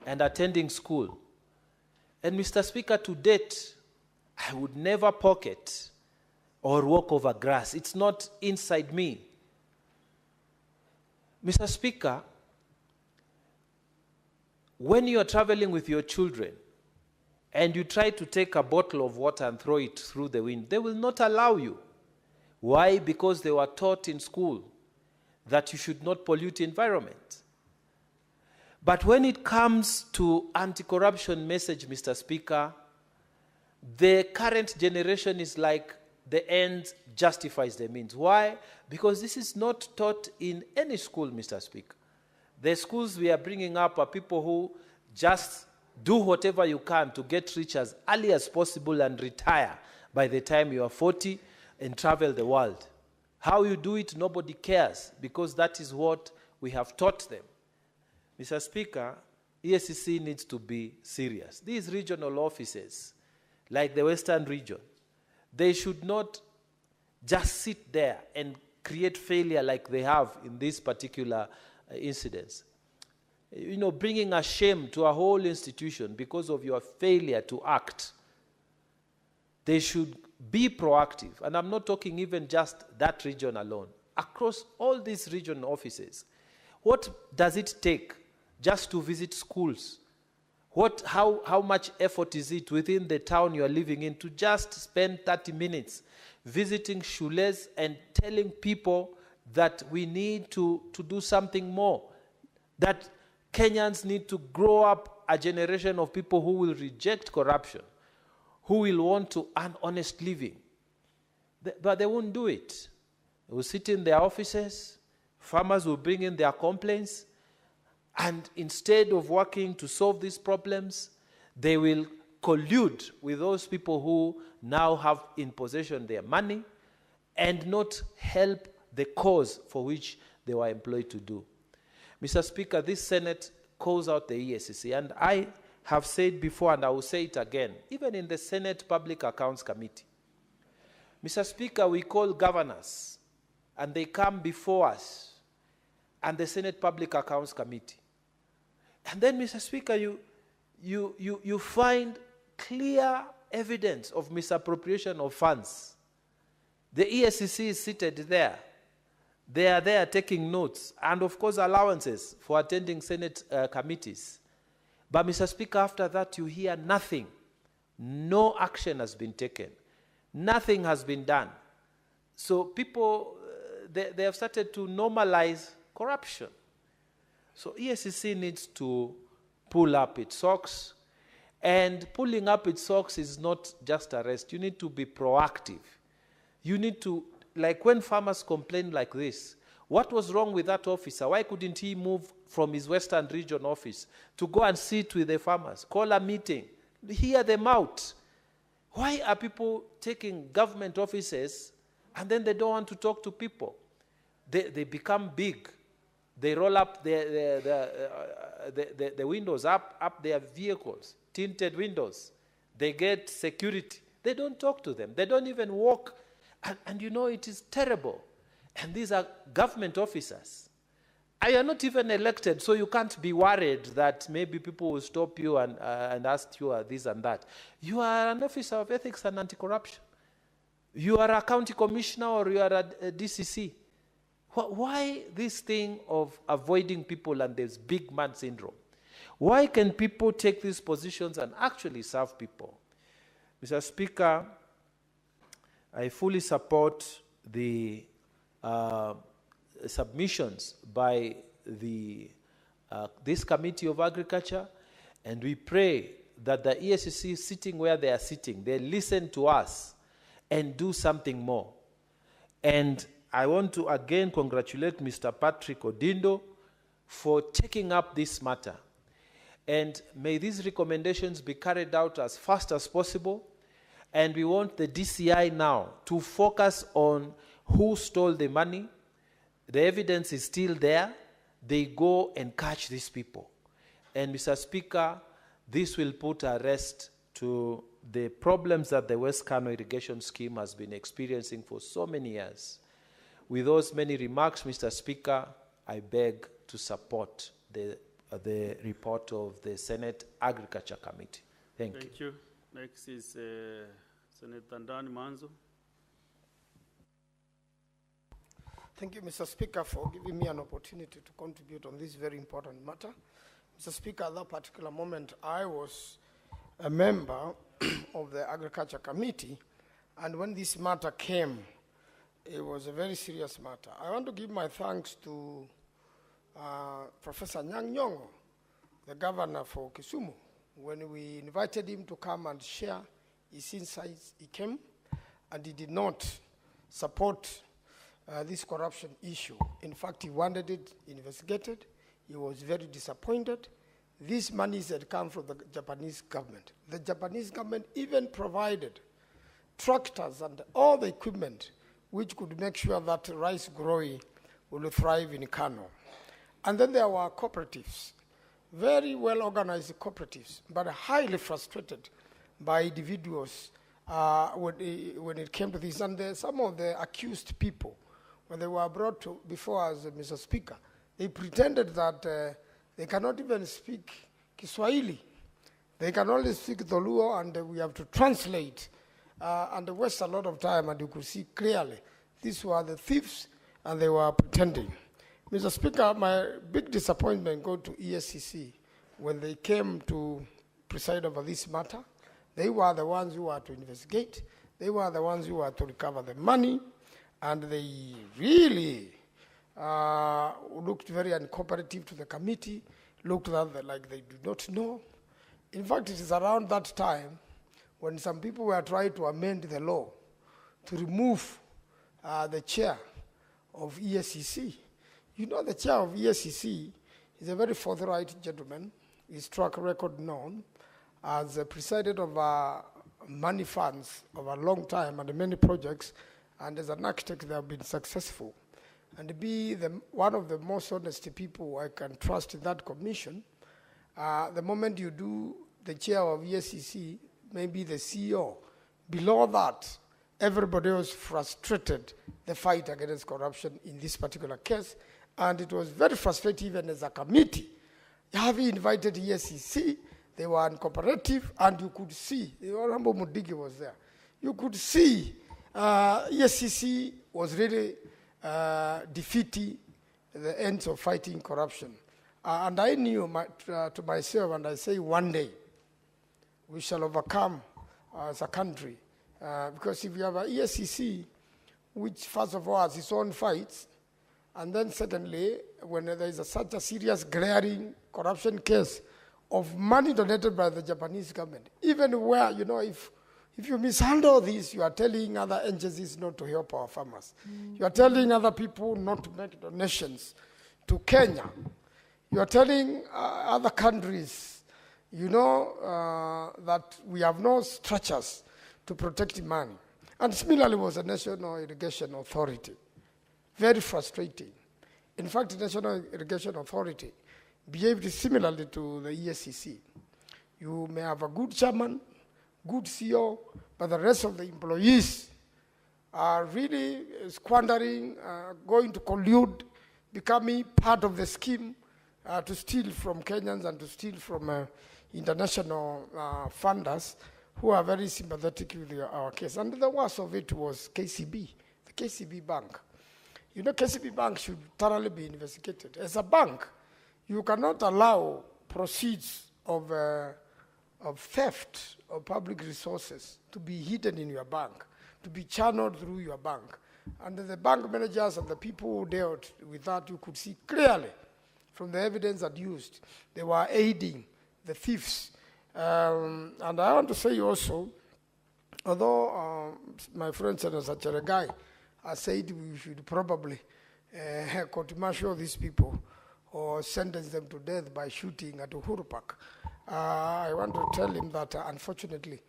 and attending school, and Mr. Speaker, to date, I would never pocket or walk over grass. It's not inside me. Mr. Speaker, when you are traveling with your children and you try to take a bottle of water and throw it through the wind, they will not allow you. Why? Because they were taught in school that you should not pollute the environment. But when it comes to anti-corruption message, Mr. Speaker, the current generation is like the end justifies the means. Why? Because this is not taught in any school, Mr. Speaker. The schools we are bringing up are people who just do whatever you can to get rich as early as possible and retire by the time you are 40 and travel the world. How you do it, nobody cares, because that is what we have taught them. Mr. Speaker, ESCC needs to be serious. These regional offices, like the Western region, they should not just sit there and create failure like they have in this particular incidents. You know, bringing a shame to a whole institution because of your failure to act. They should be proactive. And I'm not talking even just that region alone. Across all these regional offices, what does it take just to visit schools? How much effort is it within the town you are living in to just spend 30 minutes visiting shules and telling people that we need to do something more, that Kenyans need to grow up a generation of people who will reject corruption, who will want to earn honest living. But they won't do it. They will sit in their offices, farmers will bring in their complaints, and instead of working to solve these problems, they will collude with those people who now have in possession their money and not help the cause for which they were employed to do. Mr. Speaker, this Senate calls out the ESCC, and I have said before, and I will say it again, even in the Senate Public Accounts Committee. Mr. Speaker, we call governors, and they come before us, and the Senate Public Accounts Committee. And then, Mr. Speaker, you find clear evidence of misappropriation of funds. The ESCC is seated there. They are there taking notes and, of course, allowances for attending Senate committees. But, Mr. Speaker, after that, you hear nothing. No action has been taken. Nothing has been done. So people, they have started to normalize corruption. So ESCC needs to pull up its socks. And pulling up its socks is not just arrest. You need to be proactive. You need to, like when farmers complain like this, what was wrong with that officer? Why couldn't he move from his Western Region office to go and sit with the farmers, call a meeting, hear them out? Why are people taking government offices and then they don't want to talk to people? They become big. They roll up the windows up their vehicles, tinted windows. They get security. They don't talk to them. They don't even walk. And you know, it is terrible. And these are government officers. You are not even elected, so you can't be worried that maybe people will stop you and ask you this and that. You are an officer of ethics and anti-corruption. You are a county commissioner or you are a DCC. Why this thing of avoiding people and this big man syndrome? Why can people take these positions and actually serve people? Mr. Speaker, I fully support the submissions by this Committee of Agriculture, and we pray that the ESCC, sitting where they are sitting, they listen to us and do something more. And I want to again congratulate Mr. Patrick Odindo for taking up this matter. And may these recommendations be carried out as fast as possible. And we want the DCI now to focus on who stole the money. The evidence is still there. They go and catch these people. And Mr. Speaker, this will put a rest to the problems that the West Kano irrigation scheme has been experiencing for so many years. With those many remarks, Mr. Speaker, I beg to support the report of the Senate Agriculture Committee. Thank you. Thank you. Next is Senator Ndani Manzo. Thank you, Mr. Speaker, for giving me an opportunity to contribute on this very important matter. Mr. Speaker, at that particular moment, I was a member of the Agriculture Committee, and when this matter came, it was a very serious matter. I want to give my thanks to Professor Nyang' Nyong'o, the governor for Kisumu. When we invited him to come and share his insights, he came, and he did not support this corruption issue. In fact, he wanted it investigated. He was very disappointed. These monies had come from the Japanese government. The Japanese government even provided tractors and all the equipment which could make sure that rice growing will thrive in Kano. And then there were cooperatives, very well organized cooperatives, but highly frustrated by individuals when it came to this. And some of the accused people, when they were brought before us, Mr. Speaker, they pretended that they cannot even speak Kiswahili. They can only speak Dholuo, and we have to translate and waste a lot of time, and you could see clearly these were the thieves, and they were pretending. Mr. Speaker, my big disappointment goes to ESCC when they came to preside over this matter. They were the ones who were to investigate. They were the ones who were to recover the money, and they really looked very uncooperative to the committee, looked like they do not know. In fact, it is around that time when some people were trying to amend the law to remove the chair of ESCC. You know, the chair of ESCC is a very forthright gentleman. His track record known, as presided over money funds over a long time and many projects, and as an architect they have been successful. And to be one of the most honest people I can trust in that commission, the moment you do the chair of ESCC, maybe the CEO, below that, everybody was frustrated the fight against corruption in this particular case, and it was very frustrating even as a committee. Having invited ESCC, they were uncooperative, and you could see, the Honorable Mudigi was there, you could see ESCC was really defeating the ends of fighting corruption. And I knew to myself, and I say one day, we shall overcome as a country. Because if you have an ESCC, which first of all has its own fights, and then secondly, when there is such a serious glaring corruption case, of money donated by the Japanese government, even where, you know, if you mishandle this, you are telling other agencies not to help our farmers. You are telling other people not to make donations to Kenya. You are telling other countries, you know, that we have no structures to protect money. And similarly was the National Irrigation Authority. Very frustrating. In fact, the National Irrigation Authority behaved similarly to the ESCC. You may have a good chairman, good CEO, but the rest of the employees are really squandering, going to collude, becoming part of the scheme to steal from Kenyans and to steal from international funders who are very sympathetic with our case. And the worst of it was KCB, the KCB Bank. You know, KCB Bank should thoroughly be investigated. As a bank, you cannot allow proceeds of theft of public resources to be hidden in your bank, to be channeled through your bank. And the bank managers and the people who dealt with that, you could see clearly from the evidence adduced, they were aiding the thieves. And I want to say also, although my friend Senator Sacheregai has said we should probably court-martial these people or sentence them to death by shooting at Uhuru Park, I want to tell him that unfortunately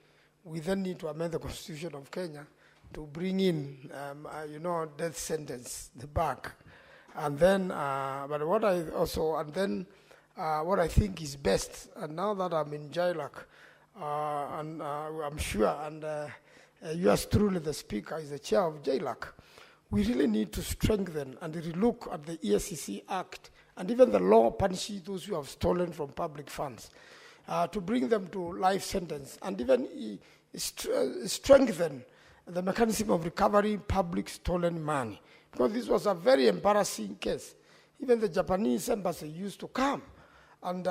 we then need to amend the Constitution of Kenya to bring in, you know, death sentence back. And then, but what I also, and then what I think is best, and now that I'm in JILAC, and I'm sure, and yours truly, the Speaker, is the chair of JILAC, we really need to strengthen and relook at the ESCC Act and even the law punishing those who have stolen from public funds, to bring them to life sentence, and even strengthen the mechanism of recovering public stolen money. Because this was a very embarrassing case. Even the Japanese embassy used to come and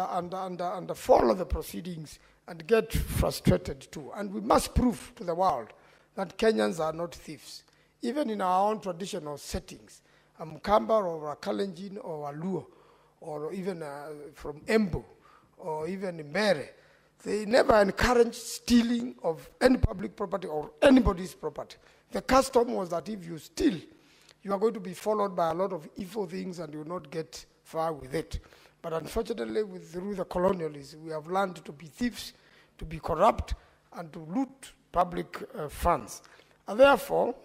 follow the proceedings and get frustrated too. And we must prove to the world that Kenyans are not thieves. Even in our own traditional settings, a Mkamba or a Kalenjin or a Luo, or even from Embu, or even Mbere, they never encourage stealing of any public property or anybody's property. The custom was that if you steal, you are going to be followed by a lot of evil things and you will not get far with it. But unfortunately, through the colonialists, we have learned to be thieves, to be corrupt, and to loot public funds. And therefore,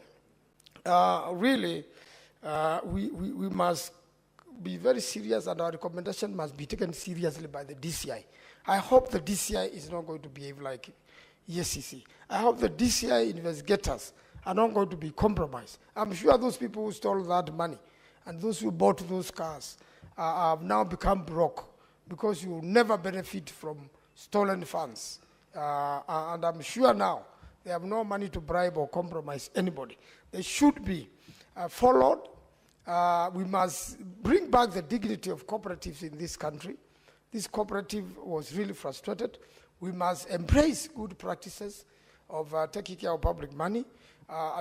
really, we must be very serious, and our recommendation must be taken seriously by the DCI. I hope the DCI is not going to behave like ESCC. I hope the DCI investigators are not going to be compromised. I'm sure those people who stole that money and those who bought those cars have now become broke because you will never benefit from stolen funds. And I'm sure now they have no money to bribe or compromise anybody. They should be followed. We must bring back the dignity of cooperatives in this country. This cooperative was really frustrated. We must embrace good practices of taking care of public money,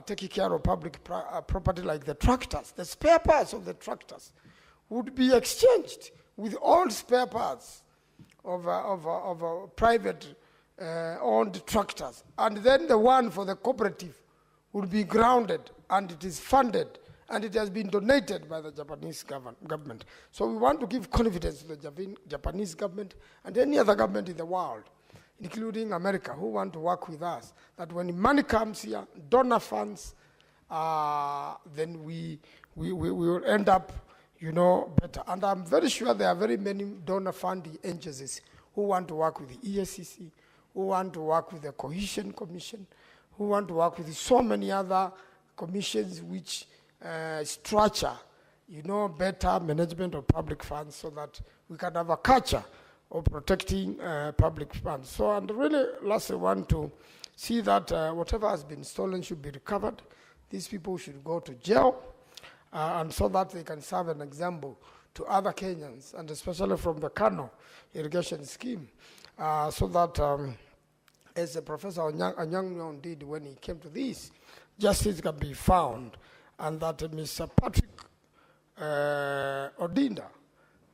taking care of public property like the tractors. The spare parts of the tractors would be exchanged with all spare parts of private owned tractors. And then the one for the cooperative would be grounded, and it is funded, and it has been donated by the Japanese government. So we want to give confidence to the Japanese government and any other government in the world, including America, who want to work with us, that when money comes here, donor funds, then we will end up, you know, better. And I'm very sure there are very many donor funding agencies who want to work with the ESCC, who want to work with the Cohesion Commission, who want to work with so many other commissions which structure, you know, better management of public funds so that we can have a culture of protecting public funds. So, and really, lastly, I want to see that whatever has been stolen should be recovered. These people should go to jail, and so that they can serve an example to other Kenyans, and especially from the Kano irrigation scheme, so that, as Professor Anyang did when he came to this, justice can be found, and that Mr. Patrick Odinda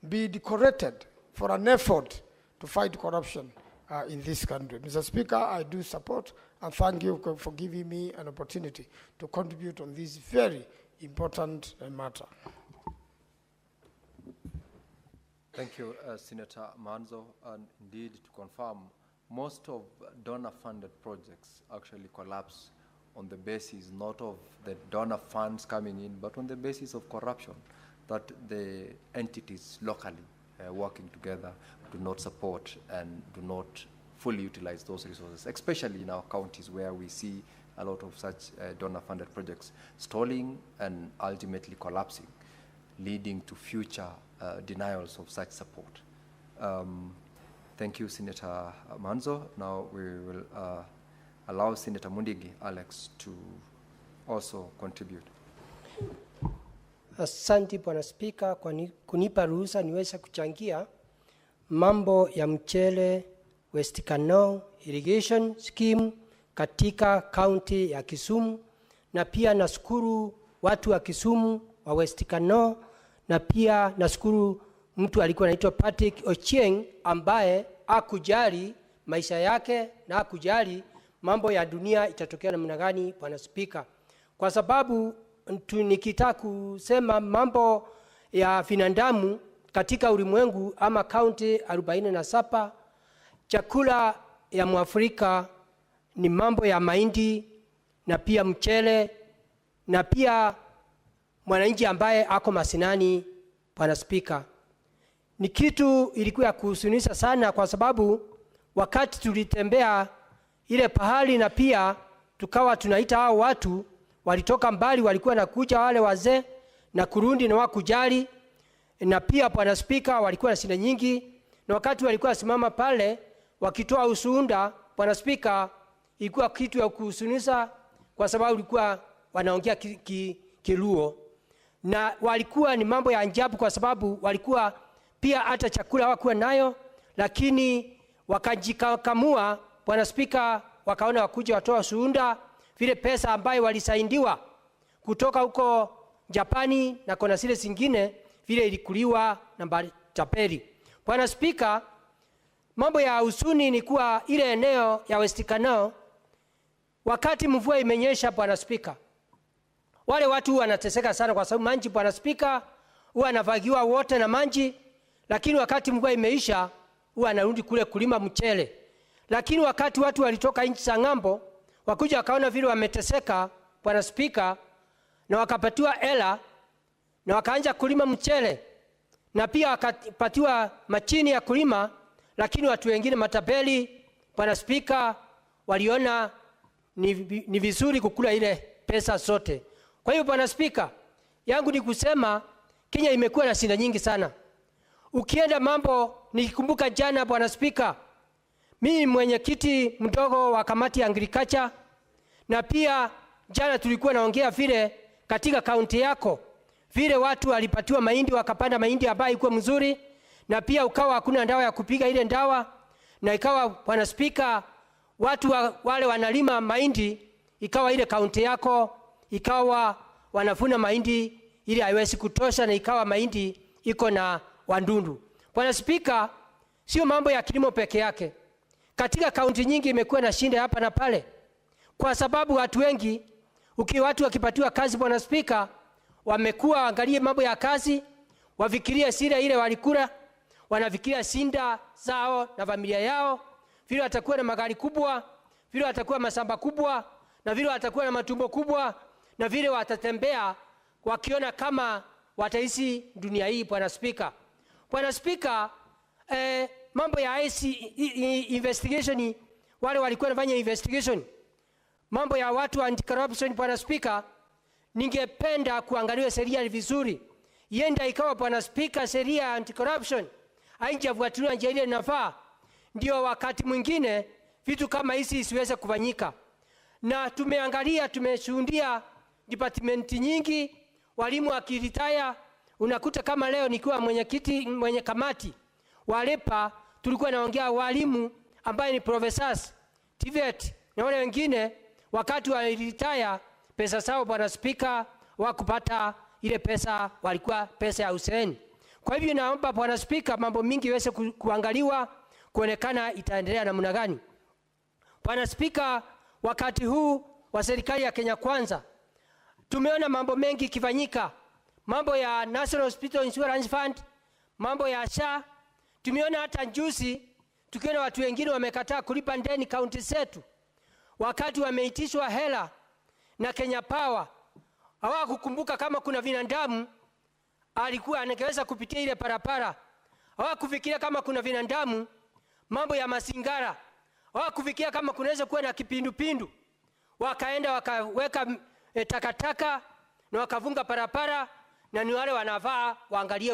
be decorated for an effort to fight corruption in this country. Mr. Speaker, I do support and thank you for giving me an opportunity to contribute on this very important matter. Thank you, Senator Manzo. And indeed, to confirm, most of donor-funded projects actually collapse on the basis not of the donor funds coming in, but on the basis of corruption, that the entities locally working together do not support and do not fully utilize those resources, especially in our counties where we see a lot of such donor-funded projects stalling and ultimately collapsing, leading to future denials of such support. Thank you, Senator Manzo. Now we will allow Senator Mundigi Alex to also contribute. Asante Bwana Spika kwa kunipa ruhusa niweze kuchangia mambo ya mchele West Kano Irrigation Scheme katika kaunti ya Kisumu, na pia nashukuru watu wa Kisumu wa West Kano, na pia nashukuru mtu alikuwa anaitwa Patrick Ochieng ambaye hakujali maisha yake na hakujali mambo ya dunia itatokea namna gani, Bwana Spika. Kwa sababu nikitaka kusema mambo ya vinadamu katika ulimwengu ama kaunti 47, chakula ya Mwafrika ni mambo ya mahindi na pia mchele na pia mwananchi ambaye ako masinani, Bwana Spika. Ni kitu ilikuwa ya kuhuzunisha sana, kwa sababu wakati tulitembea ile pahali na pia tukawa tunaita hao watu walitoka mbali, walikuwa nakuja wale wazee na kurundi na wakujali, na pia Bwana Spika walikuwa na shida nyingi, na wakati walikuwa simama pale wakitoa ushuhuda, Bwana Spika, ilikuwa kitu ya kuhuzunisha, kwa sababu walikuwa wanaongea Kiluo, na walikuwa ni mambo ya ajabu, kwa sababu walikuwa pia hata chakula hawakuwa nayo, lakini wakajikamua, Bwana Spika, wakaona wakuja watoa ushuhuda vile pesa ambayo walisaidiwa kutoka huko Japani na kona zile zingine vile ilikuliwa na tapeli. Bwana Spika, mambo ya usuni ni kuwa ile eneo ya West Kano wakati mvua imenyesha, Bwana Spika, wale watu wanateseka sana, kwa sababu maji, Bwana Spika, huwa anavagiwa wote na maji, lakini wakati mvua imeisha huwa anarudi kule kulima mchele. Lakini wakati watu walitoka nchi za ng'ambo wakuja wakaona vile wameteseka, Bwana Spika, na wakapatiwa hela na wakaanza kulima mchele, na pia wakapatiwa machini ya kulima, lakini watu wengine matapeli, Bwana Spika, waliona ni vizuri kukula ile pesa zote. Kwa hiyo Bwana Spika, yangu ni kusema Kenya imekuwa na shida nyingi sana. Ukienda mambo, nikikumbuka jana, Bwana Spika, mimi mwenyekiti mdogo wa kamati ya agriculture, na pia jana tulikuwa naongea vile katika kaunti yako vile watu walipatiwa mahindi, wakapanda mahindi ambayo ilikuwa mzuri, na pia ukawa hakuna dawa ya kupiga ile dawa, na ikawa Bwana Spika watu wale wanalima mahindi, ikawa ile kaunti yako ikawa wanavuna mahindi ili haiwezi kutosha, na ikawa mahindi iko na wandundu. Bwana Spika, sio mambo ya kilimo peke yake. Katika kaunti nyingi imekuwa na shida hapa na pale, kwa sababu watu wengi watu wakipatiwa kazi, Bwana Spika, wamekuwa angalie mambo ya kazi, wafikirie sira ile walikula, wanafikiria sinda zao na familia yao, vile watakuwa na magari kubwa, vile watakuwa mashamba kubwa, na vile watakuwa na matumbo kubwa, na vile watatembea wakiona kama wataishi dunia hii, Bwana Spika. Bwana Spika, mambo ya investigation, wale walikuwa wanafanya investigation, mambo ya watu wa anti-corruption, Bwana Spika, ningependa kuangalia sheria vizuri. Yenda ikawa, Bwana Spika, sheria ya anti-corruption haijafuatiliwa njia ile inafaa, ndio wakati mwingine vitu kama hizi isiweze kufanyika. Na tumeshuhudia department nyingi, walimu wakiritaya. Unakuta kama leo nikiwa mwenye kamati walepa, tulikuwa naongea walimu ambaye ni professors, TVET na wale wengine, wakati waliritaya pesa zao, Bwana Spika, wakupata ile pesa walikuwa pesa ya useni. Kwa hivyo naomba Bwana Spika, mambo mingi iweze kuangaliwa, kuonekana itaendelea namna gani. Bwana Spika, wakati huu wa serikali ya Kenya Kwanza tumeona mambo mengi kifanyika, mambo ya National Hospital Insurance Fund, mambo ya SHA. Tumeona hata juzi tukiona watu wengine wamekataa kulipa ndeni kaunti zetu wakati wameitishwa hela na Kenya Power. Hawakukumbuka kama kuna binadamu alikuwa anaweza kupitia ile parapara. Hawakufikiria kama kuna binadamu mambo ya masingara. Hawakufikiria kama kunaweza kuwa na kipindupindu. Wakaenda wakaweka takataka na wakavunga parapara, na ni wale wanavaa waangalie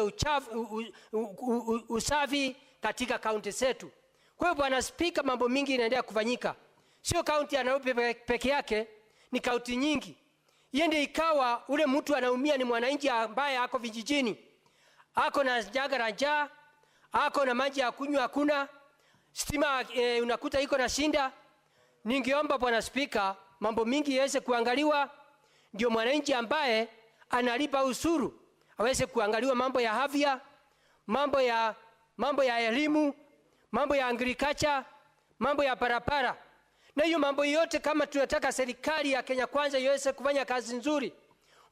usafi katika kaunti zetu. Kwa hiyo Bwana Spika, mambo mingi inaendelea kufanyika. Sio kaunti ya Nairobi peke yake, ni kaunti nyingi. Yende ikawa ule mtu anaumia ni mwananchi ambaye ako vijijini, ako na jagara njaa, ako na maji ya kunywa hakuna, stima unakuta iko na shinda. Ningeomba Bwana Spika, mambo mingi yaweze kuangaliwa, ndio mwananchi ambaye analipa usuru aweze kuangaliwa, mambo ya afya, mambo ya elimu, mambo ya agriculture, mambo ya parapara. Na hiyo mambo yote, kama tunataka serikali ya Kenya Kwanza iweze kufanya kazi nzuri,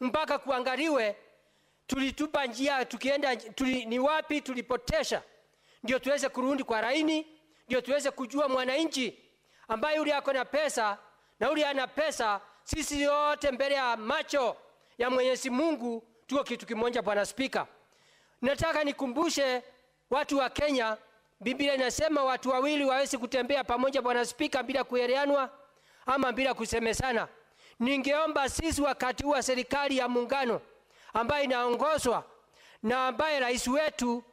mpaka kuangaliwe tulitupa njia, tukienda ni wapi tulipotesha, ndio tuweze kurudi kwa laini, ndio tuweze kujua mwananchi ambaye yule ako na pesa na yule hana pesa. Sisi yote mbele ya macho ya Mwenyezi Mungu tuko kitu kimoja. Bwana Spika, nataka nikumbushe watu wa Kenya, Biblia inasema watu wawili waweze kutembea pamoja, Bwana Spika, bila kuelewanwa ama bila kusemesana. Ningeomba sisi wakati wa serikali ya muungano ambayo inaongozwa na ambaye rais wetu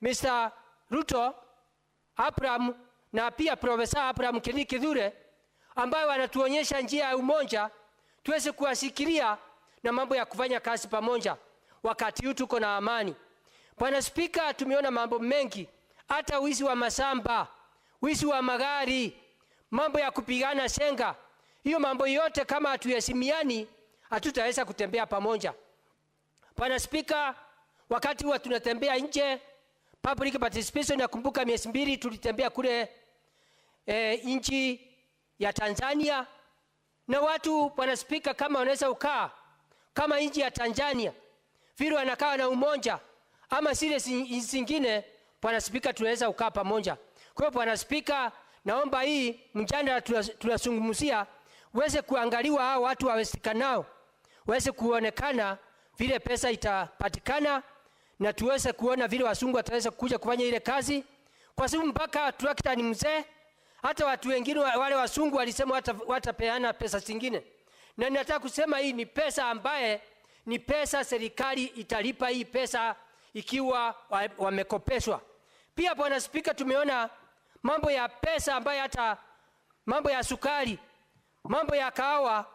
Mr. Ruto Abraham na pia Profesa Abraham Kithure, ambayo wanatuonyesha njia ya umoja, tuweze kuwasikilia na mambo ya kufanya kazi pamoja. Wakati huu tuko na amani. Bwana Spika, tumeona mambo mengi, hata wizi wa masamba, wizi wa magari, mambo ya kupigana senga. Hiyo mambo yote kama hatuyasimiani, hatutaweza kutembea pamoja. Bwana Spika, wakati huwa tunatembea nje, public participation, nakumbuka miezi 2 tulitembea kule nchi ya Tanzania, na watu Bwana Spika, kama wanaweza ukaa kama nchi ya Tanzania vile wanakaa na umoja, ama zile zingine, Bwana Spika, tunaweza ukaa pamoja. Kwa hiyo Bwana Spika, naomba hii mjadala tunazungumzia uweze kuangaliwa, hao watu wawezekana waweze kuonekana vile pesa itapatikana, na tuweze kuona vile wasungu wataweza kuja kufanya ile kazi, kwa sababu mpaka trakta ni mzee. Hata watu wengine wale wasungu walisema watapeana pesa zingine, na ninataka kusema hii ni pesa ambaye ni pesa serikali italipa hii pesa ikiwa wamekopeshwa. Pia Bwana Spika, tumeona mambo ya pesa ambaye hata mambo ya sukari, mambo ya kahawa,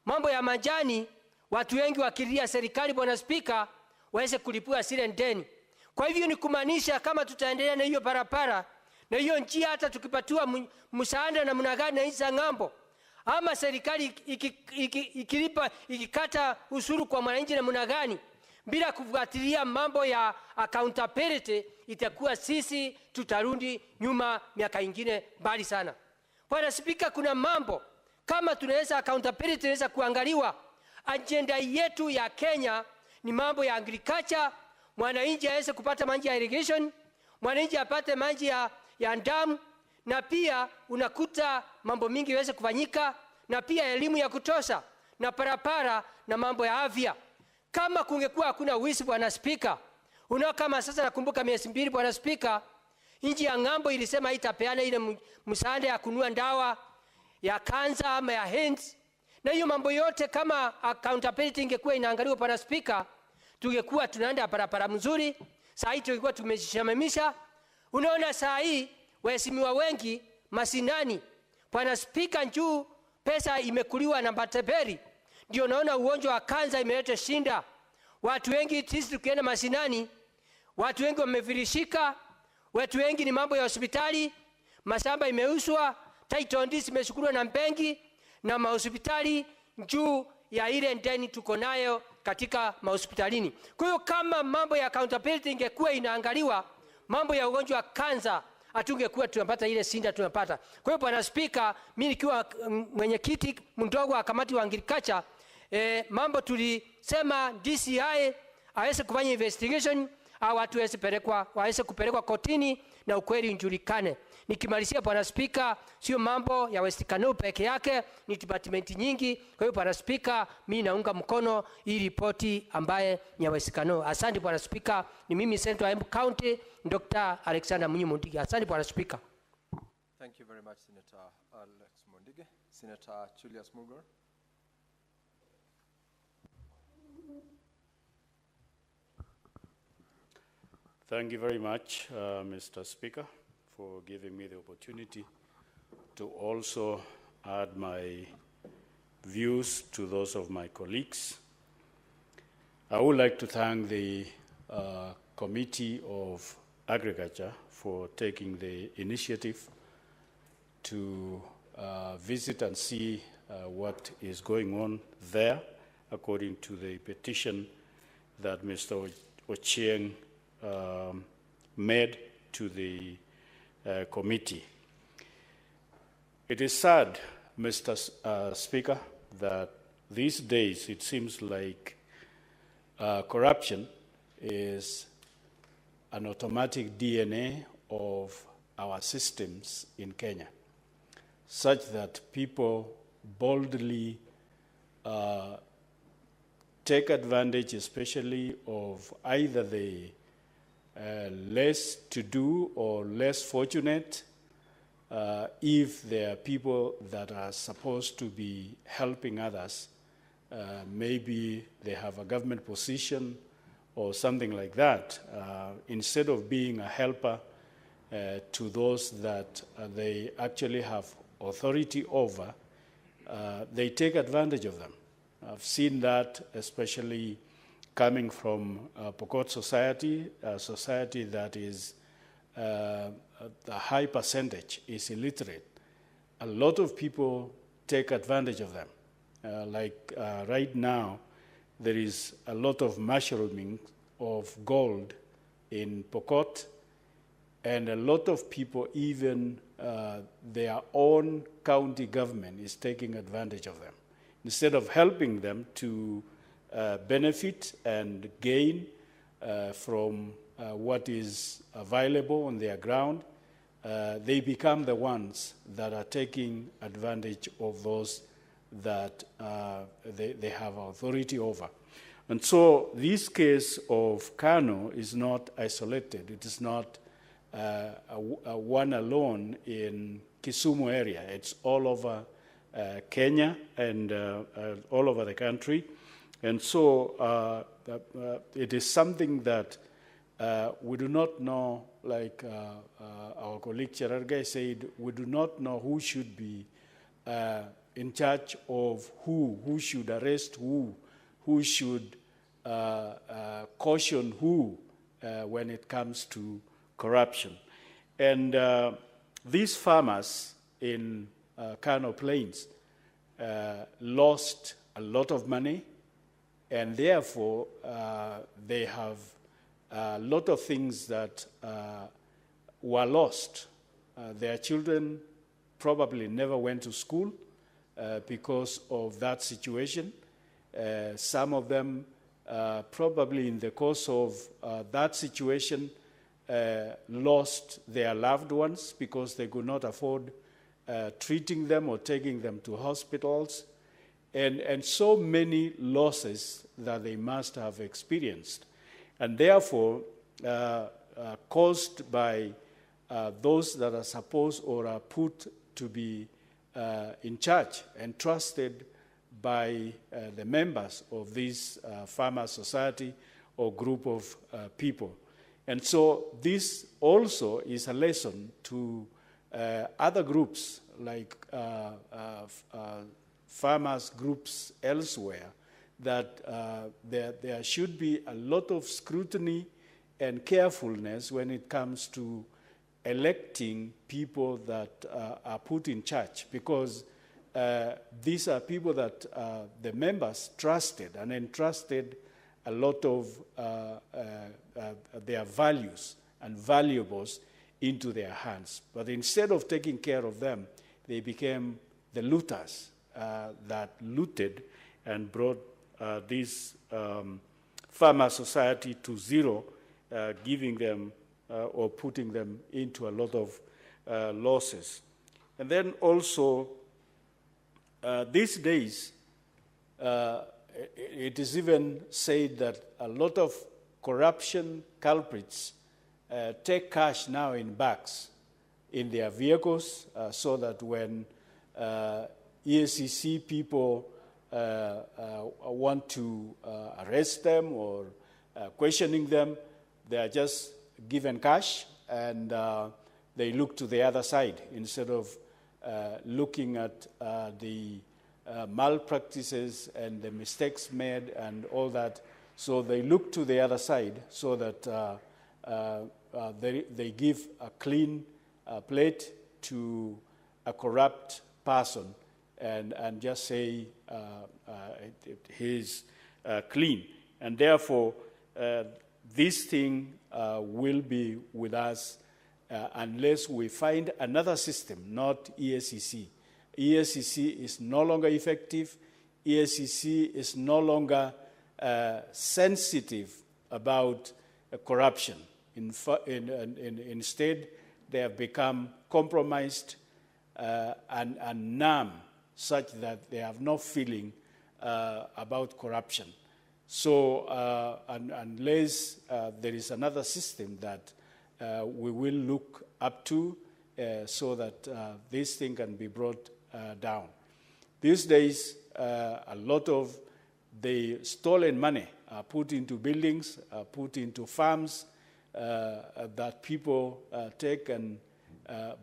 mambo ya majani, watu wengi wakilia serikali Bwana Spika waweze kulipua zile ndeni. Kwa hivyo ni kumaanisha kama tutaendelea na hiyo barabara na hiyo njia, hata tukipatiwa msaada na mnagani na hizo ngambo, ama serikali ikilipa ikikata usuru kwa mwananchi na mnagani bila kufuatilia mambo ya accountability, itakuwa sisi tutarudi nyuma miaka ingine mbali sana. Bwana Spika, kuna mambo kama tunaweza accountability inaweza kuangaliwa. Agenda yetu ya Kenya ni mambo ya agriculture, mwananchi aweze kupata maji ya irrigation, mwananchi apate maji ya damu, na pia unakuta mambo mingi yaweze kufanyika, na pia elimu ya kutosha na parapara na mambo ya afya. Kama kungekuwa hakuna wizi Bwana Spika, kama sasa nakumbuka miezi 2 Bwana Spika, nchi ya ngambo ilisema itapeana ile msaada ya kununua dawa ya kansa ama ya AIDS. Na hiyo mambo yote kama accountability ingekuwa inaangaliwa Bwana Spika, tungekuwa tunaenda barabara mzuri. Saa hii tungekuwa tumeshimamisha. Unaona saa hii waheshimiwa wengi masinani Bwana Spika, njuu pesa imekuliwa na mateberi, ndio naona ugonjwa wa kansa imeleta shinda. Watu wengi sisi tukienda masinani, watu wengi wamevirishika, watu wengi ni mambo ya hospitali, mashamba imeuswa, title deeds imeshukuliwa na benki na mahospitali juu ya ile ndeni tuko nayo katika mahospitalini. Kwa hiyo kama mambo ya accountability ingekuwa inaangaliwa, mambo ya ugonjwa wa kansa hatungekuwa tunapata ile sinda tunapata. Kwa hiyo Bwana Spika, mimi nikiwa mwenyekiti mdogo wa kamati wa agriculture, mambo tulisema DCI aweze kufanya investigation, au watu waweze kupelekwa kotini na ukweli ujulikane. Nikimalizia Bwana Spika, sio mambo ya West Kano peke yake, ni department nyingi. Kwa hiyo Bwana Spika, mimi naunga mkono hii ripoti ambaye ni ya West Kano. Asante Bwana Spika, ni mimi Senator wa Embu County, Dr. Alexander Munyi Mundige. Asante Bwana Spika. Thank you very much, Senator Alex Mondige. Senator Julius Mugar. Thank you very much, Mr. Speaker, for giving me the opportunity to also add my views to those of my colleagues. I would like to thank the Committee of Agriculture for taking the initiative to visit and see what is going on there, according to the petition that Mr. Ochieng made to the committee. It is sad, Mr. Speaker, that these days it seems like corruption is an automatic DNA of our systems in Kenya, such that people boldly take advantage, especially of either the less to do or less fortunate, if there are people that are supposed to be helping others, maybe they have a government position or something like that, instead of being a helper to those that they actually have authority over, they take advantage of them. I've seen that especially coming from Pokot society, a society that is a high percentage is illiterate. A lot of people take advantage of them. Right now, there is a lot of mushrooming of gold in Pokot, and a lot of people, even their own county government is taking advantage of them. Instead of helping them to benefit and gain from what is available on their ground, they become the ones that are taking advantage of those that they have authority over. And so this case of Kano is not isolated. It is not one alone in Kisumu area. It's all over Kenya and all over the country. And so it is something that we do not know, like our colleague Cherargay said, we do not know who should be in charge of who should arrest who should caution who when it comes to corruption. And these farmers in Kano Plains lost a lot of money, and therefore they have a lot of things that were lost. Their children probably never went to school because of that situation. Some of them probably in the course of that situation lost their loved ones because they could not afford treating them or taking them to hospitals, and so many losses that they must have experienced. And therefore, caused by those that are supposed or are put to be in charge and trusted by the members of this farmer society or group of people. And so this also is a lesson to other groups, like farmers groups elsewhere, that there should be a lot of scrutiny and carefulness when it comes to electing people that are put in charge, because these are people that the members trusted and entrusted a lot of their values and valuables into their hands. But instead of taking care of them, they became the looters that looted and brought this farmer society to zero, giving them or putting them into a lot of losses. And then also, these days, it is even said that a lot of corruption culprits take cash now in bags in their vehicles, so that when EACC people want to arrest them or questioning them, they are just given cash and they look to the other side instead of looking at the malpractices and the mistakes made and all that. So they look to the other side so that they give a clean plate to a corrupt person and just say he's clean. And therefore, this thing will be with us unless we find another system, not EACC. EACC is no longer effective. EACC is no longer sensitive about corruption. Instead, they have become compromised and numb, such that they have no feeling about corruption. So unless there is another system that we will look up to so that this thing can be brought down. These days, a lot of the stolen money are put into buildings, put into farms that people take and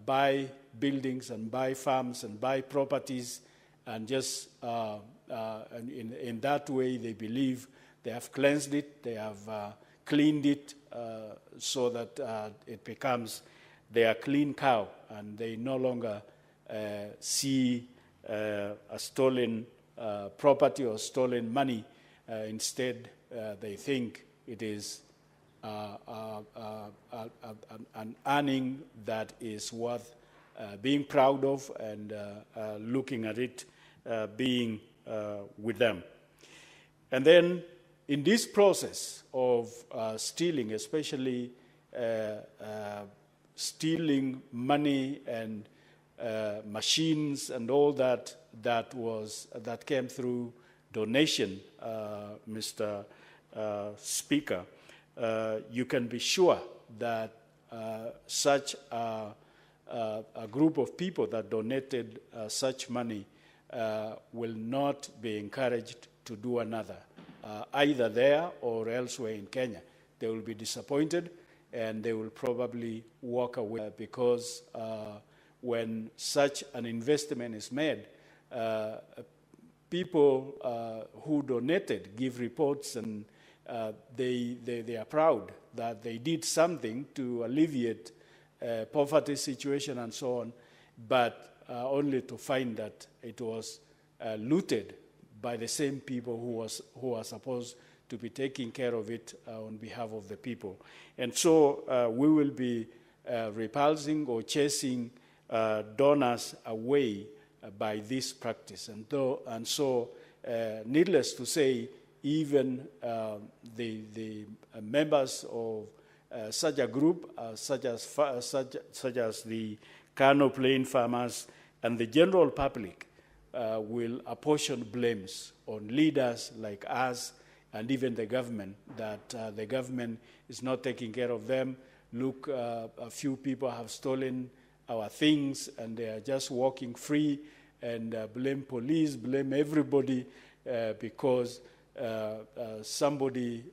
buy buildings and buy farms and buy properties, and just in that way they believe they have cleansed it, they have cleaned it so that it becomes their clean cow, and they no longer see a stolen property or stolen money. Instead, they think it is an earning that is worth being proud of and looking at it being with them. And then in this process of stealing, especially stealing money and machines and all that that came through donation, Mr. Speaker, you can be sure that such a group of people that donated such money will not be encouraged to do another, either there or elsewhere in Kenya. They will be disappointed and they will probably walk away because when such an investment is made, people who donated give reports and they are proud that they did something to alleviate poverty situation and so on, but only to find that it was looted by the same people who are supposed to be taking care of it on behalf of the people. And so we will be repulsing or chasing donors away by this practice. And so, needless to say, even the members of such a group, such as the Kano Plain farmers and the general public, will apportion blames on leaders like us and even the government, that the government is not taking care of them. Look, a few people have stolen our things and they are just walking free, and blame police, blame everybody because somebody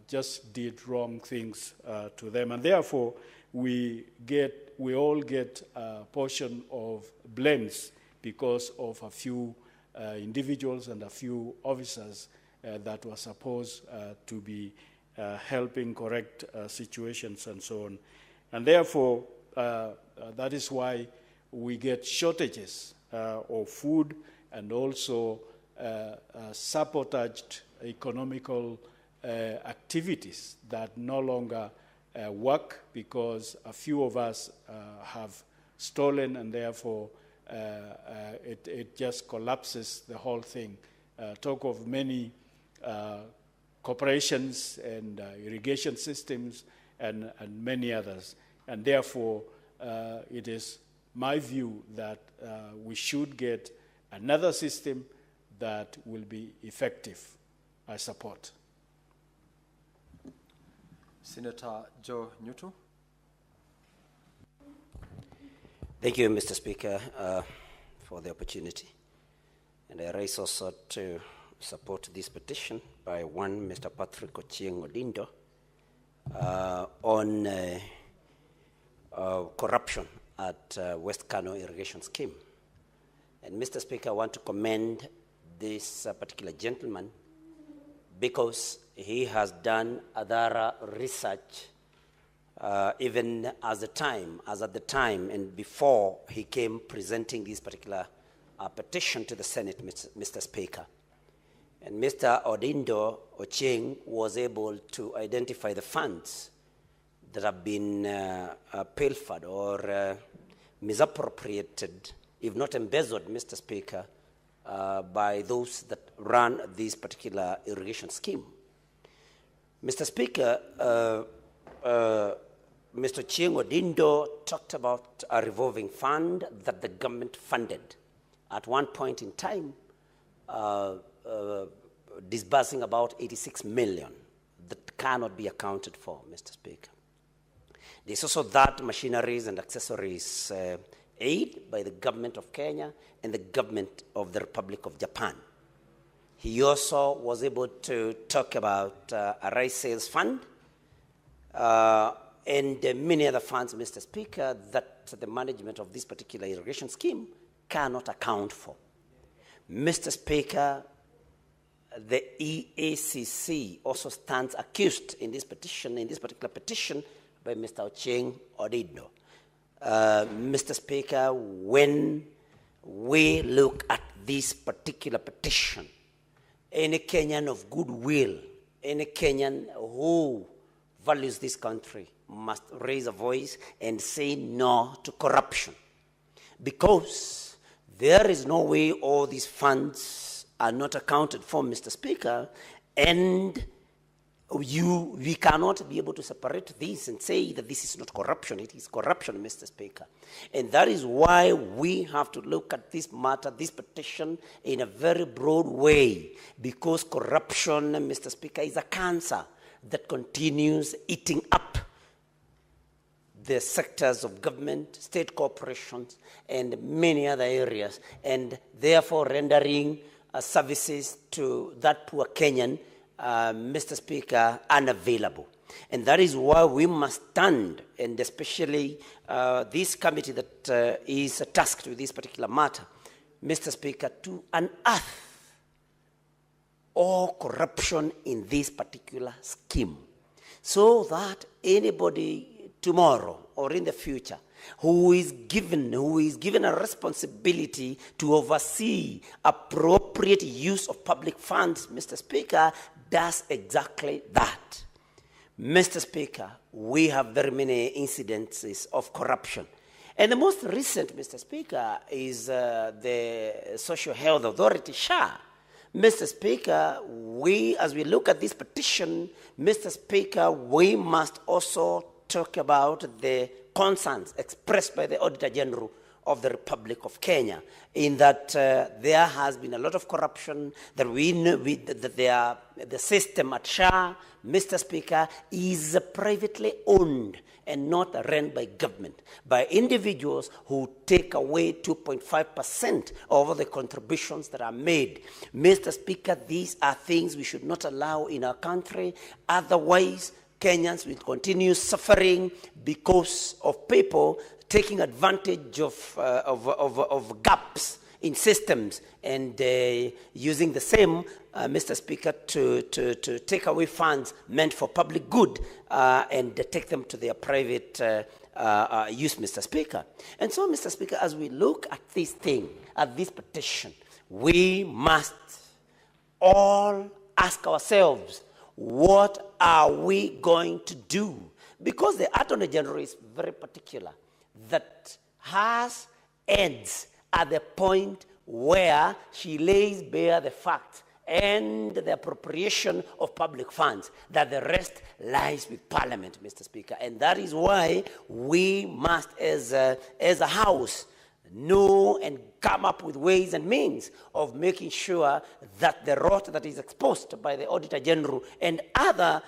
just did wrong things to them. And therefore, we all get a portion of blames because of a few individuals and a few officers that were supposed to be helping correct situations and so on. And therefore, that is why we get shortages of food and also sabotaged economical activities that no longer work, because a few of us have stolen, and therefore it just collapses the whole thing. Talk of many corporations and irrigation systems and many others. And therefore, it is my view that we should get another system that will be effective. I support. Senator Joe Newton. Thank you, Mr. Speaker, for the opportunity. And I rise also to support this petition by one Mr. Patrick Ochieng Odindo on corruption at West Kano irrigation scheme. And Mr. Speaker, I want to commend this particular gentleman because he has done other research even at the time and before he came presenting this particular petition to the Senate, Mr. Speaker. And Mr. Odindo Ochieng was able to identify the funds that have been pilfered or misappropriated, if not embezzled, Mr. Speaker, by those that run this particular irrigation scheme. Mr. Speaker, Mr. Ochieng Odindo talked about a revolving fund that the government funded at one point in time, disbursing about 86 million that cannot be accounted for, Mr. Speaker. There's also that machineries and accessories aid by the government of Kenya and the government of the Republic of Japan. He also was able to talk about a rice sales fund and many other funds, Mr. Speaker, that the management of this particular irrigation scheme cannot account for. Mr. Speaker, the EACC also stands accused in this particular petition by Mr. Ochieng Odindo. Mr. Speaker, when we look at this particular petition, any Kenyan of goodwill, any Kenyan who values this country must raise a voice and say no to corruption. Because there is no way all these funds are not accounted for, Mr. Speaker, and we cannot be able to separate this and say that this is not corruption. It is corruption, Mr. Speaker. And that is why we have to look at this matter, this petition, in a very broad way, because corruption, Mr. Speaker, is a cancer that continues eating up the sectors of government, state corporations, and many other areas, and therefore rendering services to that poor Kenyan, Mr. Speaker, unavailable. And that is why we must stand, and especially this committee that is tasked with this particular matter, Mr. Speaker, to unearth all corruption in this particular scheme, so that anybody tomorrow or in the future who is given a responsibility to oversee appropriate use of public funds, Mr. Speaker, does exactly that. Mr. Speaker, we have very many incidences of corruption. And the most recent, Mr. Speaker, is the Social Health Authority, SHA. Mr. Speaker, as we look at this petition, Mr. Speaker, we must also talk about the concerns expressed by the Auditor General of the Republic of Kenya, in that there has been a lot of corruption, that we know that the system at SHA, Mr. Speaker, is privately owned and not run by government, by individuals who take away 2.5% of the contributions that are made. Mr. Speaker, these are things we should not allow in our country. Otherwise, Kenyans will continue suffering because of people taking advantage of gaps in systems and using the same, Mr. Speaker, to take away funds meant for public good and take them to their private use, Mr. Speaker. And so, Mr. Speaker, as we look at this thing, at this petition, we must all ask ourselves, what are we going to do because the Attorney General is very particular, that hers ends at the point where she lays bare the fact and the appropriation of public funds, that the rest lies with Parliament, Mr. Speaker. And that is why we must, as a House, know and come up with ways and means of making sure that the rot that is exposed by the Auditor General and other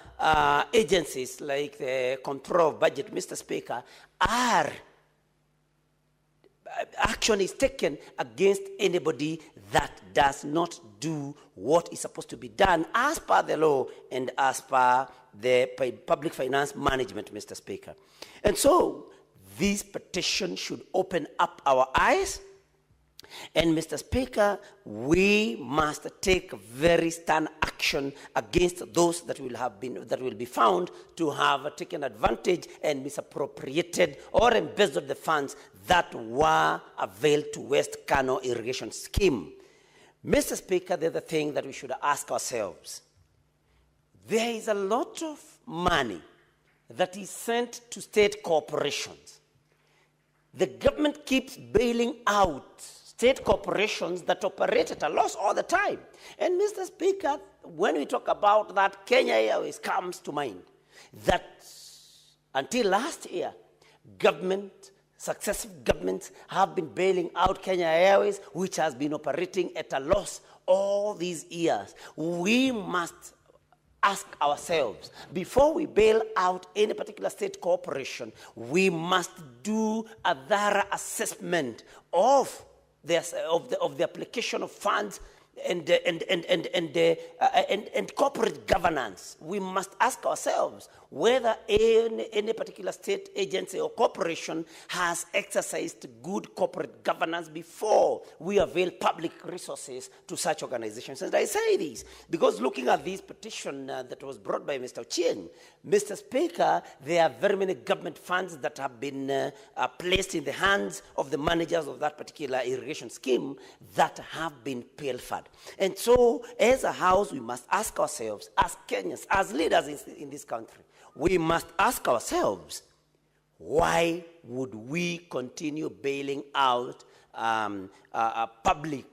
agencies like the Control of Budget, Mr. Speaker, action is taken against anybody that does not do what is supposed to be done as per the law and as per the public finance management, Mr. Speaker. And so this petition should open up our eyes. And Mr. Speaker, we must take very stern action against those that will be found to have taken advantage and misappropriated or embezzled the funds that were availed to West Kano irrigation scheme. Mr. Speaker, the other thing that we should ask ourselves, there is a lot of money that is sent to state corporations. The government keeps bailing out state corporations that operate at a loss all the time. And Mr. Speaker, when we talk about that, Kenya Airways comes to mind. That until last year, successive governments have been bailing out Kenya Airways, which has been operating at a loss all these years. We must ask ourselves, before we bail out any particular state corporation, we must do a thorough assessment of the application of funds and corporate governance. We must ask ourselves whether any particular state agency or corporation has exercised good corporate governance before we avail public resources to such organizations. And I say this because looking at this petition that was brought by Mr. Ochieng, Mr. Speaker, there are very many government funds that have been placed in the hands of the managers of that particular irrigation scheme that have been pilfered. And so, as a House, we must ask ourselves, as Kenyans, as leaders in this country, we must ask ourselves, why would we continue bailing out public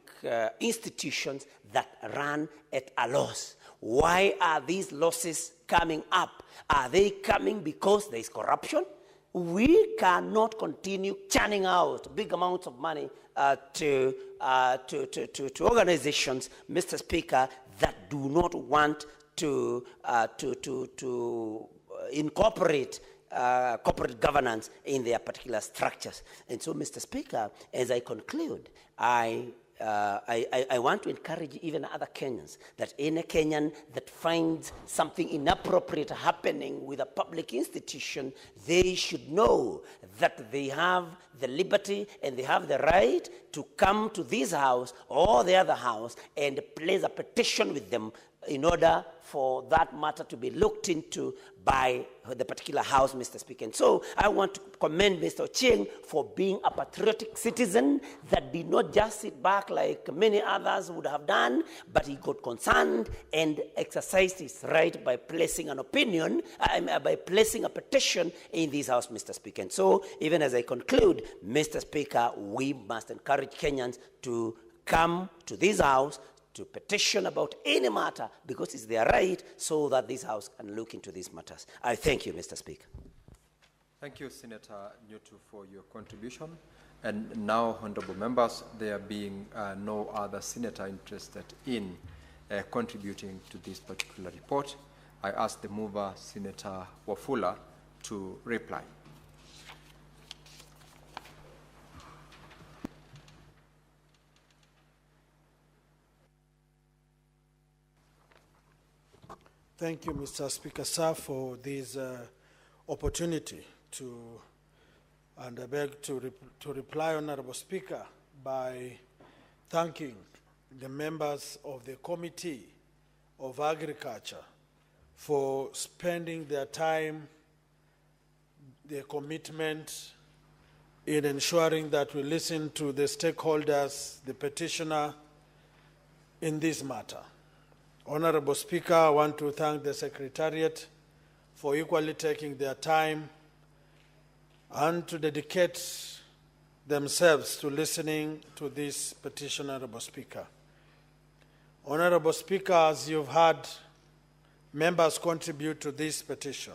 institutions that run at a loss? Why are these losses coming up? Are they coming because there is corruption? We cannot continue churning out big amounts of money to organizations, Mr. Speaker, that do not want to incorporate corporate governance in their particular structures. And so, Mr. Speaker, as I conclude, I want to encourage even other Kenyans that any Kenyan that finds something inappropriate happening with a public institution, they should know that they have the liberty and they have the right to come to this House or the other House and place a petition with them in order for that matter to be looked into by the particular House, Mr. Speaker. And so I want to commend Mr. Ochieng for being a patriotic citizen that did not just sit back like many others would have done, but he got concerned and exercised his right by placing an opinion, by placing a petition in this House, Mr. Speaker. And so, even as I conclude, Mr. Speaker, we must encourage Kenyans to come to this House to petition about any matter because it's their right, so that this House can look into these matters. I thank you, Mr. Speaker. Thank you, Senator Newtu, for your contribution. And now, honorable members, there being no other senator interested in contributing to this particular report, I ask the mover, Senator Wafula, to reply. Thank you, Mr. Speaker, sir, for this opportunity and I beg to reply, Honorable Speaker, by thanking the members of the Committee of Agriculture for spending their time, their commitment in ensuring that we listen to the stakeholders, the petitioner, in this matter. Honorable Speaker, I want to thank the Secretariat for equally taking their time and to dedicate themselves to listening to this petition, Honorable Speaker. Honorable Speaker, as you've had members contribute to this petition,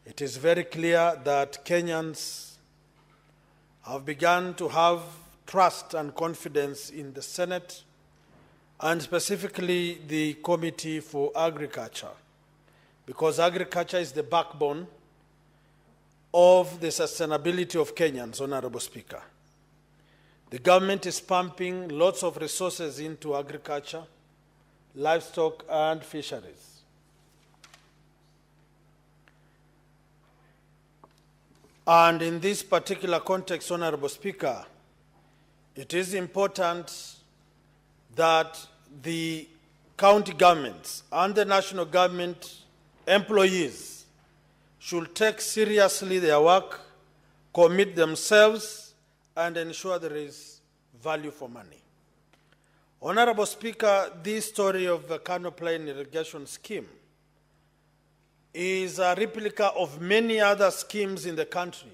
it is very clear that Kenyans have begun to have trust and confidence in the Senate and specifically the Committee for Agriculture, because agriculture is the backbone of the sustainability of Kenyans, Honorable Speaker. The government is pumping lots of resources into agriculture, livestock, and fisheries. And in this particular context, Honorable Speaker, it is important that the county governments and the national government employees should take seriously their work, commit themselves, and ensure there is value for money. Honorable Speaker, this story of the Kano Plain irrigation scheme is a replica of many other schemes in the country,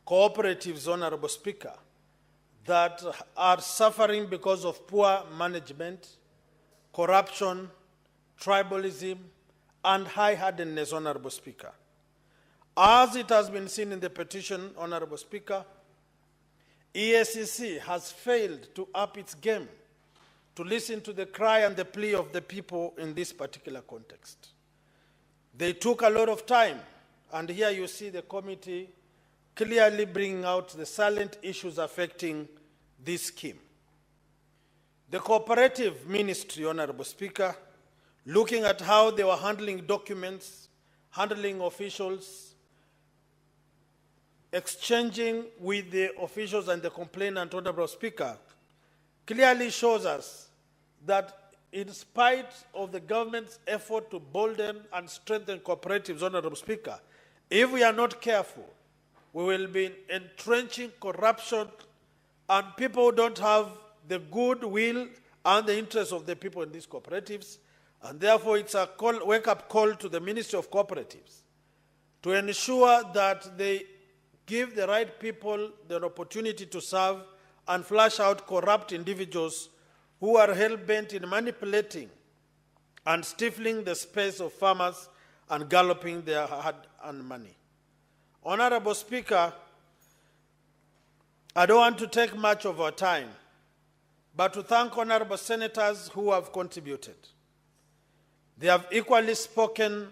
cooperatives, Honorable Speaker, that are suffering because of poor management, corruption, tribalism, and high-handedness, Honorable Speaker. As it has been seen in the petition, Honorable Speaker, EACC has failed to up its game to listen to the cry and the plea of the people in this particular context. They took a lot of time, and here you see the committee clearly bringing out the silent issues affecting this scheme. The cooperative ministry, Honorable Speaker, looking at how they were handling documents, handling officials, exchanging with the officials and the complainant, Honorable Speaker, clearly shows us that in spite of the government's effort to bolden and strengthen cooperatives, Honorable Speaker, if we are not careful, we will be entrenching corruption and people who don't have the goodwill and the interests of the people in these cooperatives. And therefore, it's a wake-up call to the Ministry of Cooperatives to ensure that they give the right people the opportunity to serve and flush out corrupt individuals who are hell-bent in manipulating and stifling the space of farmers and galloping their hard-earned money. Honorable Speaker, I don't want to take much of our time, but to thank honorable senators who have contributed. They have equally spoken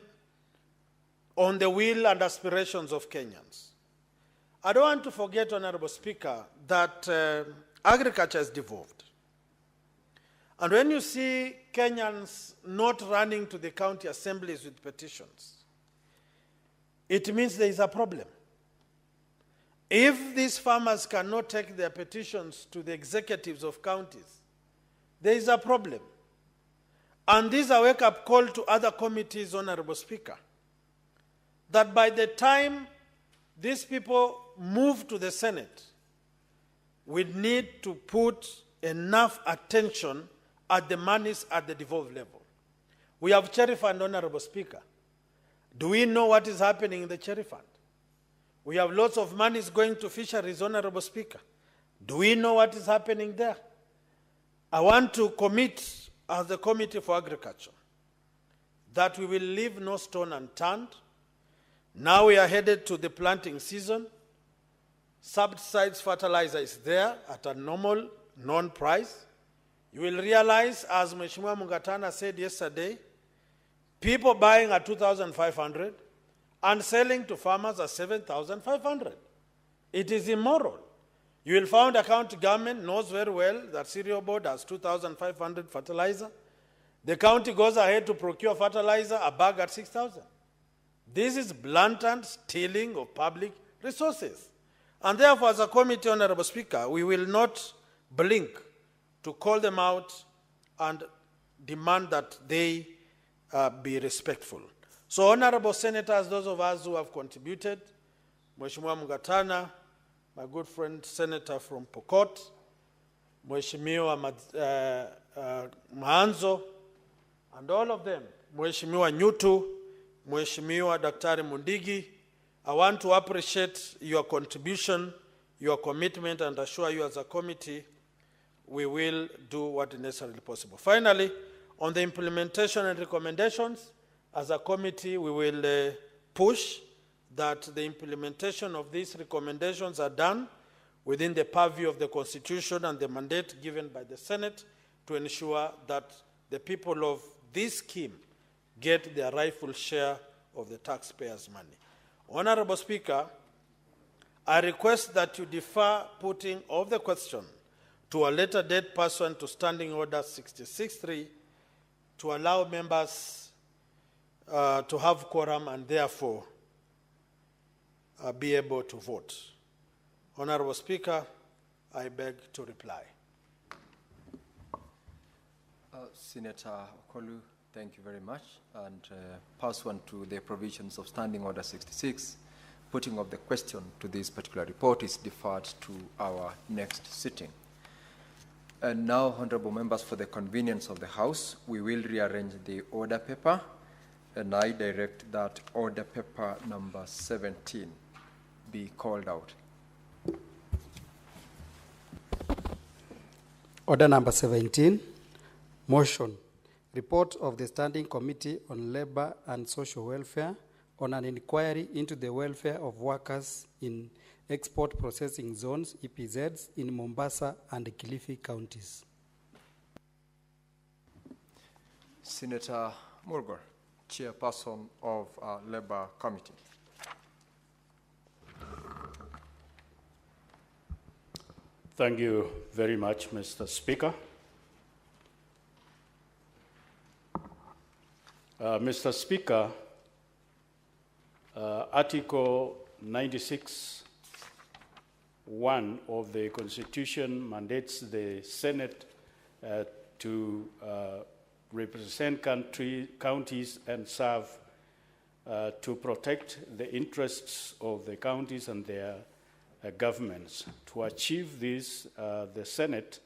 on the will and aspirations of Kenyans. I don't want to forget, Honorable Speaker, that agriculture is devolved. And when you see Kenyans not running to the county assemblies with petitions, it means there is a problem. If these farmers cannot take their petitions to the executives of counties, there is a problem. And this is a wake-up call to other committees, Honorable Speaker, that by the time these people move to the Senate, we need to put enough attention at the monies at the devolved level. We have cherry fund, Honorable Speaker. Do we know what is happening in the cherry fund? We have lots of monies going to fisheries, Honorable Speaker. Do we know what is happening there? I want to commit as the Committee for Agriculture that we will leave no stone unturned. Now we are headed to the planting season. Subsidized fertilizer is there at a normal, known price. You will realize, as Mheshimiwa Mungatana said yesterday, people buying at 2,500 and selling to farmers at 7,500. It is immoral. You will find a county government knows very well that cereal board has 2,500 fertilizer. The county goes ahead to procure fertilizer, a bag at 6,000. This is blatant stealing of public resources. And therefore, as a committee, Honorable Speaker, we will not blink to call them out and demand that they be respectful. So, honorable senators, those of us who have contributed, Mheshimiwa Mungatana, my good friend senator from Pokot, Mheshimiwa Maanzo, and all of them, Mheshimiwa Nyutu, Mheshimiwa Daktari Mundigi, I want to appreciate your contribution, your commitment, and assure you as a committee we will do what is necessarily possible. Finally, on the implementation and recommendations, as a committee, we will push that the implementation of these recommendations are done within the purview of the Constitution and the mandate given by the Senate to ensure that the people of this scheme get their rightful share of the taxpayers' money. Honorable Speaker, I request that you defer putting of the question to a later date pursuant to Standing Order 66.3 to allow members to have quorum and therefore be able to vote. Honorable Speaker, I beg to reply. Senator Okolu, thank you very much. And pursuant to the provisions of Standing Order 66, putting of the question to this particular report is deferred to our next sitting. And now, honorable members, for the convenience of the House, we will rearrange the order paper, and I direct that order paper number 17 be called out. Order number 17, motion, report of the Standing Committee on Labor and Social Welfare on an inquiry into the welfare of workers in export processing zones, EPZs, in Mombasa and Kilifi counties. Senator Murgor, Chairperson of Labor Committee. Thank you very much, Mr. Speaker. Mr. Speaker, Article 96(1) of the Constitution mandates the Senate to represent counties and serve to protect the interests of the counties and their governments. To achieve this, the Senate,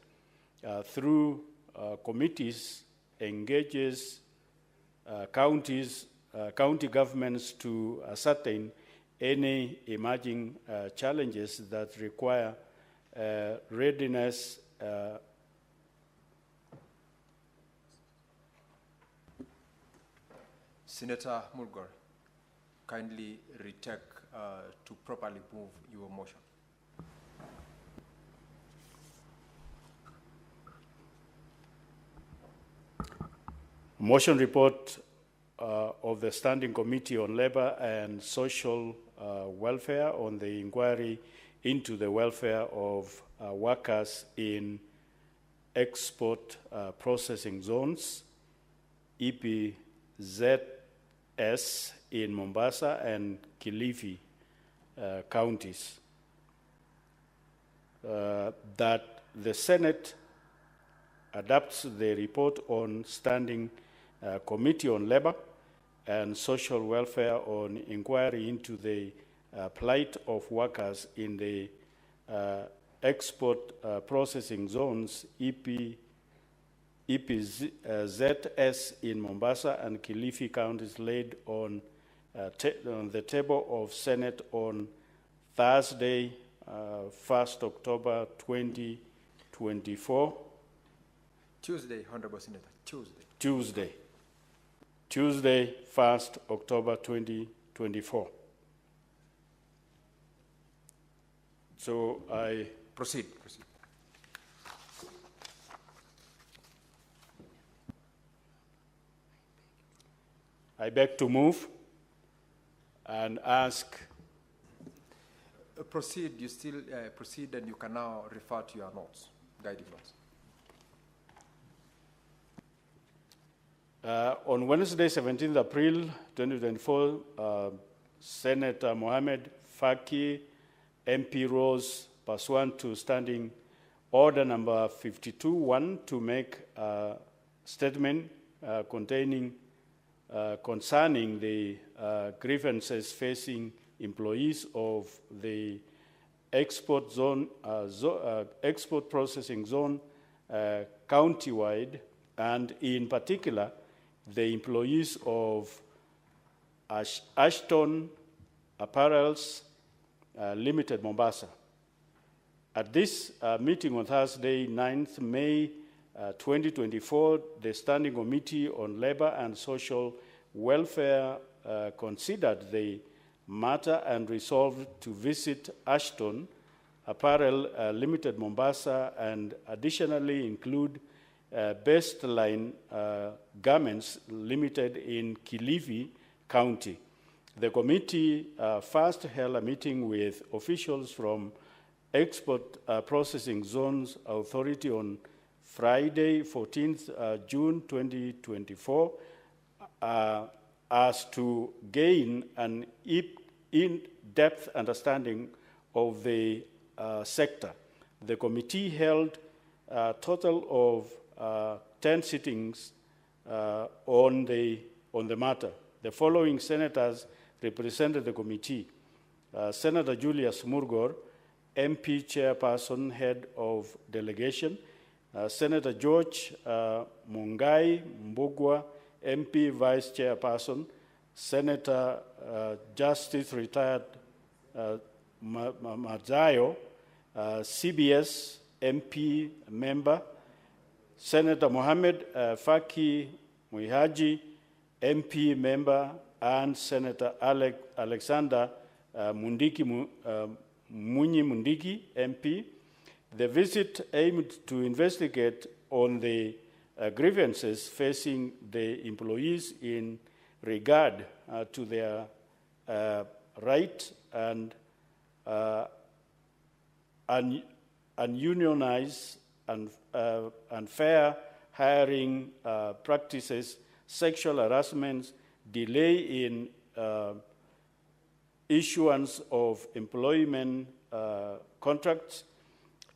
through committees, engages county governments to ascertain any emerging challenges that require readiness. Senator Mulgore, kindly retake to properly move your motion. Motion report of the Standing Committee on Labor and Social Welfare on the inquiry into the welfare of workers in export processing zones, EPZs, in Mombasa and Kilifi counties. That the Senate adopts the report on Standing Committee on Labor and Social Welfare on inquiry into the plight of workers in the export processing zones, EPZs in Mombasa and Kilifi counties, laid on the table of Senate on Thursday, 1st October 2024. Tuesday, Honorable Senator, Tuesday, 1st October 2024. So I proceed. I beg to move and ask. Proceed. You still proceed, and you can now refer to your notes, guiding notes. On Wednesday, 17th April 2024, Senator Mohamed Faki, MP, rose pursuant to Standing Order number 52(1) to make a statement concerning the grievances facing employees of the export processing zone countywide, and in particular the employees of Ashton Apparels Limited, Mombasa. At this meeting on Thursday, 9th May 2024, the Standing Committee on Labor and Social Welfare considered the matter and resolved to visit Ashton Apparel Limited, Mombasa, and additionally include Bestline Garments Limited in Kilifi County. The committee first held a meeting with officials from Export Processing Zones Authority on Friday, 14th June 2024, as to gain an in-depth understanding of the sector. The committee held a total of 10 sittings on the matter. The following senators represented the committee: Senator Julius Murgor, MP Chairperson, Head of Delegation; Senator George Mungai Mbugwa, MP Vice Chairperson; Senator Justice Retired Mazayo, CBS MP Member; Senator Mohammed Faki Muihaji, MP Member; and Senator Alexander Munyi Mundiki, MP. The visit aimed to investigate on the grievances facing the employees in regard to their right and ununionized and fair hiring practices, sexual harassment, delay in issuance of employment contracts,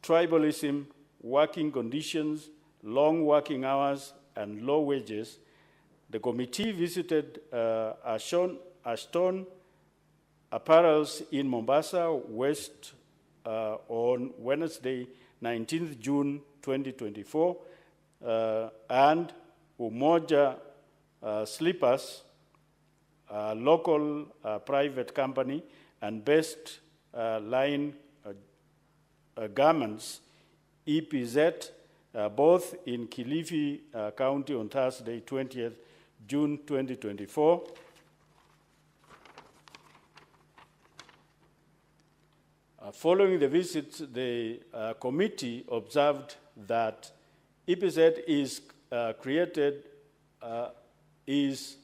tribalism, working conditions, long working hours, and low wages. The committee visited Ashton Apparels in Mombasa West on Wednesday, 19th June 2024, and Umoja Slippers, a local private company, and Best Line Garments, EPZ, both in Kilifi County on Thursday, 20th June 2024. Following the visit, the committee observed that EPZ is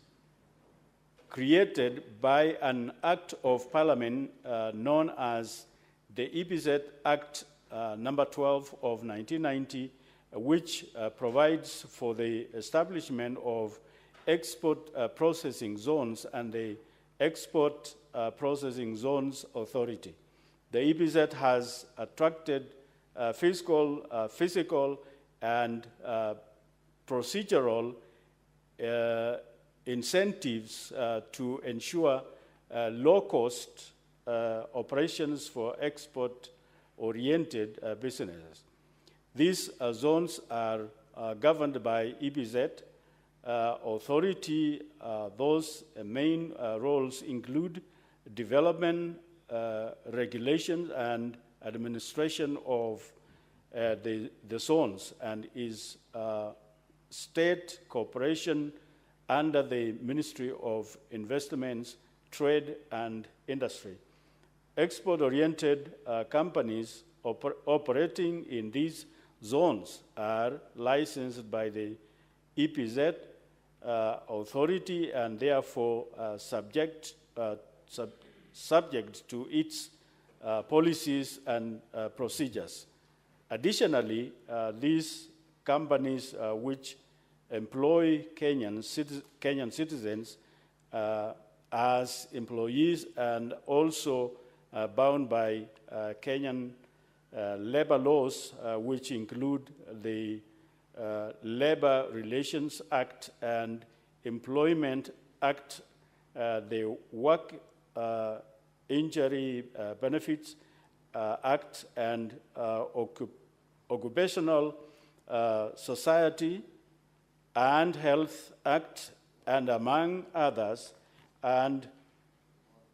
created by an act of parliament known as the EPZ Act number 12 of 1990, which provides for the establishment of export processing zones and the Export Processing Zones Authority. The EPZ has attracted physical, and procedural incentives to ensure low-cost operations for export-oriented businesses. These zones are governed by EPZ authority. Those main roles include development, regulation, and administration of the zones, and is state cooperation under the Ministry of Investments, Trade and Industry. Export-oriented companies operating in these zones are licensed by the EPZ authority and therefore subject to its policies and procedures. Additionally, these companies which employ Kenyan citizens as employees and also bound by Kenyan labor laws, which include the Labor Relations Act and Employment Act, the Work Injury Benefits Act, and Occupational Society and Health Act, and among others, and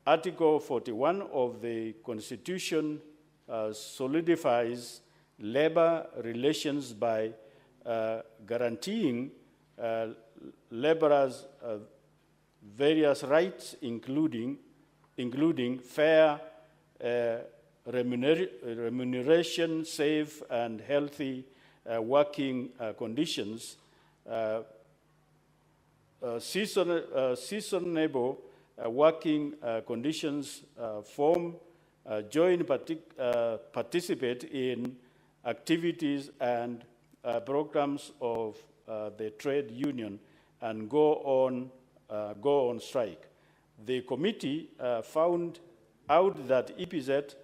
Article 41 of the Constitution solidifies labor relations by guaranteeing laborers various rights, including fair remuneration, safe and healthy working conditions, seasonable working conditions, participate in activities and programs of the trade union, and go on strike. The committee found out that EPZ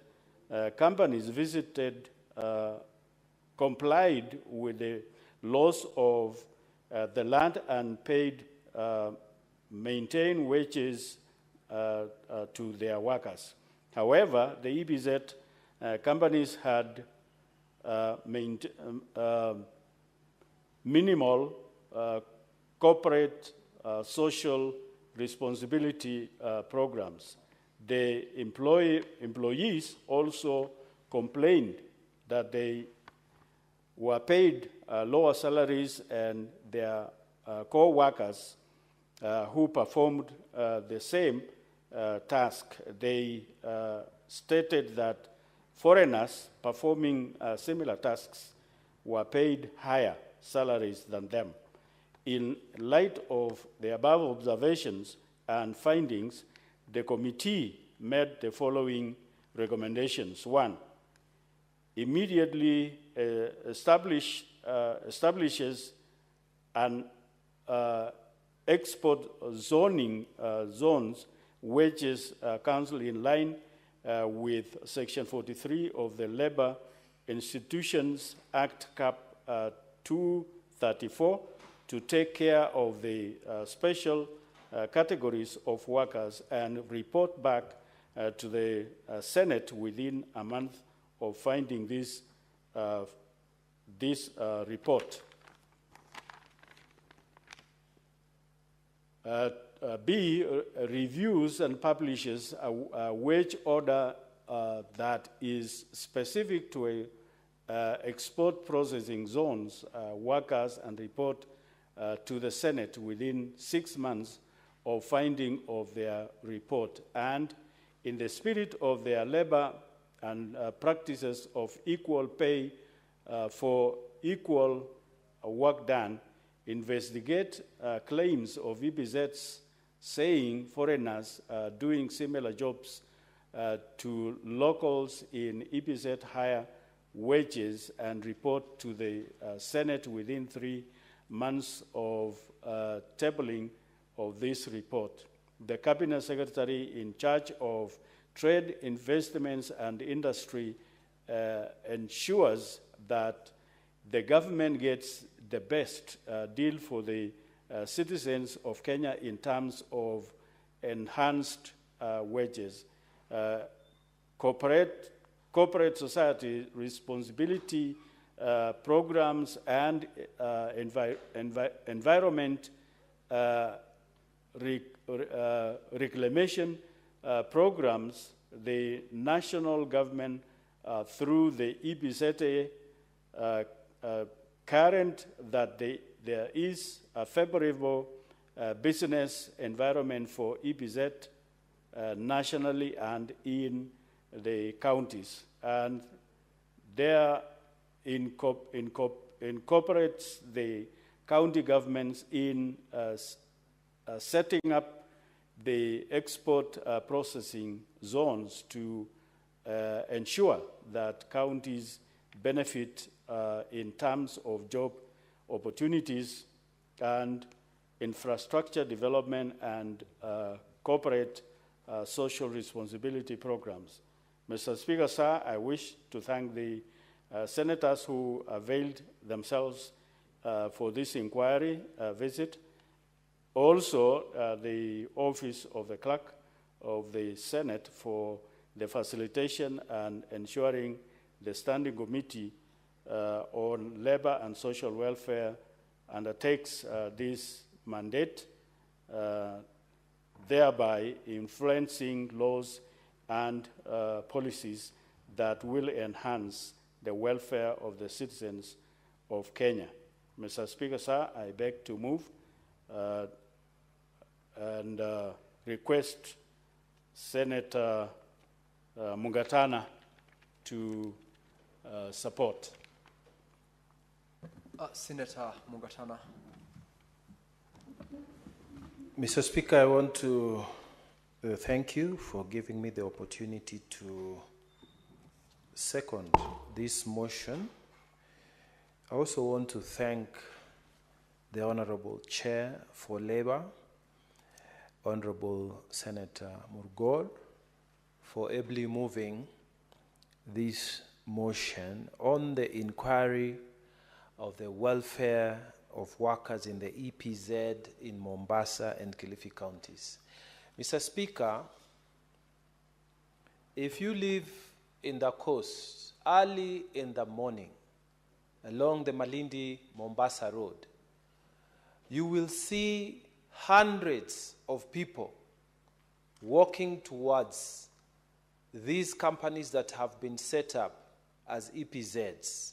companies visited complied with the laws of the land and paid maintain wages to their workers. However, the EPZ companies had minimal corporate social responsibility programs. The employees also complained that they were paid lower salaries, and their co-workers who performed the same task. They stated that foreigners performing similar tasks were paid higher salaries than them. In light of the above observations and findings, the committee made the following recommendations. 1, immediately establishes an export zoning zones wages council in line with Section 43 of the Labor Institutions Act Cap 234 to take care of the special categories of workers and report back to the Senate within a month of finding this report. B, reviews and publishes a wage order that is specific to export processing zones workers and report to the Senate within 6 months of finding of their report. And in the spirit of their labor and practices of equal pay for equal work done, investigate claims of EPZs saying foreigners doing similar jobs to locals in EPZ higher wages, and report to the Senate within 3 months of tabling of this report. The Cabinet Secretary in charge of trade, investments, and industry ensures that the government gets the best deal for the citizens of Kenya in terms of enhanced wages. Corporate society responsibility programs and environment reclamation programs, the national government through the EPZA current that there is a favorable business environment for EPZ nationally and in the counties, and there incorporates the county governments in setting up the export processing zones to ensure that counties benefit in terms of job opportunities and infrastructure development and corporate social responsibility programs. Mr. Speaker, sir, I wish to thank the senators who availed themselves for this inquiry visit. Also, the Office of the Clerk of the Senate for the facilitation and ensuring the Standing Committee on Labor and Social Welfare undertakes this mandate. thereby influencing laws and policies that will enhance the welfare of the citizens of Kenya. Mr. Speaker, sir, I beg to move and request Senator Mungatana to support. Senator Mungatana. Mr. Speaker, I want to thank you for giving me the opportunity to second this motion. I also want to thank the Honorable Chair for Labour, Honorable Senator Murgor, for ably moving this motion on the inquiry of the welfare of workers in the EPZ in Mombasa and Kilifi counties. Mr. Speaker, if you live in the coast early in the morning along the Malindi-Mombasa road, you will see hundreds of people walking towards these companies that have been set up as EPZs.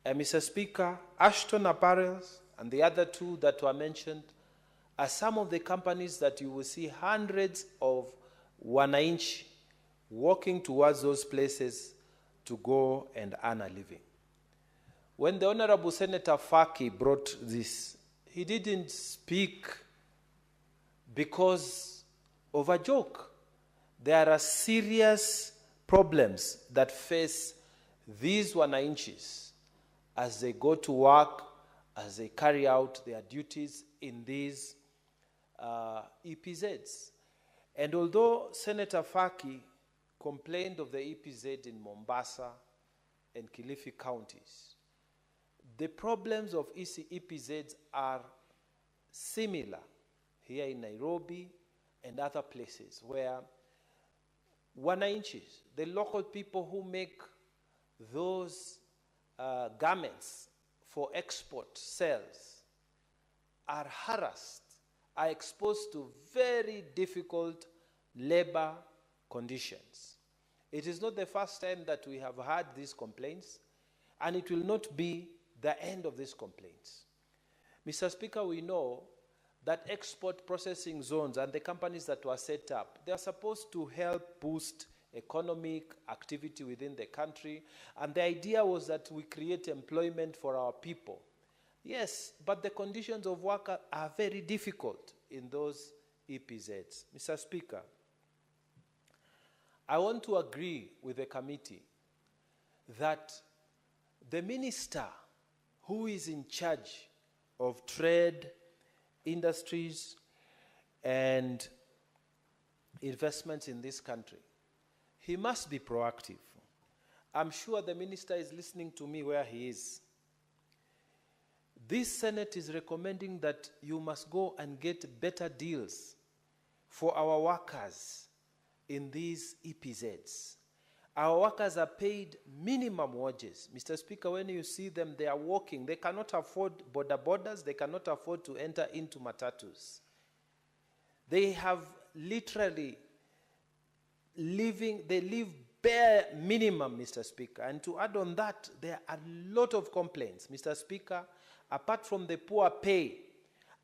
And Mr. Speaker, Ashton Apparels and the other two that were mentioned are some of the companies that you will see hundreds of wananchi walking towards those places to go and earn a living. When the Honorable Senator Faki brought this, he didn't speak because of a joke. There are serious problems that face these wananchis as they go to work, as they carry out their duties in these EPZs. And although Senator Faki complained of the EPZ in Mombasa and Kilifi counties, the problems of EPZs are similar here in Nairobi and other places where wananchis, the local people who make those garments for export sales, are harassed, are exposed to very difficult labor conditions. It is not the first time that we have had these complaints, and it will not be the end of these complaints. Mr. Speaker, we know that export processing zones and the companies that were set up, they are supposed to help boost economic activity within the country, and the idea was that we create employment for our people. Yes, but the conditions of work are very difficult in those EPZs. Mr. Speaker, I want to agree with the committee that the minister who is in charge of trade, industries, and investments in this country, he must be proactive. I'm sure the minister is listening to me where he is. This Senate is recommending that you must go and get better deals for our workers in these EPZs. Our workers are paid minimum wages. Mr. Speaker, when you see them, they are walking. They cannot afford borders. They cannot afford to enter into matatus. They have literally they live bare minimum, Mr. Speaker. And to add on that, there are a lot of complaints, Mr. Speaker. Apart from the poor pay,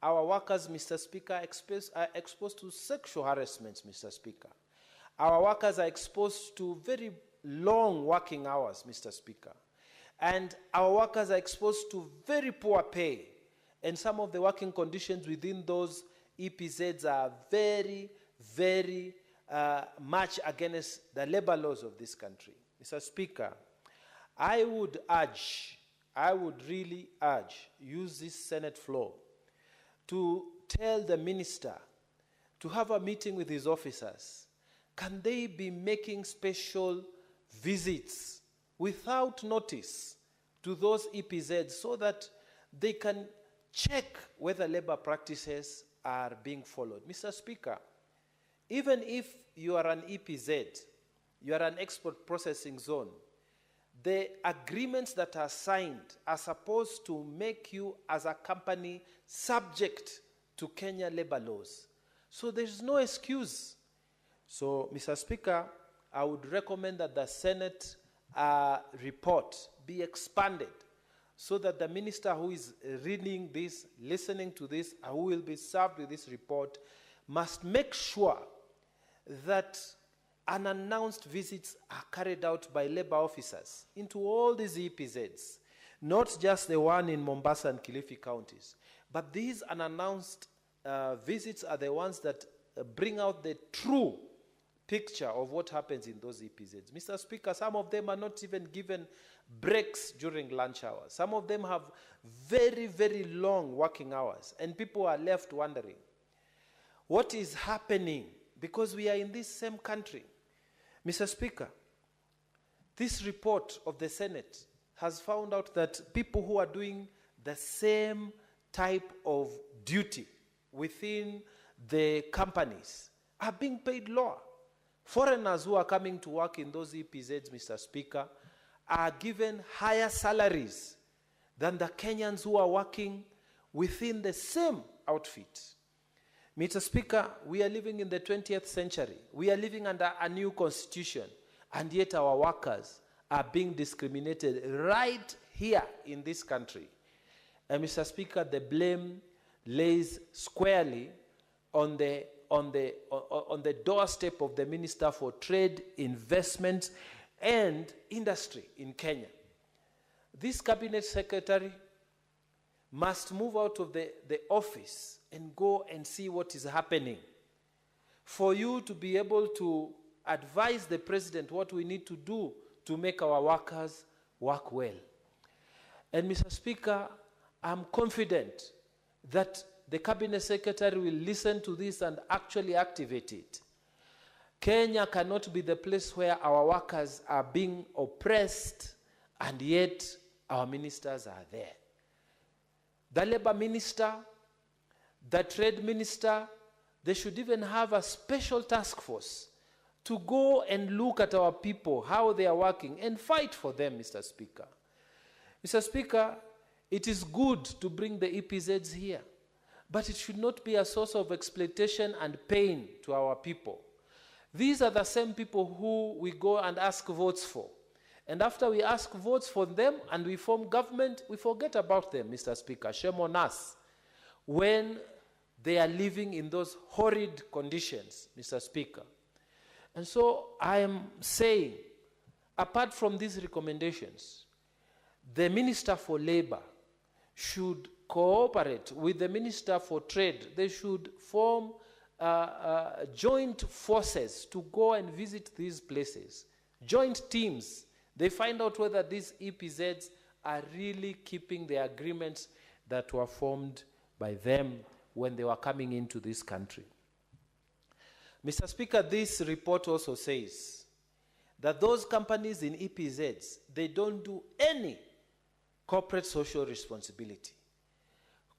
our workers, Mr. Speaker, are exposed to sexual harassments, Mr. Speaker. Our workers are exposed to very long working hours, Mr. Speaker. And our workers are exposed to very poor pay. And some of the working conditions within those EPZs are very, very much against the labor laws of this country. Mr. Speaker, I would really urge, use this Senate floor to tell the minister to have a meeting with his officers. Can they be making special visits without notice to those EPZs so that they can check whether labor practices are being followed? Mr. Speaker, even if you are an EPZ, you are an export processing zone, the agreements that are signed are supposed to make you as a company subject to Kenya labor laws. So there's no excuse. So, Mr. Speaker, I would recommend that the Senate report be expanded so that the minister who is reading this, listening to this, and who will be served with this report must make sure that unannounced visits are carried out by labor officers into all these EPZs, not just the one in Mombasa and Kilifi counties, but these unannounced visits are the ones that bring out the true picture of what happens in those EPZs. Mr. Speaker, some of them are not even given breaks during lunch hours. Some of them have very, very long working hours, and people are left wondering, what is happening? Because we are in this same country. Mr. Speaker, this report of the Senate has found out that people who are doing the same type of duty within the companies are being paid lower. Foreigners who are coming to work in those EPZs, Mr. Speaker, are given higher salaries than the Kenyans who are working within the same outfit. Mr. Speaker, we are living in the 20th century. We are living under a new constitution, and yet our workers are being discriminated right here in this country. And Mr. Speaker, the blame lays squarely on the doorstep of the Minister for Trade, Investment, and Industry in Kenya. This cabinet secretary must move out of the office and go and see what is happening for you to be able to advise the president what we need to do to make our workers work well. And Mr. Speaker, I'm confident that the cabinet secretary will listen to this and actually activate it. Kenya cannot be the place where our workers are being oppressed and yet our ministers are there. The labor minister, the trade minister, they should even have a special task force to go and look at our people, how they are working, and fight for them, Mr. Speaker. Mr. Speaker, it is good to bring the EPZs here, but it should not be a source of exploitation and pain to our people. These are the same people who we go and ask votes for. And after we ask votes for them and we form government, we forget about them, Mr. Speaker. Shame on us when they are living in those horrid conditions, Mr. Speaker. And so I am saying, apart from these recommendations, the Minister for Labor should cooperate with the Minister for Trade. They should form joint forces to go and visit these places. Joint teams. They find out whether these EPZs are really keeping the agreements that were formed by them when they were coming into this country. Mr. Speaker, this report also says that those companies in EPZs, they don't do any corporate social responsibility.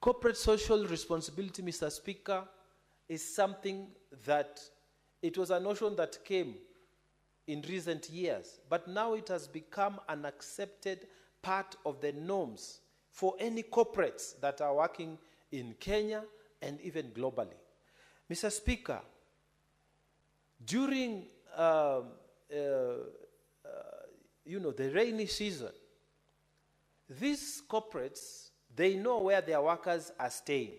Corporate social responsibility, Mr. Speaker, is something that it was a notion that came in recent years, but now it has become an accepted part of the norms for any corporates that are working in Kenya and even globally. Mr. Speaker, during the rainy season, these corporates, they know where their workers are staying.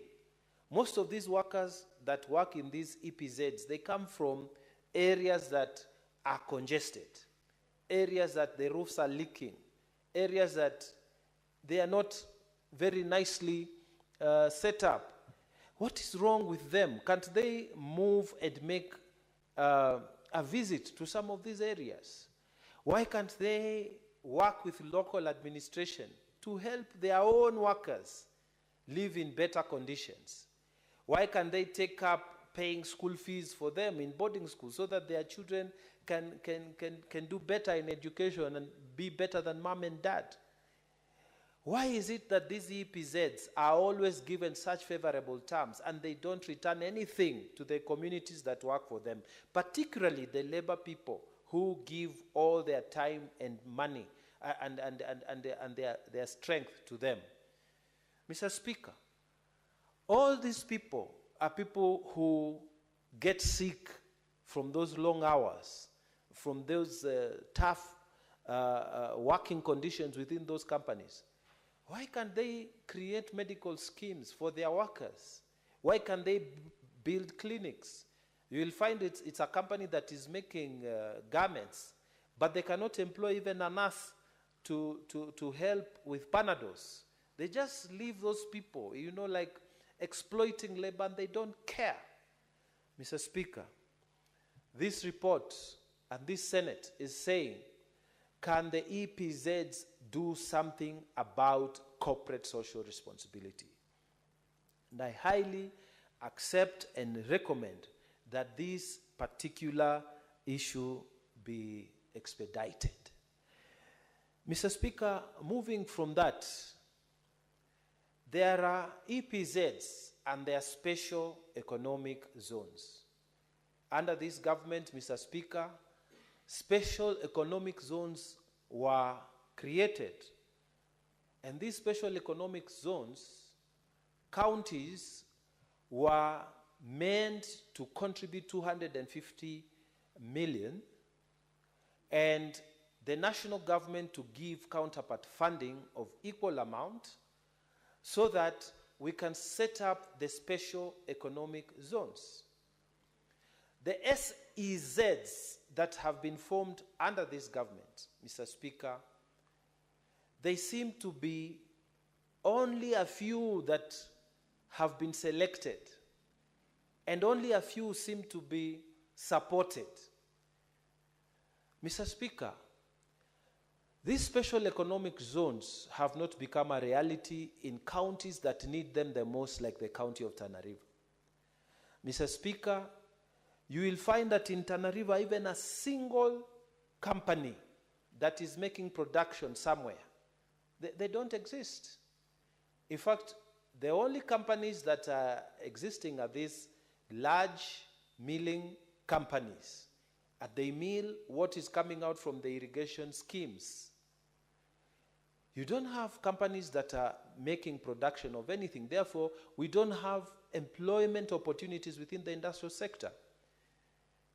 Most of these workers that work in these EPZs, they come from areas that are congested, areas that the roofs are leaking, areas that they are not very nicely set up. What is wrong with them? Can't they move and make a visit to some of these areas? Why can't they work with local administration to help their own workers live in better conditions? Why can't they take up paying school fees for them in boarding schools so that their children can do better in education and be better than mom and dad? Why is it that these EPZs are always given such favorable terms and they don't return anything to the communities that work for them, particularly the labor people who give all their time and money and their strength to them? Mr. Speaker, all these people are people who get sick from those long hours, from those tough working conditions within those companies, why can't they create medical schemes for their workers? Why can't they build clinics? You will find it's a company that is making garments, but they cannot employ even a nurse to help with Panados. They just leave those people, like exploiting labor, and they don't care. Mr. Speaker, this report and this Senate is saying, can the EPZs do something about corporate social responsibility? And I highly accept and recommend that this particular issue be expedited. Mr. Speaker, moving from that, there are EPZs and their special economic zones. Under this government, Mr. Speaker, special economic zones were created. And these special economic zones, counties were meant to contribute 250 million, and the national government to give counterpart funding of equal amount so that we can set up the special economic zones. The SEZs that have been formed under this government, Mr. Speaker, they seem to be only a few that have been selected, and only a few seem to be supported. Mr. Speaker, these special economic zones have not become a reality in counties that need them the most, like the county of Tana River. Mr. Speaker, you will find that in Tana River, even a single company that is making production somewhere, they don't exist. In fact, the only companies that are existing are these large milling companies. And they mill what is coming out from the irrigation schemes. You don't have companies that are making production of anything. Therefore, we don't have employment opportunities within the industrial sector.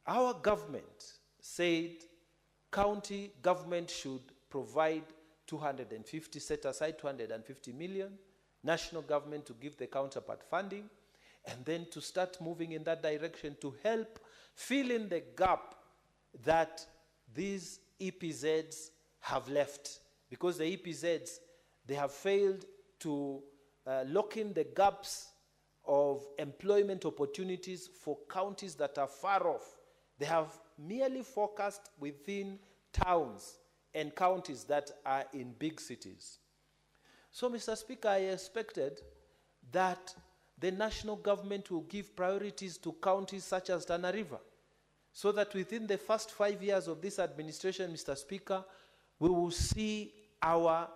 Our government said county government should provide 250, set aside 250 million, national government to give the counterpart funding, and then to start moving in that direction to help fill in the gap that these EPZs have left. Because the EPZs, they have failed to lock in the gaps of employment opportunities for counties that are far off. They have merely focused within towns and counties that are in big cities. So, Mr. Speaker, I expected that the national government will give priorities to counties such as Tana River, so that within the first 5 years of this administration, Mr. Speaker, we will see our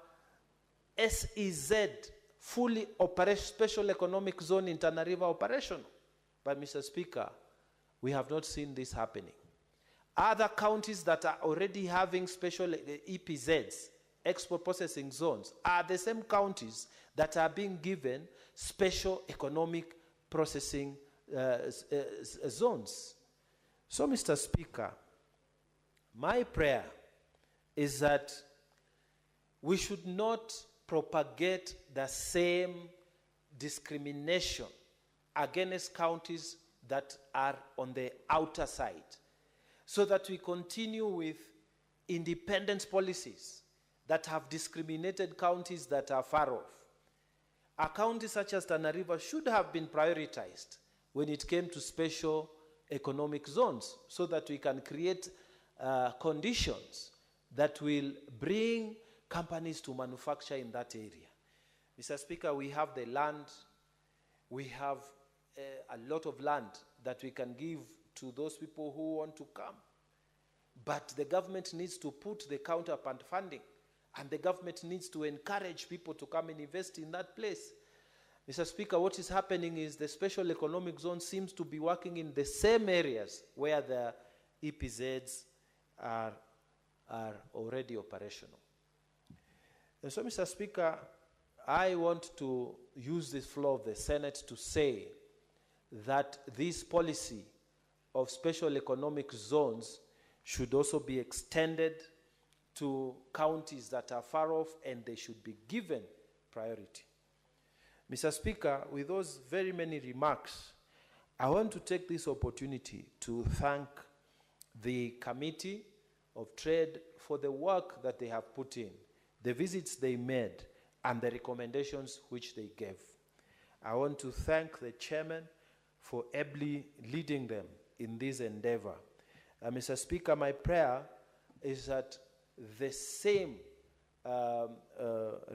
SEZ fully special economic zone in Tana River operational. But, Mr. Speaker, we have not seen this happening. Other counties that are already having special EPZs, export processing zones, are the same counties that are being given special economic processing zones. So, Mr. Speaker, my prayer is that we should not propagate the same discrimination against counties that are on the outer side, so that we continue with independence policies that have discriminated counties that are far off. A county such as Tana River should have been prioritized when it came to special economic zones, so that we can create conditions that will bring companies to manufacture in that area. Mr. Speaker, we have the land, we have a lot of land that we can give to those people who want to come. But the government needs to put the counterpart funding, and the government needs to encourage people to come and invest in that place. Mr. Speaker, what is happening is the special economic zone seems to be working in the same areas where the EPZs are already operational. And so, Mr. Speaker, I want to use this floor of the Senate to say that this policy of special economic zones should also be extended to counties that are far off, and they should be given priority. Mr. Speaker, with those very many remarks, I want to take this opportunity to thank the Committee of Trade for the work that they have put in, the visits they made, and the recommendations which they gave. I want to thank the chairman for ably leading them in this endeavor. Mr. Speaker, my prayer is that the same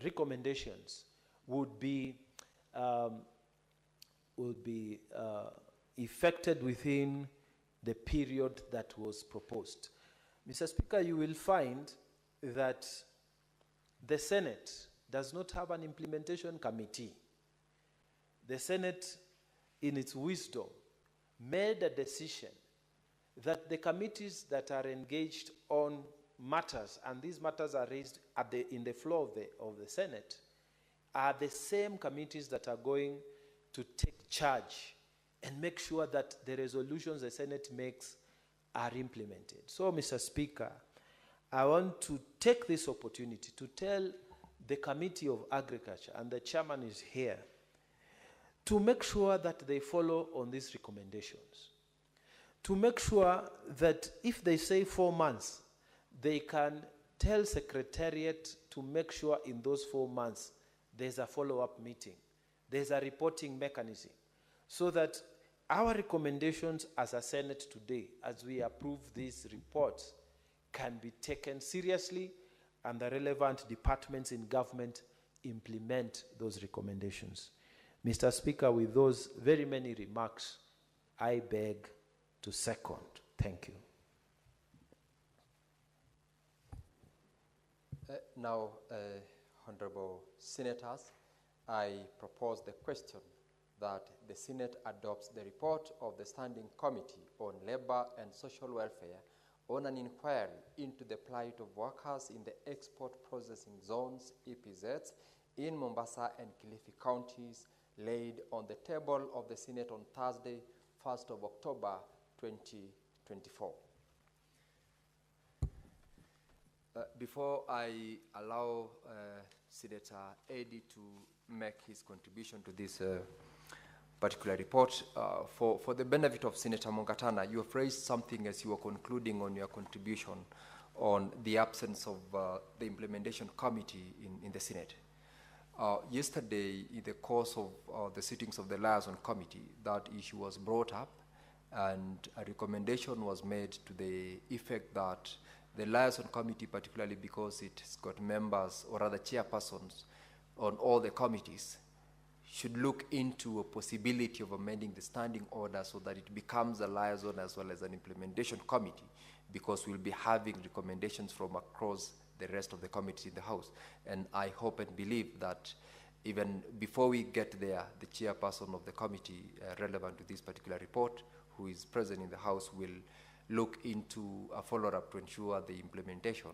recommendations would be effected within the period that was proposed. Mr. Speaker, you will find that the Senate does not have an implementation committee. The Senate, in its wisdom, made a decision that the committees that are engaged on matters, and these matters are raised in the floor of the Senate, are the same committees that are going to take charge and make sure that the resolutions the Senate makes are implemented. So, Mr. Speaker, I want to take this opportunity to tell the Committee of Agriculture, and the chairman is here, to make sure that they follow on these recommendations. To make sure that if they say 4 months, they can tell Secretariat to make sure in those 4 months there's a follow-up meeting, there's a reporting mechanism, so that our recommendations as a Senate today, as we approve these reports, can be taken seriously, and the relevant departments in government implement those recommendations. Mr. Speaker, with those very many remarks, I beg to second. Thank you. Now, Honorable Senators, I propose the question that the Senate adopts the report of the Standing Committee on Labor and Social Welfare on an inquiry into the plight of workers in the export processing zones, EPZs, in Mombasa and Kilifi counties, laid on the table of the Senate on Thursday, 1st of October, 2024. Before I allow Senator Eddy to make his contribution to this particular report, for the benefit of Senator Mongatana, you have raised something as you were concluding on your contribution on the absence of the implementation committee in the Senate. Yesterday, in the course of the sittings of the liaison committee, that issue was brought up, and a recommendation was made to the effect that the liaison committee, particularly because it's got members or rather chairpersons on all the committees, should look into a possibility of amending the standing order so that it becomes a liaison as well as an implementation committee, because we'll be having recommendations from across the rest of the committees in the House. And I hope and believe that even before we get there, the chairperson of the committee relevant to this particular report, who is present in the House, will look into a follow-up to ensure the implementation,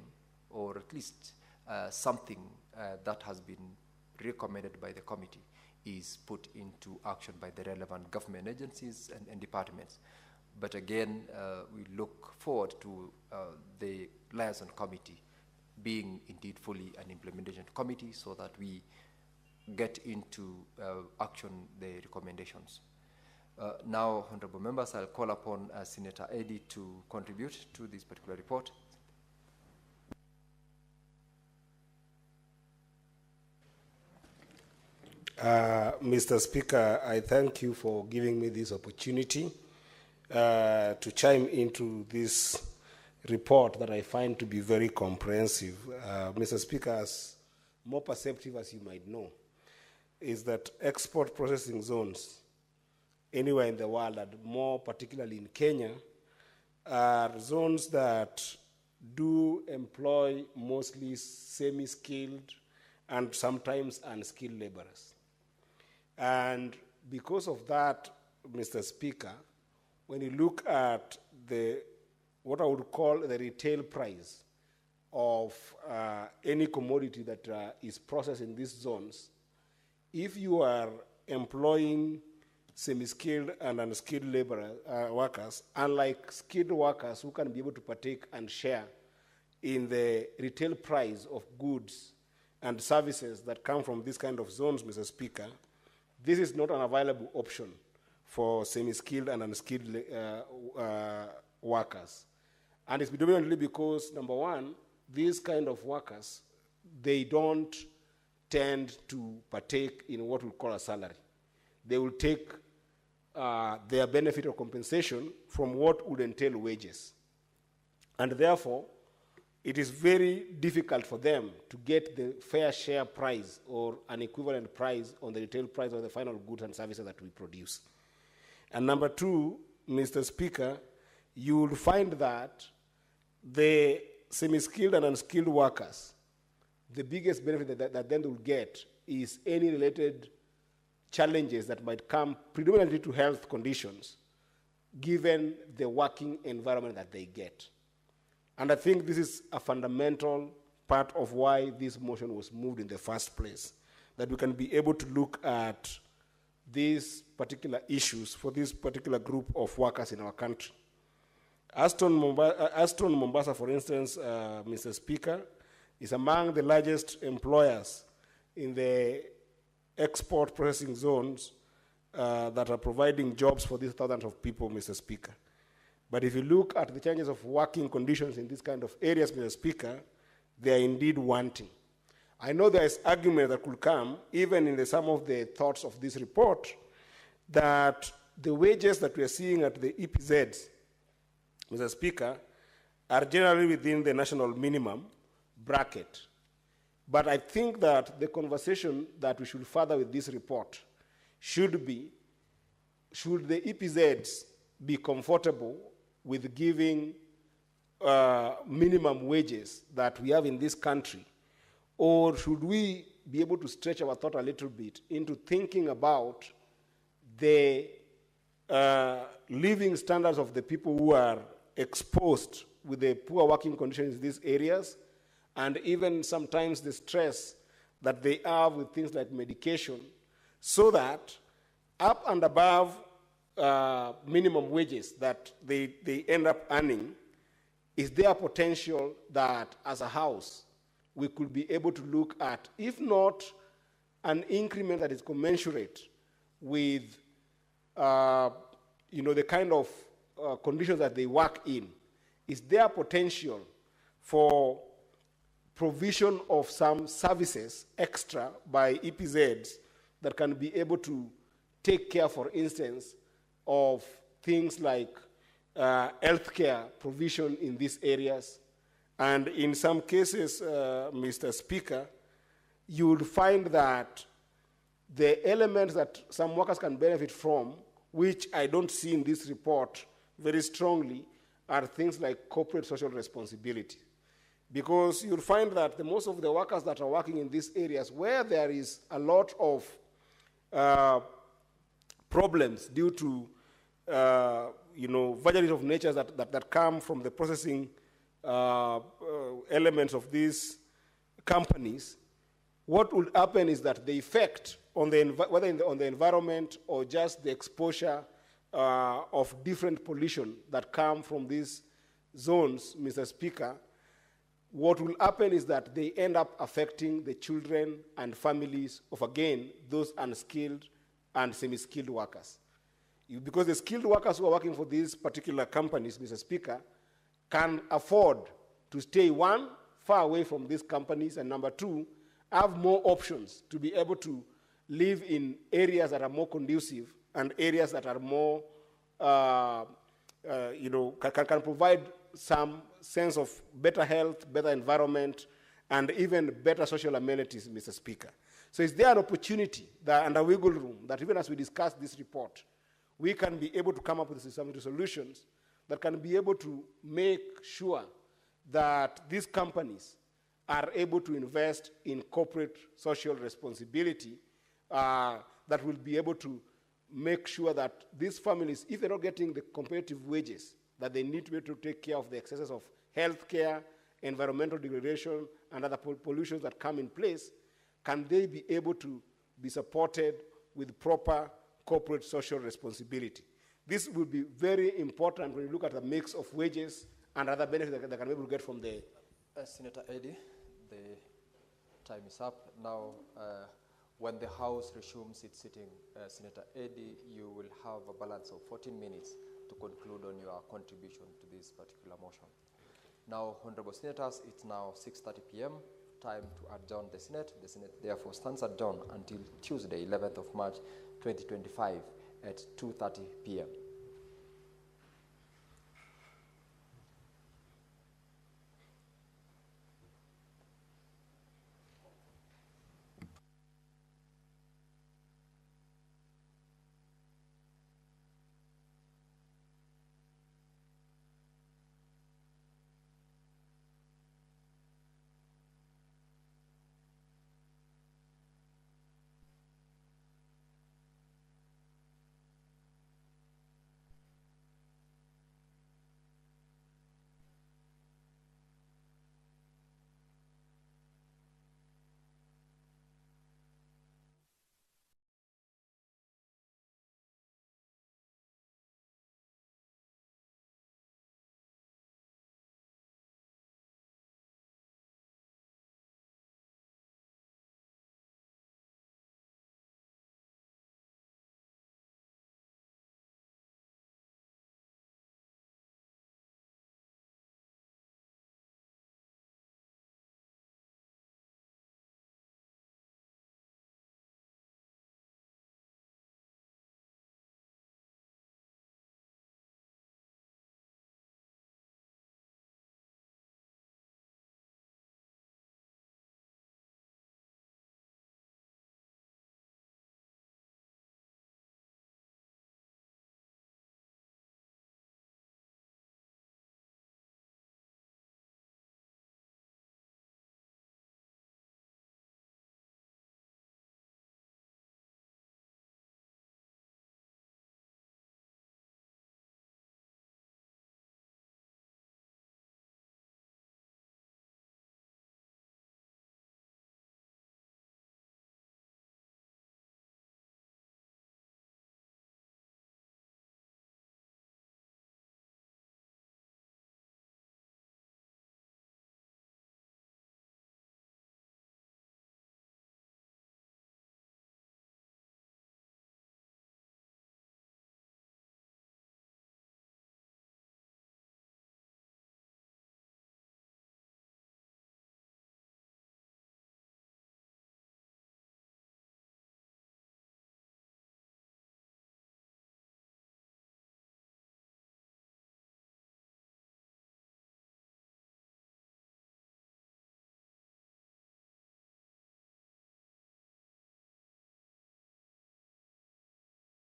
or at least something that has been recommended by the committee is put into action by the relevant government agencies and departments. But again, we look forward to the liaison committee being indeed fully an implementation committee so that we get into action the recommendations. Now, honorable members, I'll call upon Senator Eddy to contribute to this particular report. Mr. Speaker, I thank you for giving me this opportunity to chime into this report that I find to be very comprehensive. Mr. Speaker, as more perceptive as you might know, is that export processing zones anywhere in the world, and more particularly in Kenya, are zones that do employ mostly semi-skilled and sometimes unskilled laborers. And because of that, Mr. Speaker, when you look at what I would call the retail price of any commodity that is processed in these zones, if you are employing semi-skilled and unskilled workers, unlike skilled workers who can be able to partake and share in the retail price of goods and services that come from these kind of zones, Mr. Speaker, this is not an available option for semi-skilled and unskilled workers. And it's predominantly because, number one, these kind of workers, they don't tend to partake in what we call a salary. They will take their benefit or compensation from what would entail wages. And therefore, it is very difficult for them to get the fair share price or an equivalent price on the retail price of the final goods and services that we produce. And number two, Mr. Speaker, you will find that the semi-skilled and unskilled workers, the biggest benefit that then they will get is any related challenges that might come predominantly to health conditions, given the working environment that they get. And I think this is a fundamental part of why this motion was moved in the first place, that we can be able to look at these particular issues for this particular group of workers in our country. Aston Mombasa, for instance, Mr. Speaker, is among the largest employers in the export processing zones that are providing jobs for these thousands of people, Mr. Speaker. But if you look at the changes of working conditions in these kind of areas, Mr. Speaker, they are indeed wanting. I know there is argument that could come, even in some of the thoughts of this report, that the wages that we are seeing at the EPZs, Mr. Speaker, are generally within the national minimum bracket. But I think that the conversation that we should further with this report should be, should the EPZs be comfortable with giving minimum wages that we have in this country, or should we be able to stretch our thought a little bit into thinking about the living standards of the people who are exposed with the poor working conditions in these areas, and even sometimes the stress that they have with things like medication, so that up and above minimum wages that they end up earning, is there potential that as a house we could be able to look at, if not an increment that is commensurate with the kind of conditions that they work in, is there potential for provision of some services extra by EPZs that can be able to take care, for instance, of things like healthcare provision in these areas. And in some cases, Mr. Speaker, you would find that the elements that some workers can benefit from, which I don't see in this report very strongly, are things like corporate social responsibility. Because you'll find that most of the workers that are working in these areas where there is a lot of problems due to vagaries of nature that come from the processing elements of these companies, what will happen is that the effect on on the environment or just the exposure of different pollution that come from these zones, Mr. Speaker, what will happen is that they end up affecting the children and families of, again, those unskilled and semi-skilled workers. Because the skilled workers who are working for these particular companies, Mr. Speaker, can afford to stay, one, far away from these companies, and number two, have more options to be able to live in areas that are more conducive and areas that are more, can provide some sense of better health, better environment, and even better social amenities, Mr. Speaker. So is there an opportunity that, and a wiggle room, that even as we discuss this report, we can be able to come up with some solutions that can be able to make sure that these companies are able to invest in corporate social responsibility that will be able to make sure that these families, if they're not getting the competitive wages that they need to be able to take care of the excesses of health care, environmental degradation, and other pollutions that come in place, can they be able to be supported with proper corporate social responsibility. This will be very important when you look at the mix of wages and other benefits that can be able to get from the... Senator Eddy, the time is up. Now, when the House resumes its sitting, Senator Eddy, you will have a balance of 14 minutes to conclude on your contribution to this particular motion. Now, Honorable Senators, it's now 6:30 p.m., time to adjourn the Senate. The Senate therefore stands adjourned until Tuesday, 11th of March, 2025 at 2:30 p.m.